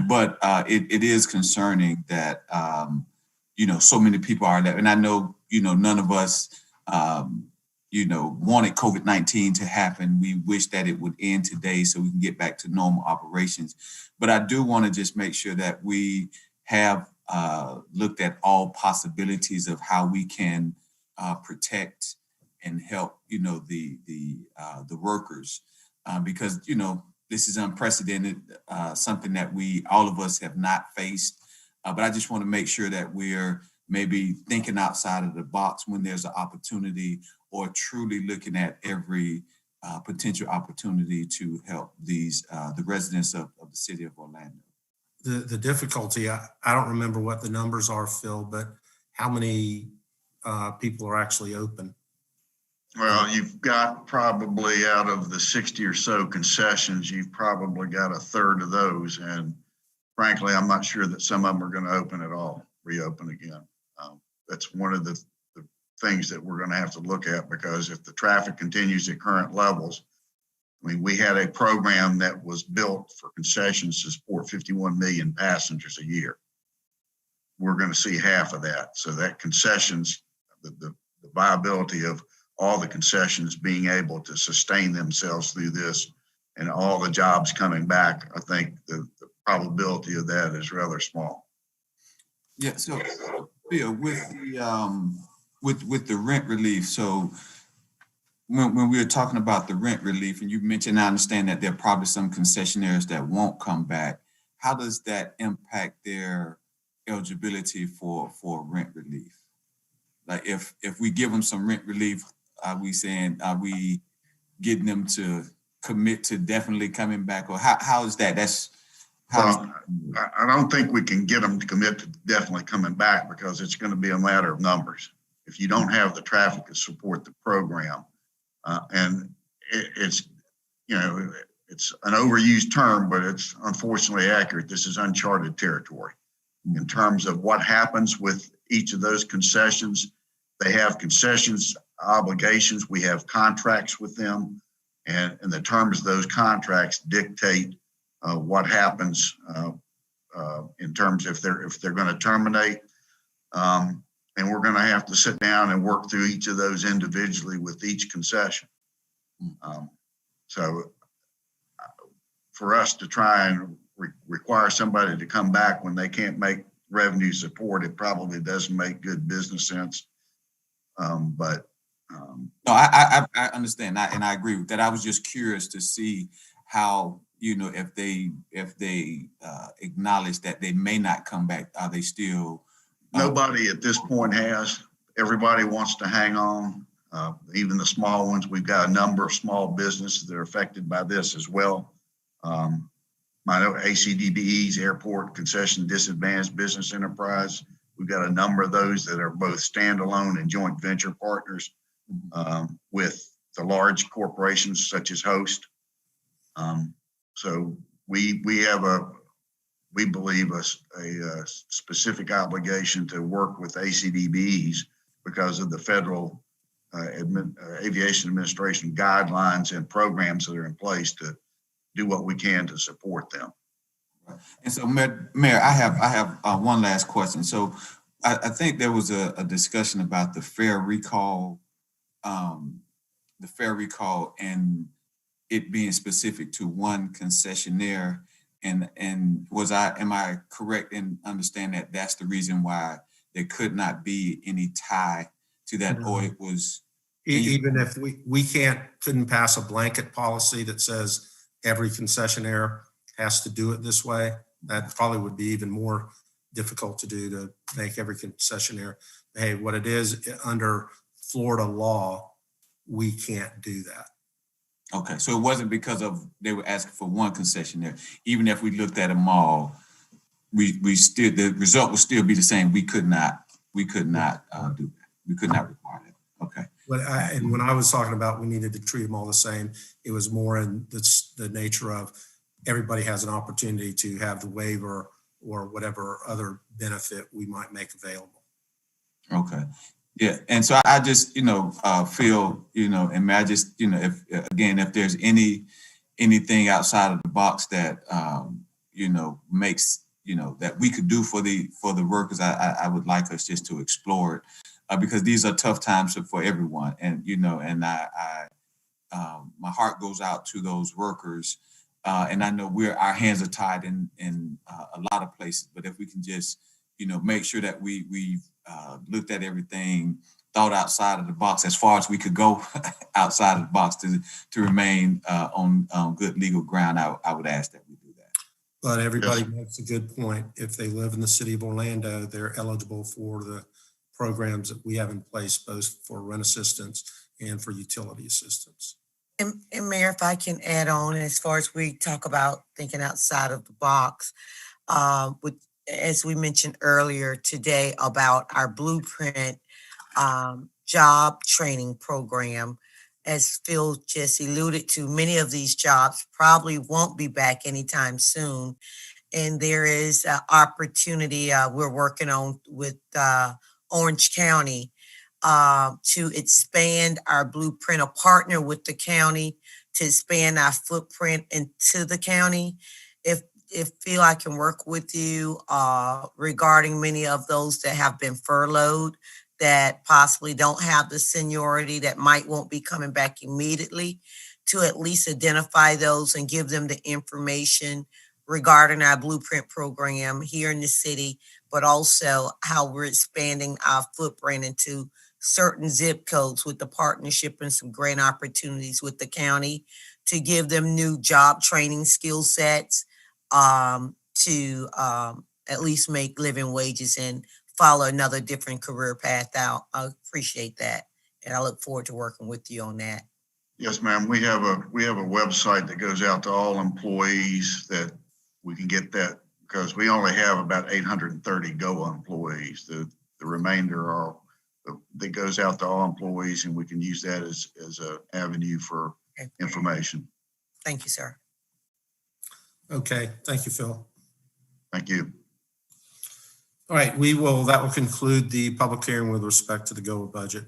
but it is concerning that you know, so many people are there. And I know, you know, none of us wanted COVID-19 to happen. We wish that it would end today so we can get back to normal operations. But I do want to just make sure that we have looked at all possibilities of how we can protect and help, the workers, because, this is unprecedented, something that all of us have not faced. But I just want to make sure that we're maybe thinking outside of the box when there's an opportunity, or truly looking at every potential opportunity to help the residents of the city of Orlando. The difficulty, I don't remember what the numbers are, Phil, but how many people are actually open? Well, you've got probably out of the 60 or so concessions, you've probably got a third of those. And frankly, I'm not sure that some of them are going to open at all, reopen again. That's one of the things that we're going to have to look at, because if the traffic continues at current levels, I mean, we had a program that was built for concessions to support 51 million passengers a year. We're going to see half of that. So that concessions, the viability of all the concessions being able to sustain themselves through this and all the jobs coming back, I think the probability of that is rather small. Yeah, so Bill, with the rent relief, so when we were talking about the rent relief, and you mentioned, I understand that there are probably some concessionaires that won't come back. How does that impact their eligibility for rent relief? Like if we give them some rent relief, are we getting them to commit to definitely coming back, or how is that? Well, I don't think we can get them to commit to definitely coming back, because it's going to be a matter of numbers. If you don't have the traffic to support the program, and it's an overused term, but it's unfortunately accurate. This is uncharted territory in terms of what happens with each of those concessions. They have concessions obligations. We have contracts with them, and the terms of those contracts dictate what happens in terms if they're going to terminate. And we're going to have to sit down and work through each of those individually with each concession. So for us to try and require somebody to come back when they can't make revenue support, it probably doesn't make good business sense. No, I understand that, and I agree with that. I was just curious to see how, if they acknowledge that they may not come back, are they still? Nobody at this point has. Everybody wants to hang on, even the small ones. We've got a number of small businesses that are affected by this as well. My ACDBE's Airport Concession Disadvantaged Business Enterprise. We've got a number of those that are both standalone and joint venture partners with the large corporations such as Host. So we believe a specific obligation to work with ACDBEs because of the Federal Aviation Administration guidelines and programs that are in place to do what we can to support them. And so, Mayor, I have one last question. So I think there was a discussion about the fair recall, and it being specific to one concessionaire. And am I correct in understanding that that's the reason why there could not be any tie to that, or it was? Even if we couldn't pass a blanket policy that says every concessionaire has to do it this way, that probably would be even more difficult to do, to make every concessionaire, hey, what it is under Florida law, we can't do that. Okay, so it wasn't because of they were asking for one concessionaire. Even if we looked at them all, we still, the result would still be the same. We could not do that. We could not require that. Okay. And when I was talking about we needed to treat them all the same, it was more in the nature of everybody has an opportunity to have the waiver or whatever other benefit we might make available. Okay. Yeah. And so I just, feel, and I just, if there's anything outside of the box that, makes that we could do for the workers, I would like us just to explore it, because these are tough times for everyone. And, and my heart goes out to those workers. And I know our hands are tied in a lot of places, but if we can just, make sure that we've looked at everything, thought outside of the box as far as we could go outside of the box to remain on good legal ground, I would ask that we do that. But everybody makes a good point. If they live in the city of Orlando, they're eligible for the programs that we have in place, both for rent assistance and for utility assistance. And Mayor, if I can add on, as far as we talk about thinking outside of the box, as we mentioned earlier today about our Blueprint job training program, as Phil just alluded to, many of these jobs probably won't be back anytime soon. And there is an opportunity we're working on with Orange County to expand our Blueprint, a partner with the county to expand our footprint into the county. If Phil, I can work with you regarding many of those that have been furloughed, that possibly don't have the seniority, that won't be coming back immediately, to at least identify those and give them the information regarding our Blueprint program here in the city, but also how we're expanding our footprint into certain zip codes with the partnership and some grant opportunities with the county to give them new job training skill sets to at least make living wages and follow another different career path out. I appreciate that. And I look forward to working with you on that. Yes, ma'am. We have a website that goes out to all employees that we can get that, because we only have about 830 GOA employees. The remainder that goes out to all employees, and we can use that as an avenue for information. Thank you, sir. Okay, thank you, Phil. Thank you. All right, that will conclude the public hearing with respect to the GOA budget.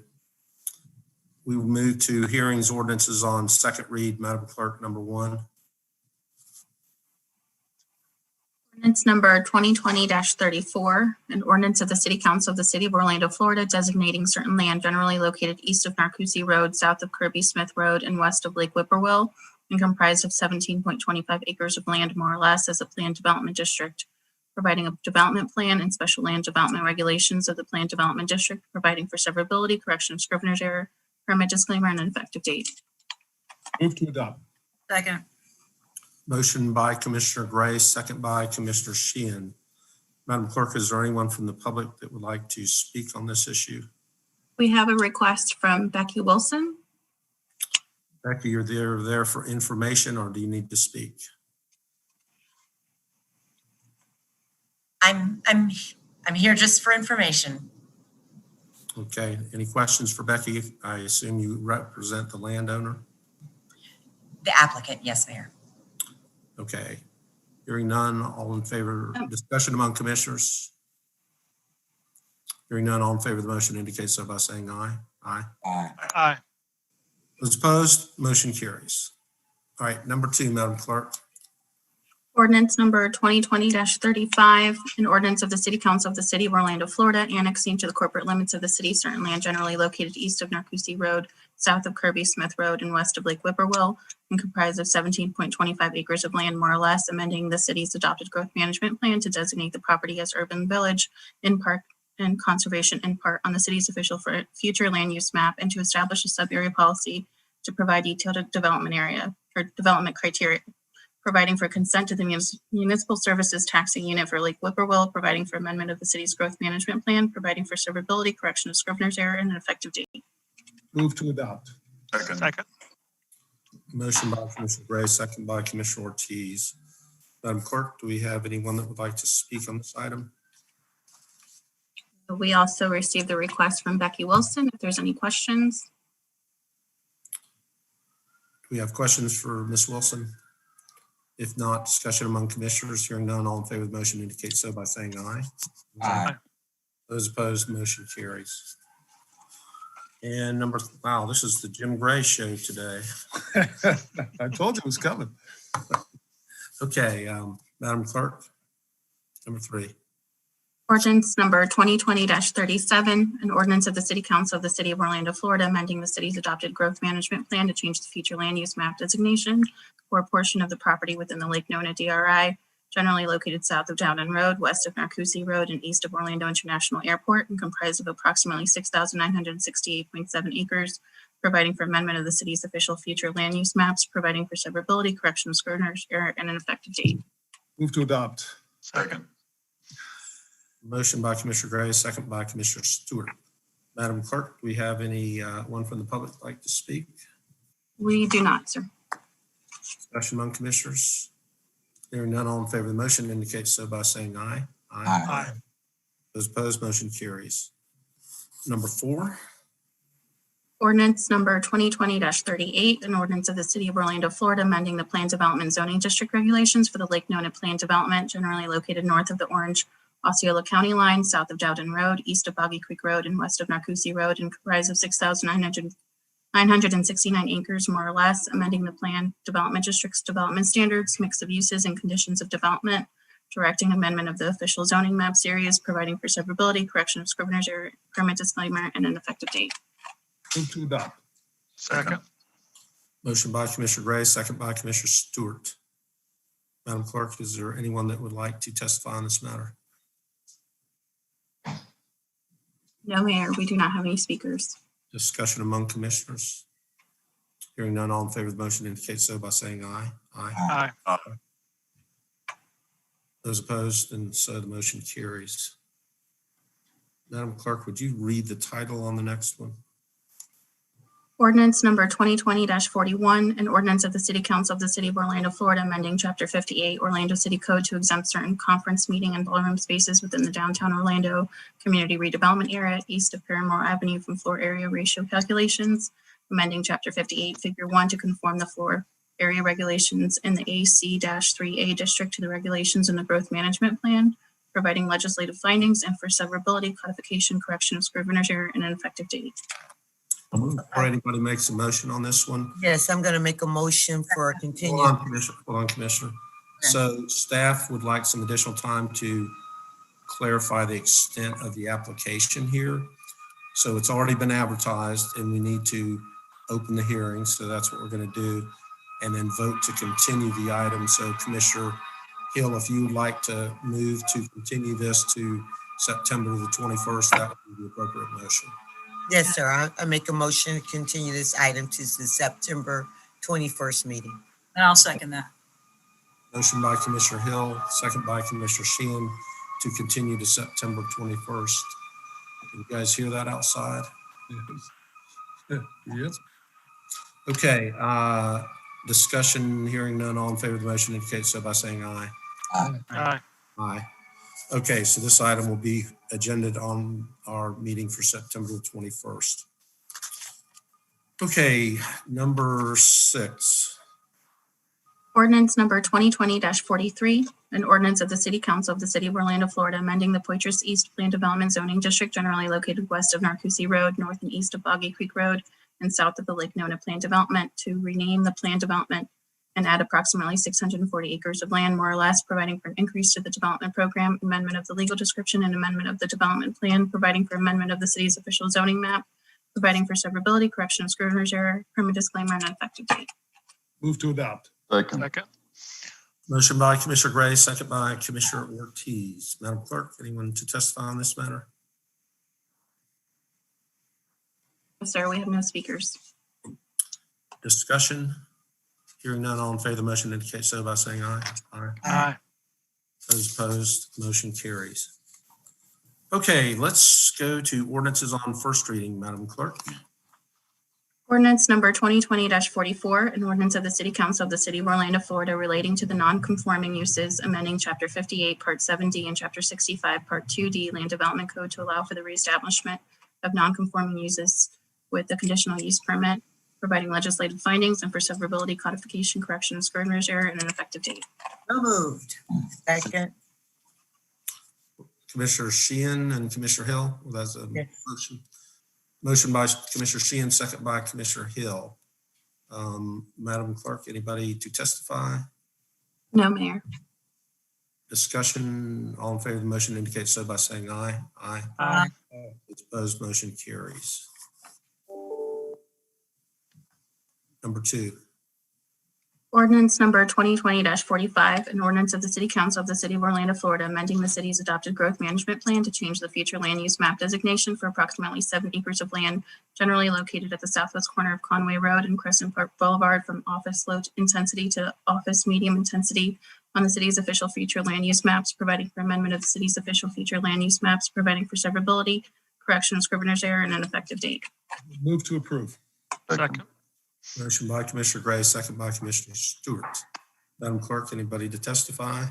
We will move to hearings, ordinances on second read. Madam Clerk, number 1. Ordinance number 2020-34, an ordinance of the City Council of the City of Orlando, Florida, designating certain land generally located east of Narcoossee Road, south of Kirby Smith Road, and west of Lake Whippoorwill, and comprised of 17.25 acres of land, more or less, as a planned development district, providing a development plan and special land development regulations of the planned development district, providing for severability, correction of scrivener's error, permit disclaimer, and an effective date. Move to adopt. Second. Motion by Commissioner Gray, second by Commissioner Sheehan. Madam Clerk, is there anyone from the public that would like to speak on this issue? We have a request from Becky Wilson. Becky, you're there for information, or do you need to speak? I'm here just for information. Okay, any questions for Becky? I assume you represent the landowner? The applicant, yes, Mayor. Okay, hearing none, all in favor, discussion among commissioners? Hearing none, all in favor of the motion indicate so by saying aye. Aye. Aye. Aye. Those opposed, motion carries. All right, number 2, Madam Clerk. Ordinance number 2020-35, an ordinance of the City Council of the City of Orlando, Florida, annexing to the corporate limits of the city certain land generally located east of Narcoossee Road, south of Kirby Smith Road, and west of Lake Whippoorwill, and comprised of 17.25 acres of land, more or less, amending the city's adopted growth management plan to designate the property as urban village in part and conservation in part on the city's official for future land use map, and to establish a sub-area policy to provide detailed development area or development criteria, providing for consent to the municipal services taxing unit for Lake Whippoorwill, providing for amendment of the city's growth management plan, providing for severability, correction of scrivener's error, and an effective date. Move to adopt. Second. Motion by Commissioner Gray, second by Commissioner Ortiz. Madam Clerk, do we have anyone that would like to speak on this item? We also received the request from Becky Wilson. If there's any questions. Do we have questions for Ms. Wilson? If not, discussion among commissioners. Hearing none, all in favor of the motion indicate so by saying aye. Aye. Those opposed, motion carries. And wow, this is the Jim Gray show today. I told you it was coming. Okay, Madam Clerk. Number 3. Ordinance number 2020-37, an ordinance of the City Council of the City of Orlando, Florida, amending the city's adopted growth management plan to change the future land use map designation for a portion of the property within the Lake Nona DRI, generally located south of Dowden Road, west of Narcoossee Road, and east of Orlando International Airport, and comprised of approximately 6,968.7 acres, providing for amendment of the city's official future land use maps, providing for severability, correction of scrivener's error, and an effective date. Move to adopt. Second. Motion by Commissioner Gray, second by Commissioner Stewart. Madam Clerk, do we have any one from the public like to speak? We do not, sir. Discussion among commissioners? Hearing none, all in favor of the motion indicate so by saying aye. Aye. Those opposed, motion carries. Number 4. Ordinance number 2020-38, an ordinance of the City of Orlando, Florida, amending the Plan Development Zoning District regulations for the Lake Nona Plan Development, generally located north of the Orange Osceola County line, south of Dowden Road, east of Boggy Creek Road, and west of Narcoossee Road, and comprised of 6,969 acres, more or less, amending the Plan Development District's development standards, mix of uses, and conditions of development, directing amendment of the official zoning map series, providing for severability, correction of scrivener's error, permit disclaimer, and an effective date. Move to adopt. Second. Motion by Commissioner Gray, second by Commissioner Stewart. Madam Clerk, is there anyone that would like to testify on this matter? No, Mayor, we do not have any speakers. Discussion among commissioners? Hearing none, all in favor of the motion indicate so by saying aye. Aye. Those opposed, and so the motion carries. Madam Clerk, would you read the title on the next one? Ordinance number 2020-41, an ordinance of the City Council of the City of Orlando, Florida, amending Chapter 58 Orlando City Code to exempt certain conference meeting and ballroom spaces within the downtown Orlando community redevelopment area east of Paramore Avenue from floor area ratio calculations, amending Chapter 58 Figure 1 to conform the floor area regulations in the AC-3A district to the regulations in the growth management plan, providing legislative findings and for severability, codification, correction of scrivener's error, and an effective date. Before anybody makes a motion on this one. Yes, I'm going to make a motion for a continued. Hold on, Commissioner. So staff would like some additional time to clarify the extent of the application here. So it's already been advertised and we need to open the hearing. So that's what we're going to do, and then vote to continue the item. So Commissioner Hill, if you would like to move to continue this to September the 21st, that would be the appropriate motion. Yes, sir. I make a motion to continue this item to the September 21st meeting. And I'll second that. Motion by Commissioner Hill, second by Commissioner Sheehan to continue to September 21st. Can you guys hear that outside? Yes. Okay, discussion, hearing none, all in favor of the motion indicate so by saying aye. Aye. Aye. Okay, so this item will be agended on our meeting for September the 21st. Okay, number 6. Ordinance number 2020-43, an ordinance of the City Council of the City of Orlando, Florida, amending the Poitras East Plan Development Zoning District, generally located west of Narcoossee Road, north and east of Boggy Creek Road, and south of the Lake Nona Plan Development, to rename the plan development and add approximately 640 acres of land, more or less, providing for an increase to the development program, amendment of the legal description, and amendment of the development plan, providing for amendment of the city's official zoning map, providing for severability, correction of scrivener's error, permit disclaimer, and an effective date. Move to adopt. Second. Motion by Commissioner Gray, second by Commissioner Ortiz. Madam Clerk, anyone to testify on this matter? Yes, sir, we have no speakers. Discussion? Hearing none, all in favor of the motion indicate so by saying aye. Aye. Those opposed, motion carries. Okay, let's go to ordinances on first reading, Madam Clerk. Ordinance number 2020-44, an ordinance of the City Council of the City of Orlando, Florida, relating to the non-conforming uses, amending Chapter 58, Part 7D, and Chapter 65, Part 2D Land Development Code to allow for the reestablishment of non-conforming uses with the conditional use permit, providing legislative findings and for severability, codification, correction of scrivener's error, and an effective date. So moved. Second. Commissioner Sheehan and Commissioner Hill, well, that's a Yes. motion. Motion by Commissioner Sheehan, second by Commissioner Hill. Madam Clerk, anybody to testify? No, Mayor. Discussion, all in favor of the motion indicate so by saying aye. Aye. Aye. Those opposed, motion carries. Number 2. Ordinance number 2020-45, an ordinance of the City Council of the City of Orlando, Florida, amending the city's adopted growth management plan to change the future land use map designation for approximately 7 acres of land generally located at the southwest corner of Conway Road and Crescent Park Boulevard from office low intensity to office medium intensity on the city's official future land use maps, providing for amendment of the city's official future land use maps, providing for severability, correction of scrivener's error, and an effective date. Move to approve. Second. Motion by Commissioner Gray, second by Commissioner Stewart. Madam Clerk, anybody to testify?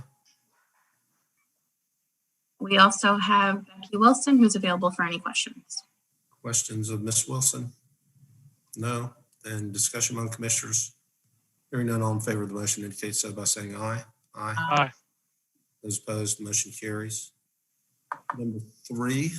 We also have Becky Wilson, who's available for any questions. Questions of Ms. Wilson? No. Then discussion among commissioners. Hearing none, all in favor of the motion indicate so by saying aye. Aye. Aye. Those opposed, motion carries. Number 3.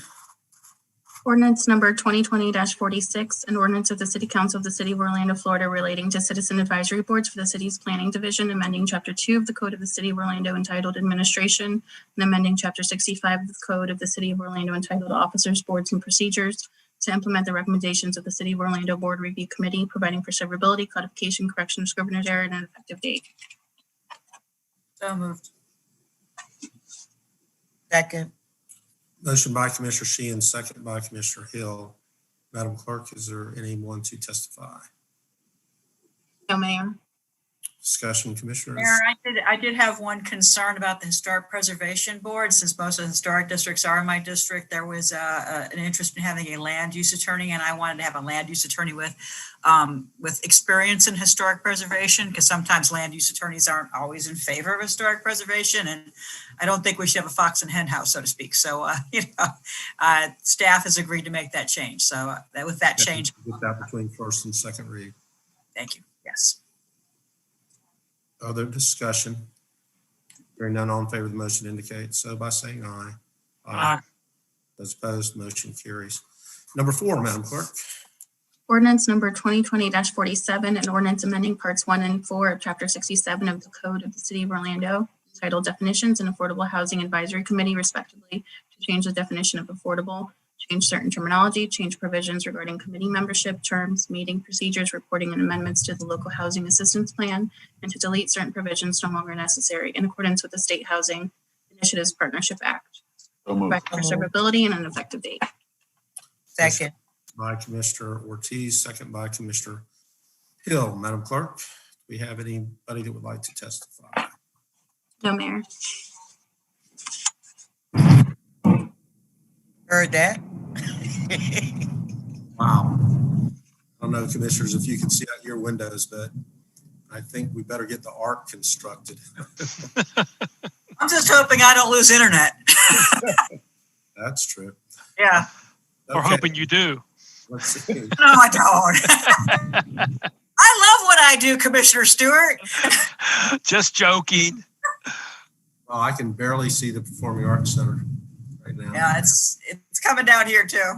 Ordinance number 2020-46, an ordinance of the City Council of the City of Orlando, Florida, relating to citizen advisory boards for the city's planning division, amending Chapter 2 of the Code of the City of Orlando entitled Administration, and amending Chapter 65 of the Code of the City of Orlando entitled Officers, Boards, and Procedures to implement the recommendations of the City of Orlando Board Review Committee, providing for severability, codification, correction of scrivener's error, and an effective date. So moved. Second. Motion by Commissioner Sheehan, second by Commissioner Hill. Madam Clerk, is there anyone to testify? No, Mayor. Discussion, Commissioners? Mayor, I did have one concern about the Historic Preservation Board. Since most of the historic districts are in my district, there was an interest in having a land use attorney, and I wanted to have a land use attorney with experience in historic preservation, because sometimes land use attorneys aren't always in favor of historic preservation, and I don't think we should have a fox and hen house, so to speak. So, staff has agreed to make that change. So with that change. Get that between first and second read. Thank you. Yes. Other discussion? Hearing none, all in favor of the motion indicate so by saying aye. Aye. Those opposed, motion carries. Number 4, Madam Clerk. Ordinance number 2020-47, an ordinance amending parts 1 and 4 of Chapter 67 of the Code of the City of Orlando, titled Definitions and Affordable Housing Advisory Committee, respectively, to change the definition of affordable, change certain terminology, change provisions regarding committee membership, terms, meeting procedures, reporting, and amendments to the local housing assistance plan, and to delete certain provisions no longer necessary in accordance with the State Housing Initiatives Partnership Act. Provide for severability and an effective date. Second. By Commissioner Ortiz, second by Commissioner Hill. Madam Clerk, do we have anybody that would like to testify? No, Mayor. Heard that. Wow. I don't know, Commissioners, if you can see out your windows, but I think we better get the ark constructed. I'm just hoping I don't lose internet. That's true. Yeah. We're hoping you do. Let's see. No, I don't. I love what I do, Commissioner Stewart. Just joking. Oh, I can barely see the Performing Arts Center right now. Yeah, it's coming down here too.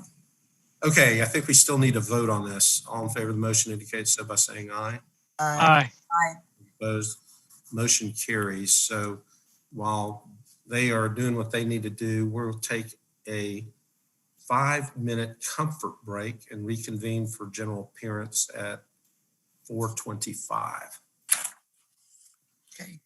Okay, I think we still need a vote on this. All in favor of the motion indicate so by saying aye. Aye. Aye. Opposed, motion carries. So while they are doing what they need to do, we'll take a 5-minute comfort break and reconvene for general appearance at 4:25. Okay.